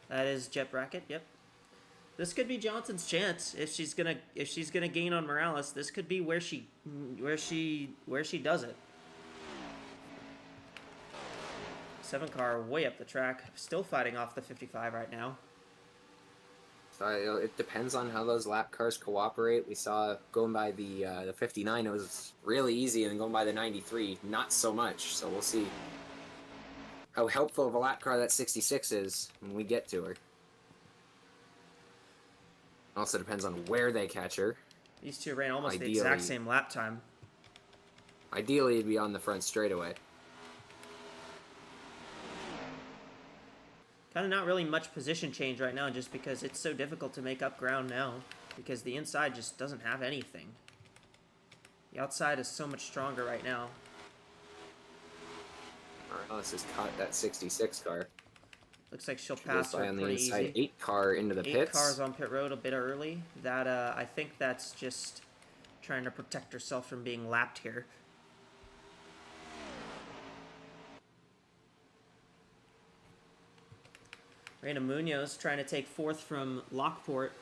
That is Jet Brackett, yep. This could be Johnson's chance if she's gonna gain on Morales. This could be where she does it. 7 car way up the track, still fighting off the 55 right now. So it depends on how those lap cars cooperate. We saw going by the 59, it was really easy, and then going by the 93, not so much. So we'll see how helpful of a lap car that 66 is when we get to her. Also depends on where they catch her. These two ran almost the Ideally. exact same lap time. Ideally, it'd be on the front straightaway. Kind of not really much position change right now just because it's so difficult to make up ground now because the inside just doesn't have anything. The outside is so much stronger right now. Morales has caught that 66 car. Looks like she'll She goes pass by her on the pretty inside. easy. 8 car into the 8 pits. cars on pit road a bit early. That I think that's just trying to protect herself from being lapped here. Reina Munoz trying to take 4th from Lockport.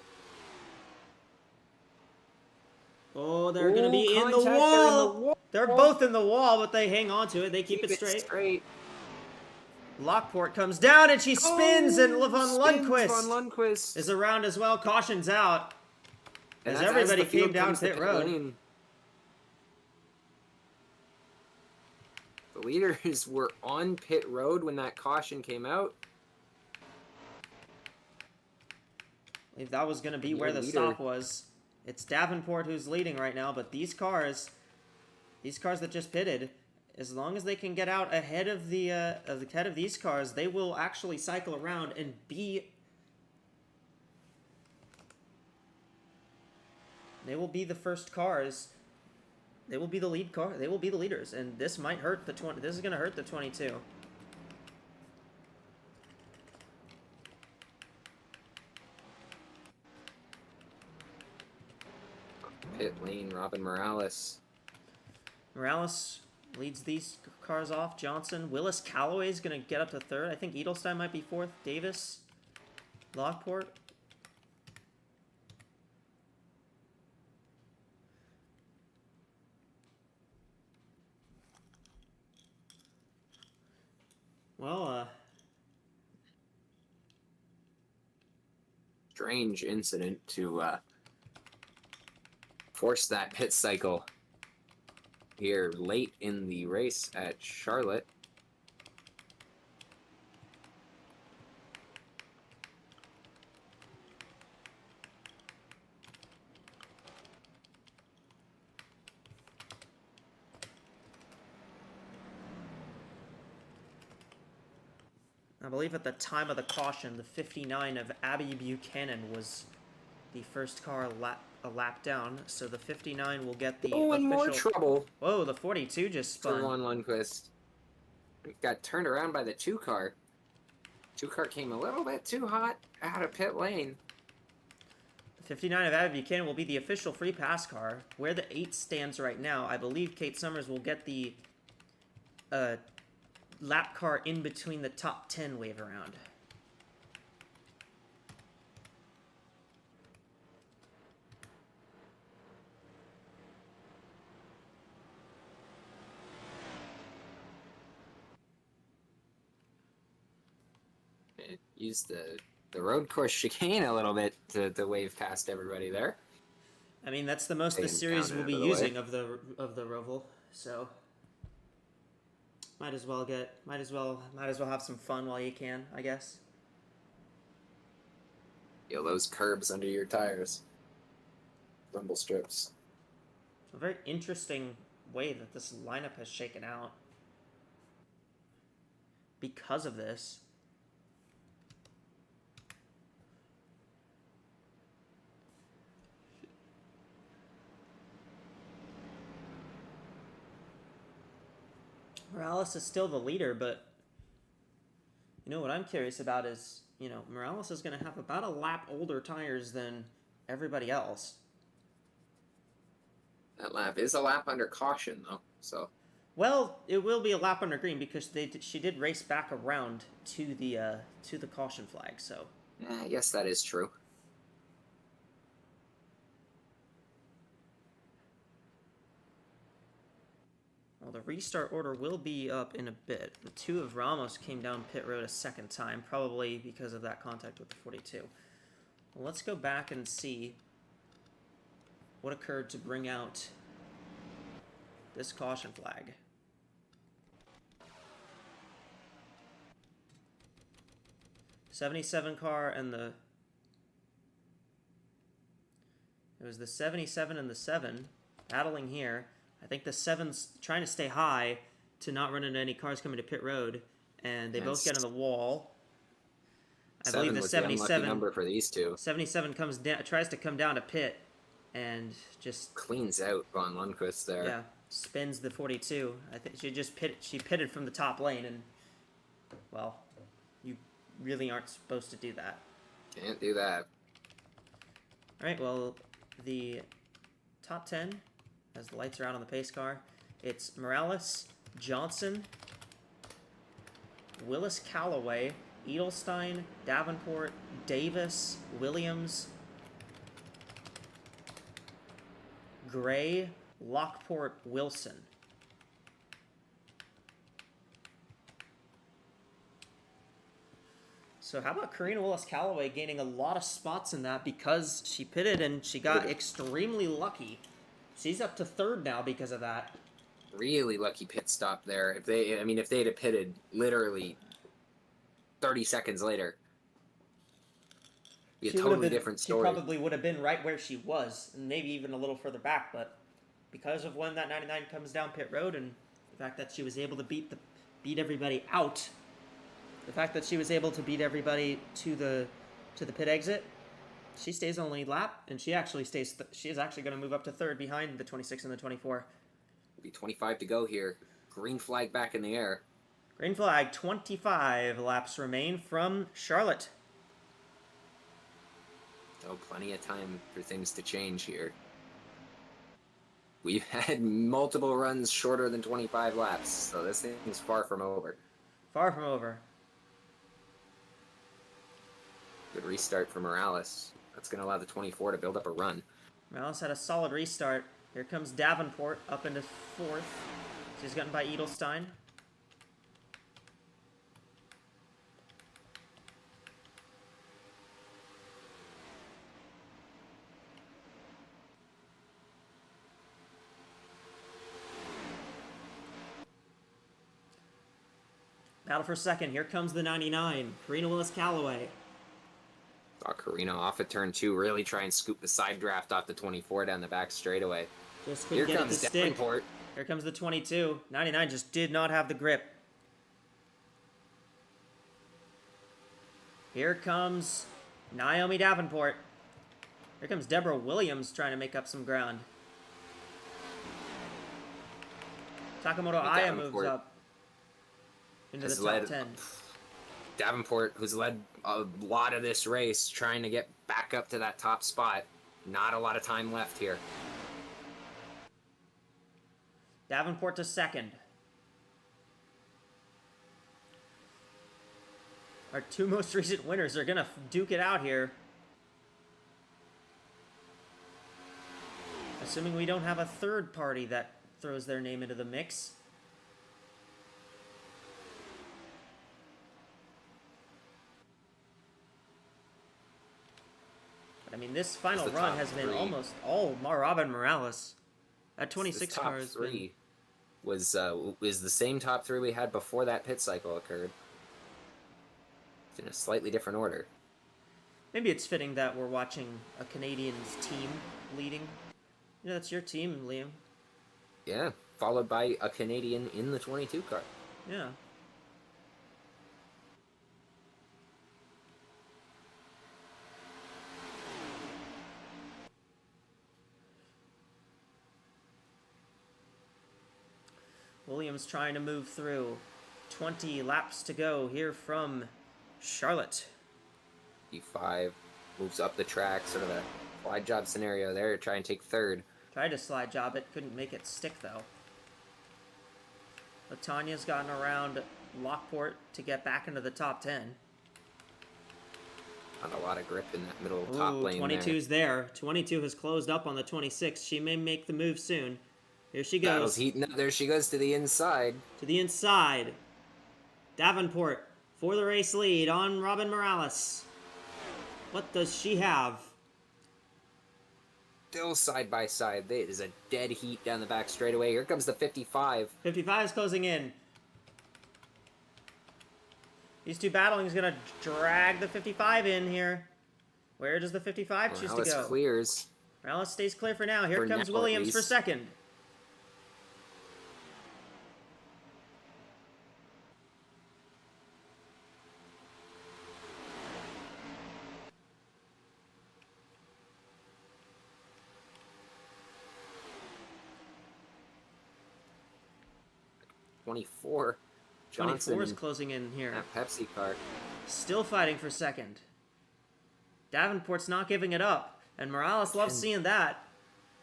Oh, they're going to be in the contact, wall. They're both in the wall, but they hang on to it. They keep it straight. Lockport comes down and she spins, and Von Lundquist is around as well. Caution's out as everybody came down pit road. Lane. The leaders were on pit road when that caution came out. I believe that was going to be where the stop was. It's Davenport who's leading right now, but these cars that just pitted, as long as they can get out ahead of these cars, they will actually cycle around and be. They will be the first cars. They will be the lead car. They will be the leaders, and this might hurt the 20. This is going to hurt the 22. Pit lane, Robin Morales. Morales leads these cars off. Johnson. Willis Calloway is going to get up to 3rd. I think Edelstein might be 4th. Davis. Lockport. Well, Strange incident to force that pit cycle here late in the race at Charlotte. I believe at the time of the caution, the 59 of Abby Buchanan was the first car a lap down, so the 59 will get the in more trouble. Whoa, the 42 just spun. For Von Lundquist. Got turned around by the 2 car. 2 car came a little bit too hot out of pit lane. The 59 of Abby Buchanan will be the official free pass car. Where the 8 stands right now, I believe Kate Summers will get the lap car in between the top 10 wave around. It used the road course chicane a little bit to wave past everybody there. I mean, that's the most the series will be using of the Roval, so might as well have some fun while you can, I guess. Feel those curbs under your tires. Rumble strips. A very interesting way that this lineup has shaken out because of this. Morales is still the leader, but you know what I'm curious about is, Morales is going to have about a lap older tires than everybody else. That lap is a lap under caution, though, so... Well, it will be a lap under green because she did race back around to the caution flag, so... I guess that is true. Well, the restart order will be up in a bit. The 2 of Ramos came down pit road a second time, probably because of that contact with the 42. Well, let's go back and see what occurred to bring out this caution flag. '77 car and the It was the 77 and the 7 battling here. I think the 7's trying to stay high to not run into any cars coming to pit road, and they both get on the wall. I believe the was the unlucky 77 number for these two. 77 comes down, tries to come down to pit, and just Cleans out Von Lundquist there. yeah, spins the 42. I think she pitted from the top lane, and well, you really aren't supposed to do that. Can't do that. All right, well, the top 10, as the lights are out on the pace car, it's Morales, Johnson, Willis Callaway, Edelstein, Davenport, Davis, Williams, Gray, Lockport, Wilson. So how about Karina Willis-Callaway gaining a lot of spots in that because she pitted and she got extremely lucky. She's up to 3rd now because of that. Really lucky pit stop there. If they'd have pitted literally 30 seconds later, be a totally different story. She probably would have been right where she was, and maybe even a little further back, but because of when that 99 comes down pit road and the fact that she was able to beat everybody out, the fact that she was able to beat everybody to the pit exit, she stays on lead lap, and she actually stays. She is actually going to move up to 3rd behind the 26 and the 24. Be 25 to go here. Green flag back in the air. Green flag. 25 laps remain from Charlotte. Oh, plenty of time for things to change here. We've had multiple runs shorter than 25 laps, so this thing is far from over. Far from over. Good restart for Morales. That's going to allow the 24 to build up a run. Morales had a solid restart. Here comes Davenport up into 4th. She's gotten by Edelstein. Battle for 2nd. Here comes the 99. Karina Willis-Callaway. Saw Karina off at turn 2, really try and scoop the side draft off the 24 down the back straightaway. Just Here couldn't get it comes to stick. Davenport. Here comes the 22. 99 just did not have the grip. Here comes Naomi Davenport. Here comes Deborah Williams trying to make up some ground. Takamoto Aya moves up into the top 10. Davenport, who's led a lot of this race, trying to get back up to that top spot. Not a lot of time left here. Davenport to 2nd. Our 2 most recent winners are going to duke it out here. Assuming we don't have a 3rd party that throws their name into the mix. I mean, this final run has been almost all Robin Morales. That 26 car has been... Top 3 was the same top 3 we had before that pit cycle occurred. It's in a slightly different order. Maybe it's fitting that we're watching a Canadian's team leading. You know, that's your team, Liam. Yeah, followed by a Canadian in the 22 car. Yeah. Williams trying to move through. 20 laps to go here from Charlotte. E5 moves up the track, sort of a wide job scenario there, try and take 3rd. Tried to slide job it, couldn't make it stick though. Latanya's gotten around Lockport to get back into the top 10. Not a lot of grip in that middle top lane 22's there. 22 has closed up on the 26. She may make the move soon. Here she goes. Battle's heating up. There she goes to the inside. To the inside. Davenport for the race lead on Robin Morales. What does she have? Still side by side. It is a dead heat down the back straightaway. Here comes the 55. 55 is closing in. These two battling is going to drag the 55 in here. Where does the 55 choose to go? Clears. Morales stays clear for now. Here For comes now, at Williams for least. second. .24. 24 is Johnson closing in here. that Pepsi car. Still fighting for second. Davenport's not giving it up, and Morales loves seeing that.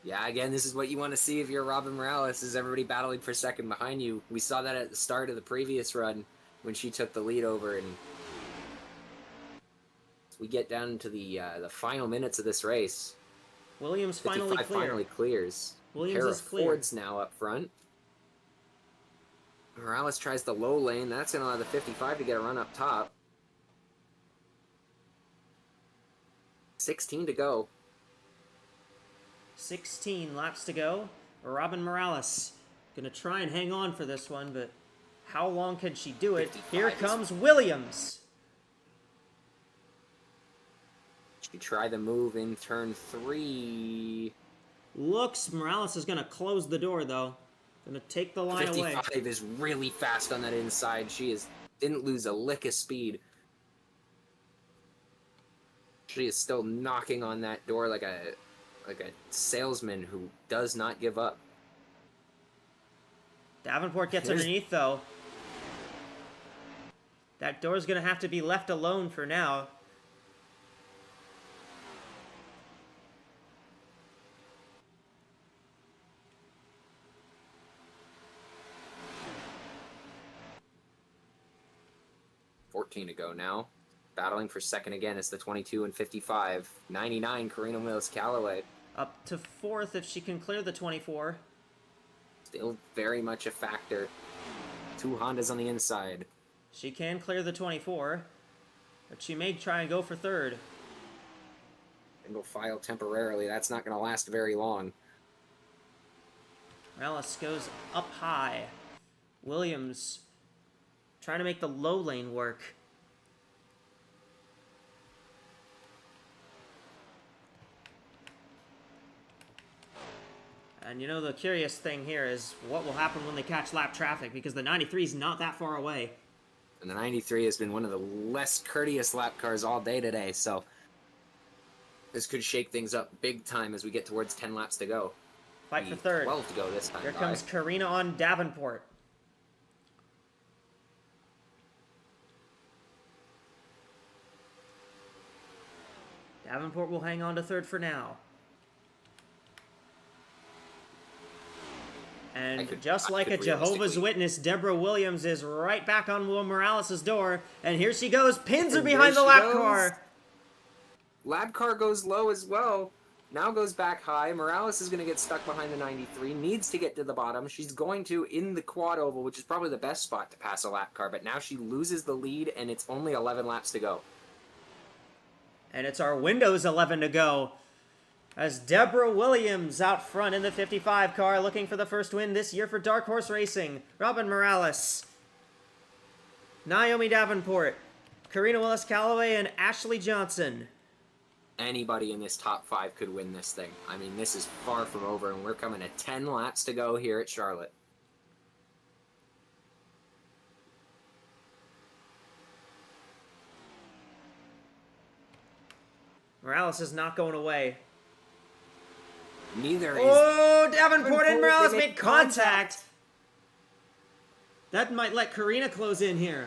Yeah, again, this is what you want to see if you're Robin Morales, is everybody battling for second behind you. We saw that at the start of the previous run when she took the lead over, and as we get down to the final minutes of this race, Williams finally 55 clear. finally clears. Williams Pair is of clear. Fords now up front. Morales tries the low lane. That's going to allow the 55 to get a run up top. 16 to go. 16 laps to go. Robin Morales gonna try and hang on for this one, but how long can she do it? 55 Here is- comes Williams. She tried the move in turn 3. Looks Morales is gonna close the door though. Gonna take the line away. 55 is really fast on that inside. She didn't lose a lick of speed. She is still knocking on that door like a salesman who does not give up. Davenport gets underneath though. That door's gonna have to be left alone for now. .14 to go now. Battling for second again is the 22 and 55. 99, Karina Willis-Callaway. Up to fourth if she can clear the 24. Still very much a factor. 2 Hondas on the inside. She can clear the 24, but she may try and go for third. Single file temporarily. That's not going to last very long. Morales goes up high. Williams trying to make the low lane work. And you know, the curious thing here is what will happen when they catch lap traffic, because the 93 is not that far away. And the 93 has been one of the less courteous lap cars all day today, so this could shake things up big time as we get towards 10 laps to go. Fight for third. 12 to go this time. Here by. comes Karina on Davenport. Davenport will hang on to third for now. And just like a Jehovah's Witness, Deborah Williams is right back on Will Morales' door. And here she goes. Pins are behind the lap car. Lap car goes low as well. Now goes back high. Morales is going to get stuck behind the 93. Needs to get to the bottom. She's going to in the quad oval, which is probably the best spot to pass a lap car. But now she loses the lead, and it's only 11 laps to go. And it's our Windows 11 to go. As Deborah Williams out front in the 55 car, looking for the first win this year for Dark Horse Racing. Robin Morales, Naomi Davenport, Karina Willis-Callaway, and Ashley Johnson. Anybody in this top 5 could win this thing. I mean, this is far from over, and we're coming to 10 laps to go here at Charlotte. Morales is not going away. Neither is... Oh, Davenport and Morales They made contact. That might let Karina close in here.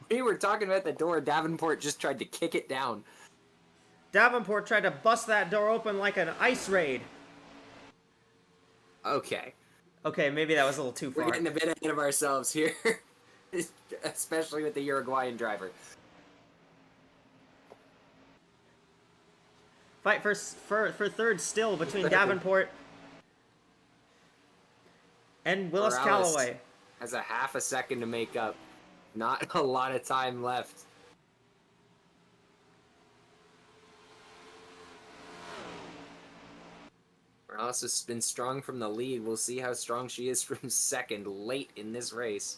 We were talking about the door. Davenport just tried to kick it down. Davenport tried to bust that door open like an ice raid. Okay. Okay, maybe that was a little too far. We're getting a bit ahead of ourselves here. Especially with the Uruguayan driver. Fight for third still between Davenport and Willis-Callaway. Has a half a second to make up. Not a lot of time left. Morales has been strong from the lead. We'll see how strong she is from second late in this race.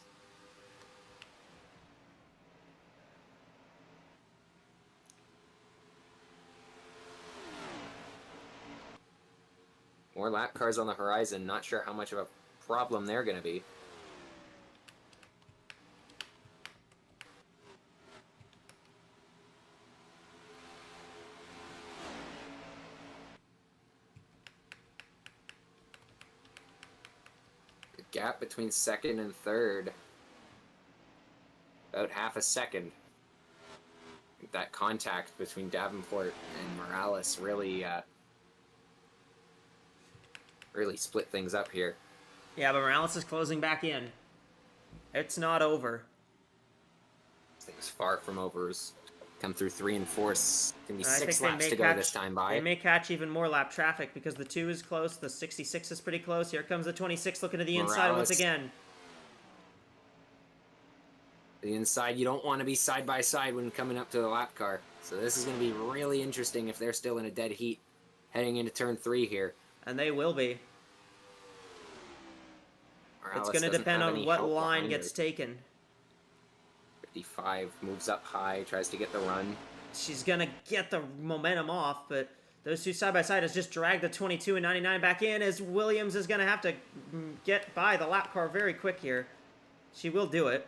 More lap cars on the horizon. Not sure how much of a problem they're going to be. The gap between second and third, about half a second. That contact between Davenport and Morales really really split things up here. Yeah, but Morales is closing back in. It's not over. This thing's far from over. Come through 3 and 4. It's gonna be I 6 think laps to go this time by. They may catch even more lap traffic because the 2 is close, the 66 is pretty close. Here comes the 26 looking to the inside once again. The inside, you don't want to be side by side when coming up to the lap car. So this is going to be really interesting if they're still in a dead heat heading into turn 3 here. And they will be. Morales It's going to doesn't depend have on any what help line behind gets her. taken. 55 moves up high, tries to get the run. She's going to get the momentum off, but those two side by side has just dragged the 22 and 99 back in as Williams is going to have to get by the lap car very quick here. She will do it.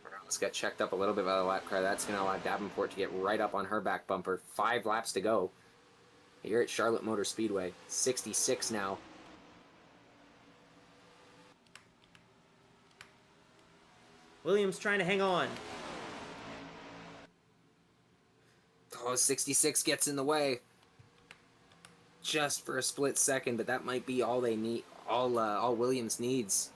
Morales got checked up a little bit by the lap car. That's going to allow Davenport to get right up on her back bumper. 5 laps to go here at Charlotte Motor Speedway. 66 now. Williams trying to hang on. Oh, 66 gets in the way. Just for a split second, but that might be all they need. All Williams needs.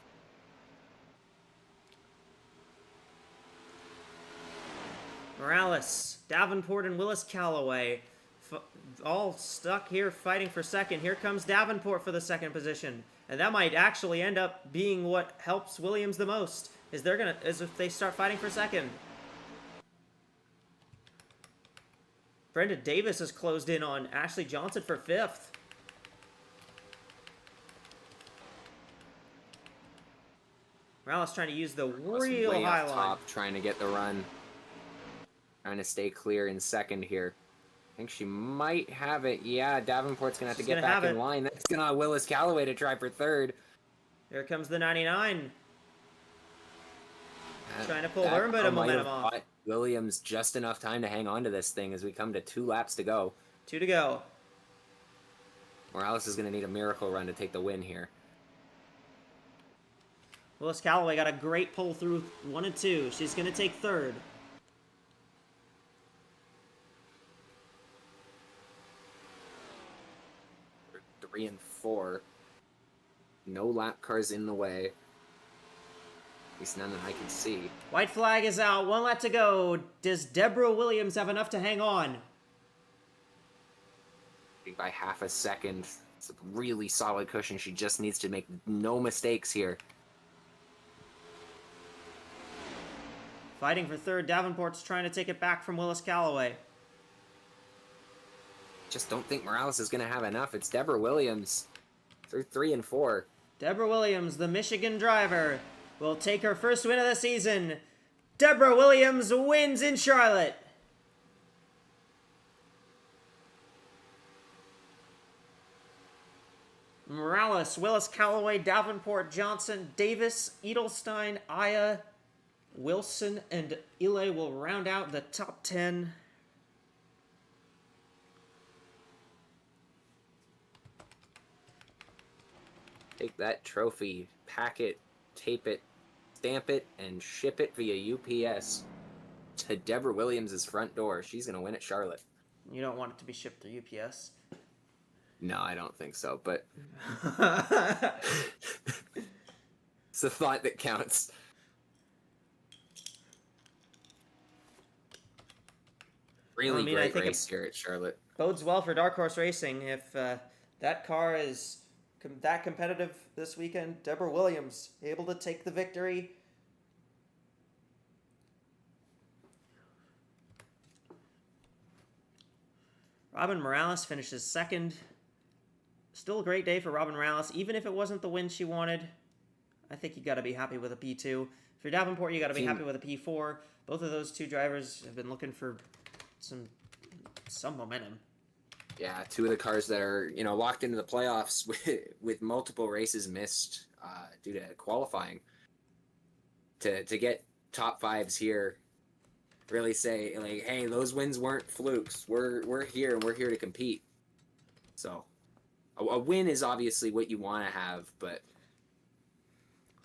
Morales, Davenport, and Willis Callaway all stuck here fighting for second. Here comes Davenport for the second position. And that might actually end up being what helps Williams the most, is if they start fighting for second. Brenda Davis has closed in on Ashley Johnson for 5th. Morales trying to use the real way high up line. top, trying to get the run. Trying to stay clear in second here. I think she might have it. Yeah, Davenport's going to have to get back in line. That's going to allow Willis Callaway to try for third. Here comes the 99. Trying to pull her bit of momentum off. Williams just enough time to hang on to this thing as we come to 2 laps to go. 2 to go. Morales is going to need a miracle run to take the win here. Willis Callaway got a great pull through 1 and 2. She's going to take third. We're 3 and 4. No lap cars in the way. At least none that I can see. White flag is out. 1 lap to go. Does Deborah Williams have enough to hang on? By half a second. It's a really solid cushion. She just needs to make no mistakes here. Fighting for third. Davenport's trying to take it back from Willis Callaway. Just don't think Morales is going to have enough. It's Deborah Williams through 3 and 4. Deborah Williams, the Michigan driver, will take her first win of the season. Deborah Williams wins in Charlotte. Morales, Willis Callaway, Davenport, Johnson, Davis, Edelstein, Aya, Wilson, and Ile will round out the top 10. Take that trophy, pack it, tape it, stamp it, and ship it via UPS to Deborah Williams' front door. She's going to win at Charlotte. You don't want it to be shipped through UPS. No, I don't think so, but it's the thought that counts. Really great race here at Charlotte. Bodes well for Dark Horse Racing if that car is that competitive this weekend. Deborah Williams able to take the victory. Robin Morales finishes second. Still a great day for Robin Morales, even if it wasn't the win she wanted. I think you got to be happy with a P2. If you're Davenport, you got to be happy with a P4. Both of those two drivers have been looking for some momentum. Yeah, two of the cars that are locked into the playoffs with multiple races missed due to qualifying. To get top fives here, really say like, hey, those wins weren't flukes. We're here and we're here to compete. So a win is obviously what you want to have, but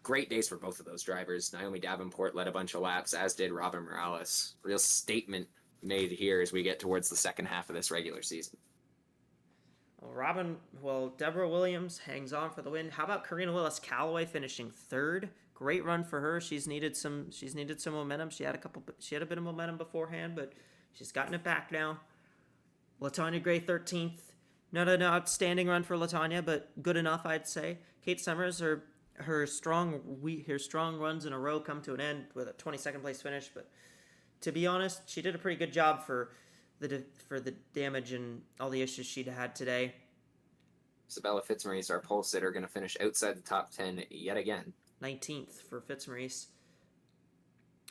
great days for both of those drivers. Naomi Davenport led a bunch of laps, as did Robin Morales. Real statement made here as we get towards the second half of this regular season. Deborah Williams hangs on for the win. How about Karina Willis-Callaway finishing third? Great run for her. She's needed some momentum. She had a bit of momentum beforehand, but she's gotten it back now. LaTanya Gray 13th. Not an outstanding run for LaTanya, but good enough, I'd say. Kate Summers, her strong runs in a row come to an end with a 22nd place finish, but to be honest, she did a pretty good job for the damage and all the issues she'd had today. Isabella Fitzmaurice, our pole sitter, going to finish outside the top 10 yet again. 19th for Fitzmaurice.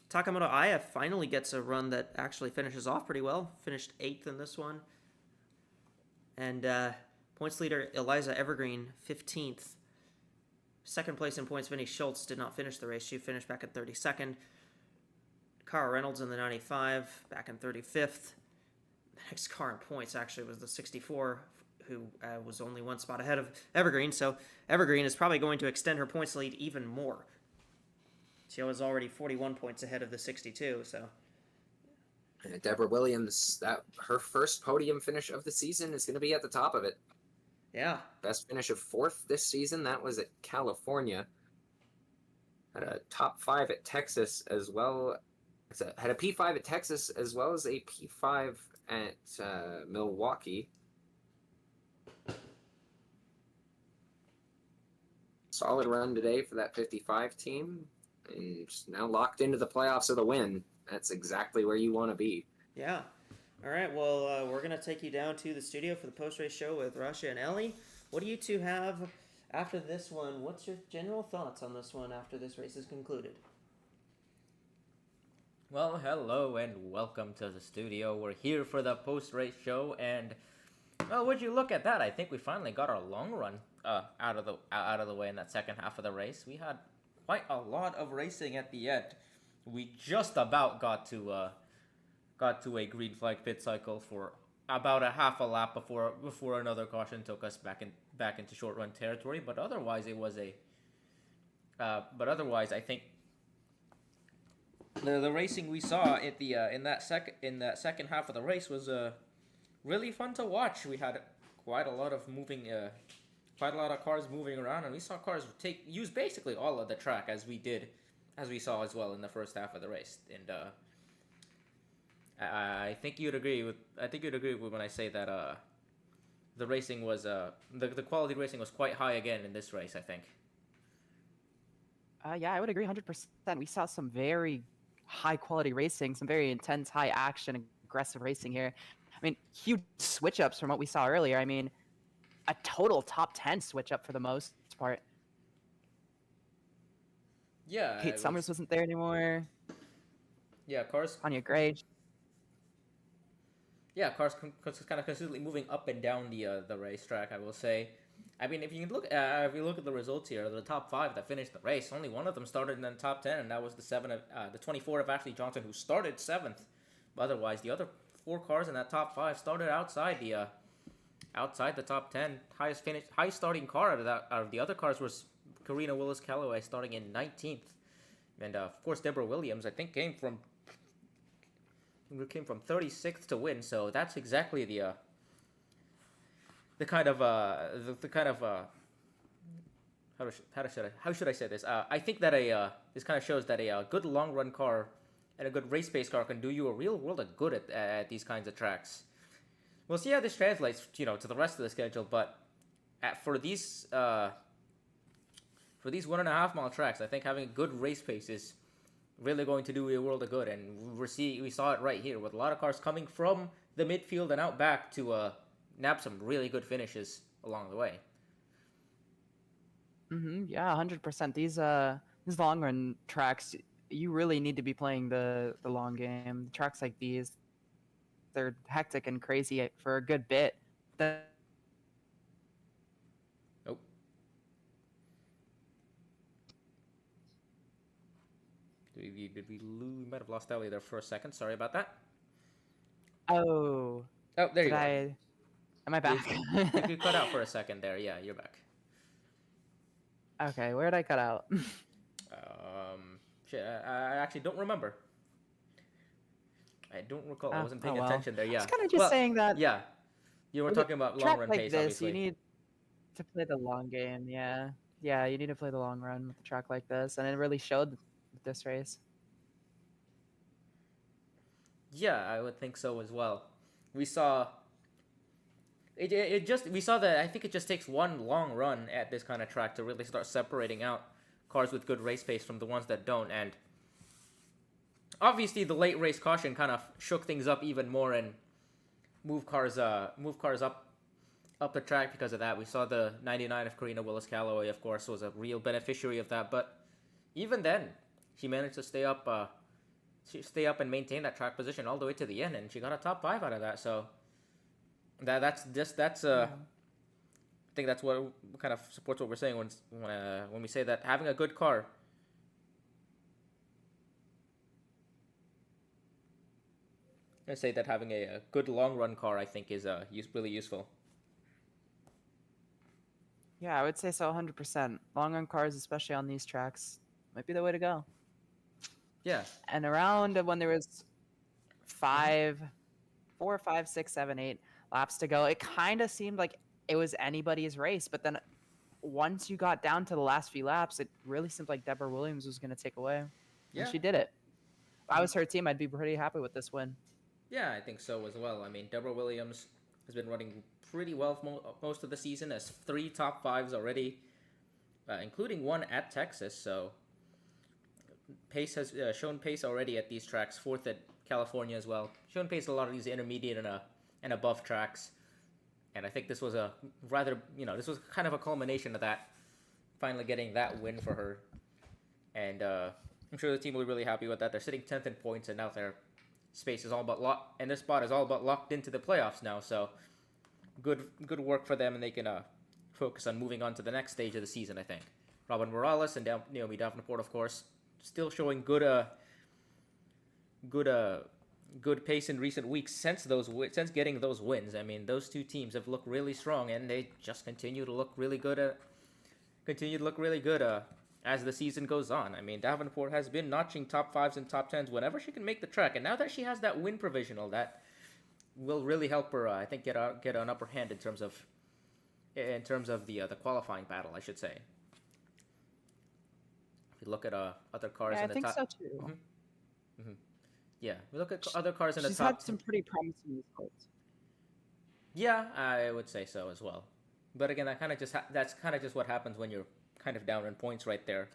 Takamoto Aya finally gets a run that actually finishes off pretty well. Finished 8th in this one. And points leader Eliza Evergreen, 15th. Second place in points, Vinnie Schultz did not finish the race. She finished back at 32nd. Cara Reynolds in the 95, back in 35th. The next car in points actually was the 64, who was only one spot ahead of Evergreen. So Evergreen is probably going to extend her points lead even more. She was already 41 points ahead of the 62, so... And Deborah Williams, her first podium finish of the season is going to be at the top of it. Yeah. Best finish of 4th this season. That was at California. Had a top 5 at Texas as well. Had a P5 at Texas as well as a P5 at Milwaukee. Solid run today for that 55 team. And now locked into the playoffs of the win. That's exactly where you want to be. Yeah. All right, well, we're going to take you down to the studio for the post-race show with Rasha and Ellie. What do you two have after this one? What's your general thoughts on this one after this race is concluded? Well, hello and welcome to the studio. We're here for the post-race show, and well, would you look at that? I think we finally got our long run out of the way in that second half of the race. We had quite a lot of racing at the end. We just about got to a green flag pit cycle for about a half a lap before another caution took us back into short run territory. But otherwise, I think the racing we saw at the in that second half of the race was really fun to watch. We had quite a lot of cars moving around, and we saw cars use basically all of the track as we saw as well in the first half of the race. And I think you'd agree with when I say that the racing was the quality racing was quite high again in this race, I think. Yeah, I would agree 100%. We saw some very high quality racing, some very intense, high action, aggressive racing here. I mean, huge switch ups from what we saw earlier. I mean, a total top 10 switch up for the most part. Yeah. Kate Summers wasn't there anymore. Yeah, cars. Tanya Gray. Yeah, cars kind of consistently moving up and down the racetrack, I will say. I mean, if you look at the results here, the top 5 that finished the race, only one of them started in the top 10, and that was the 24 of Ashley Johnson, who started 7th. But otherwise, the other 4 cars in that top 5 started outside the top 10. Highest starting car out of the other cars was Karina Willis-Callaway, starting in 19th, and of course Deborah Williams, I think, came from 36th to win. So that's exactly the kind of how should I say this? I think that this kind of shows that a good long run car and a good race pace car can do you a real world of good at these kinds of tracks. We'll see how this translates, to the rest of the schedule. But for these 1.5 mile tracks, I think having a good race pace is really going to do a world of good, and we saw it right here with a lot of cars coming from the midfield and out back to nab some really good finishes along the way. Yeah, 100%. These long run tracks, you really need to be playing the long game. Tracks like these, they're hectic and crazy for a good bit. Then Oh. We might have lost Ellie there for a second. Sorry about that. oh, Oh, there you did go. I? Am I You, back? you cut out for a second there. Yeah, you're back. Okay, where did I cut out? Shit, I actually don't remember. I don't recall. I wasn't Oh paying well. attention there. I Yeah. was kind of just Well, saying that yeah. You were with a talking about long track run like pace, this, you obviously. need to play the long game. Yeah, yeah, you need to play the long run with a track like this, and it really showed with this race. Yeah, I would think so as well. We saw it just we saw that I think it just takes one long run at this kind of track to really start separating out cars with good race pace from the ones that don't. And obviously the late race caution kind of shook things up even more and move cars up the track because of that. We saw the 99 of Karina Willis Calloway, of course, was a real beneficiary of that, but even then she managed to stay up and maintain that track position all the way to the end, and she got a top 5 out of that. So that's Yeah. I think that's what kind of supports what we're saying when we say that having a good car. I say that having a good long run car, I think, is really useful. Yeah, I would say so 100%. Long run cars, especially on these tracks, might be the way to go. Yeah. And around when there was 4, 5, 6, 7, 8 laps to go, it kind of seemed like it was anybody's race. But then once you got down to the last few laps, it really seemed like Deborah Williams was going to take away. Yeah. And she did it. If I was her team, I'd be pretty happy with this win. Yeah, I think so as well. I mean, Deborah Williams has been running pretty well most of the season, has 3 top 5s already, including one at Texas. So pace has shown pace already at these tracks, 4th at California as well. Shown pace a lot of these intermediate and above tracks. And I think this was this was kind of a culmination of that, finally getting that win for her. And I'm sure the team will be really happy with that. They're sitting 10th in points, and now their space is all but locked, and their spot is all but locked into the playoffs now. So good work for them, and they can focus on moving on to the next stage of the season, I think. Robin Morales and Naomi Davenport, of course, still showing good pace in recent weeks since getting those wins. I mean, those two teams have looked really strong, and they just continue to look really good as the season goes on. I mean, Davenport has been notching top 5s and top 10s whenever she can make the track, and now that she has that win provisional, that will really help her. I think get an upper hand in terms of the qualifying battle, I should say. If you look at other cars Yeah, in I the think top. so too. Mm-hmm. Yeah, we look at other cars in the She's top. had some pretty promising results. Yeah, I would say so as well. But again, that's kind of just what happens when you're kind of down in points right there.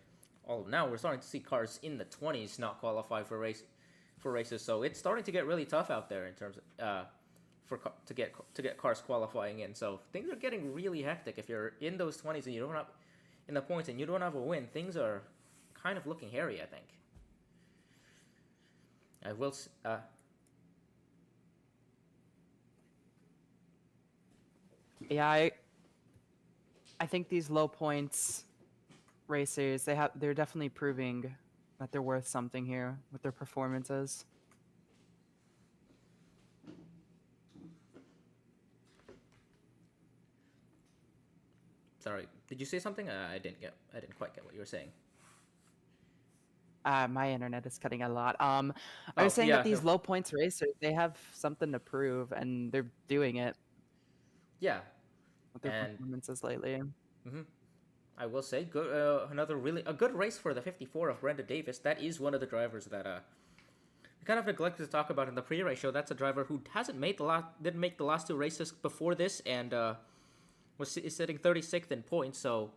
Oh, now we're starting to see cars in the 20s not qualify for races, so it's starting to get really tough out there in terms of to get cars qualifying in. So things are getting really hectic if you're in those 20s and you don't have in the points and you don't have a win. Things are kind of looking hairy, I think. I will. Yeah, I think these low points racers, they're definitely proving that they're worth something here with their performances. Sorry, did you say something? I didn't quite get what you were saying. My internet is cutting a lot. I was saying yeah, that these low points racers, they have something to prove, and they're doing it Yeah, with their performances lately. Mm-hmm. I will say, good. Another a good race for the 54 of Brenda Davis. That is one of the drivers that we kind of neglected to talk about in the pre-race show. That's a driver who didn't make the last 2 races before this, and is sitting 36th in points. So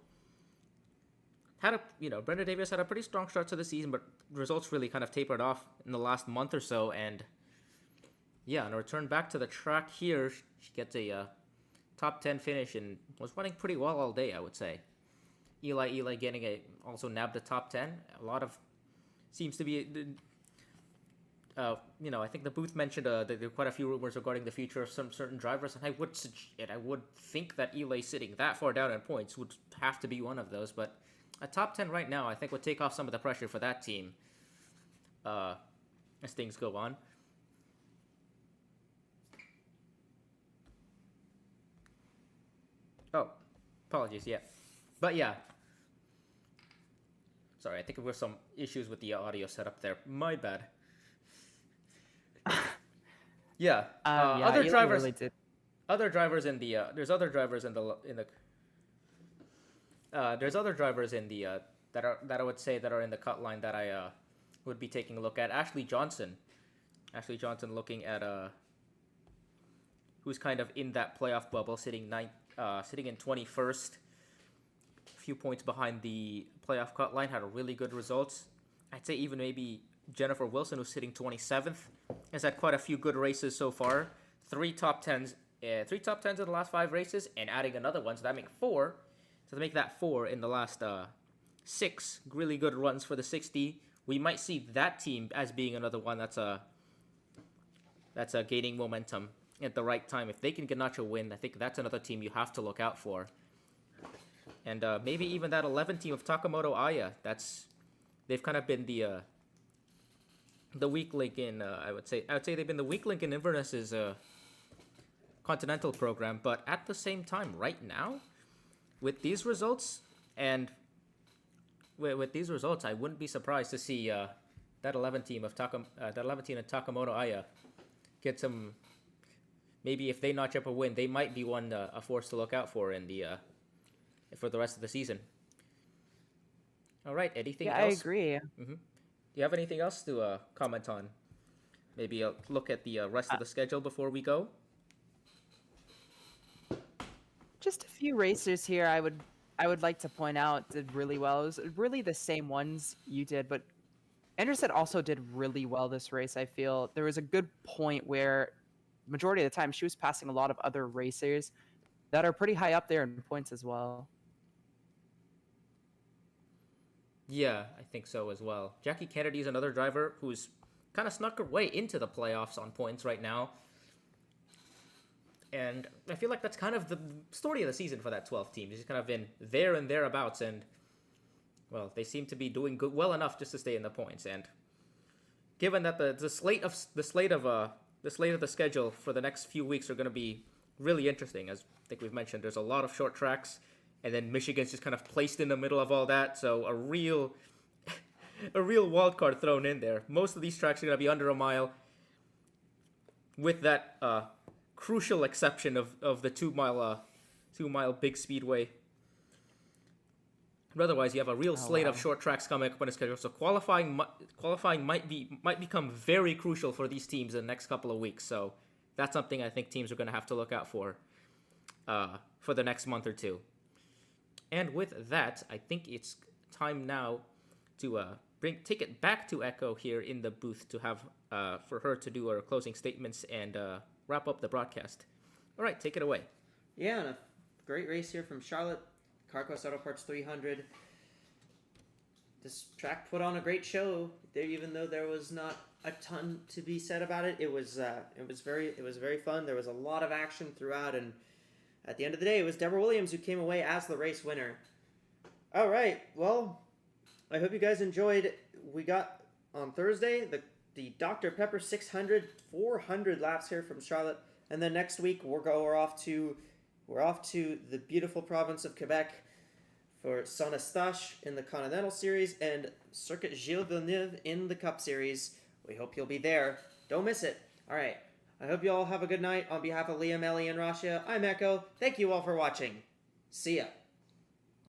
Brenda Davis had a pretty strong start to the season, but results really kind of tapered off in the last month or so. And yeah, on a return back to the track here, she gets a top 10 finish and was running pretty well all day, I would say. Eli also nabbed the top 10. Seems to be I think the booth mentioned that there are quite a few rumors regarding the future of some certain drivers, and I would think that Eli sitting that far down in points would have to be one of those. But a top 10 right now, I think, would take off some of the pressure for that team as things go on. Oh, apologies, yeah. But yeah. Sorry, I think there were some issues with the audio setup there. My bad. Yeah. Other Eli drivers. really did. Other drivers in the. There's other drivers in the. There's other drivers in the that I would say that are in the cut line that I would be taking a look at. Ashley Johnson, looking at who's kind of in that playoff bubble, sitting in 21st, a few points behind the playoff cut line, had a really good results. I'd say even maybe Jennifer Wilson, who's sitting 27th, has had quite a few good races so far. Three top tens in the last 5 races, and adding another one, so that make 4. So to make that 4 in the last 6 really good runs for the 60, we might see that team as being another one that's gaining momentum at the right time. If they can get a win, I think that's another team you have to look out for. And maybe even that 11 team of Takamoto Aya. They've kind of been the weak link in. I would say they've been the weak link in Inverness's Continental program. But at the same time, right now, with these results, I wouldn't be surprised to see that 11 team of Takamoto Aya get some. Maybe if they notch up a win, they might be a force to look out for for the rest of the season. All right, anything else? I agree. Mm-hmm. Do you have anything else to comment on? Maybe a look at the rest of the schedule before we go. Just a few racers here I would like to point out did really well. It was really the same ones you did, but Anderson also did really well this race. I feel there was a good point where majority of the time she was passing a lot of other racers that are pretty high up there in points as well. Yeah, I think so as well. Jackie Kennedy is another driver who's kind of snuck her way into the playoffs on points right now. And I feel like that's kind of the story of the season for that 12 team. She's kind of been there and thereabouts, and well, they seem to be doing well enough just to stay in the points. And given that the slate of the schedule for the next few weeks are going to be really interesting, as I think we've mentioned, there's a lot of short tracks, and then Michigan's just kind of placed in the middle of all that, so a real wild card thrown in there. Most of these tracks are going to be under a mile, with that crucial exception of the 2 mile big speedway. But otherwise, you have a real slate of short tracks coming up on the schedule. So qualifying might become very crucial for these teams in the next couple of weeks. So that's something I think teams are going to have to look out for the next month or two. And with that, I think it's time now to take it back to Echo here in the booth to have for her to do her closing statements and wrap up the broadcast. All right, take it away. Yeah, and a great race here from Charlotte. CarQuest Auto Parts 300. This track put on a great show there, even though there was not a ton to be said about it. It was very fun. There was a lot of action throughout, and at the end of the day, it was Deborah Williams who came away as the race winner. All right, well, I hope you guys enjoyed. We got on Thursday the Dr. Pepper 600, 400 laps here from Charlotte, and then next week we're off to the beautiful province of Quebec for Saint-Eustache in the Continental Series and Circuit Gilles Villeneuve in the Cup Series. We hope you'll be there. Don't miss it. All right. I hope you all have a good night. On behalf of Liam, Ellie, and Rasha, I'm Echo. Thank you all for watching. See ya.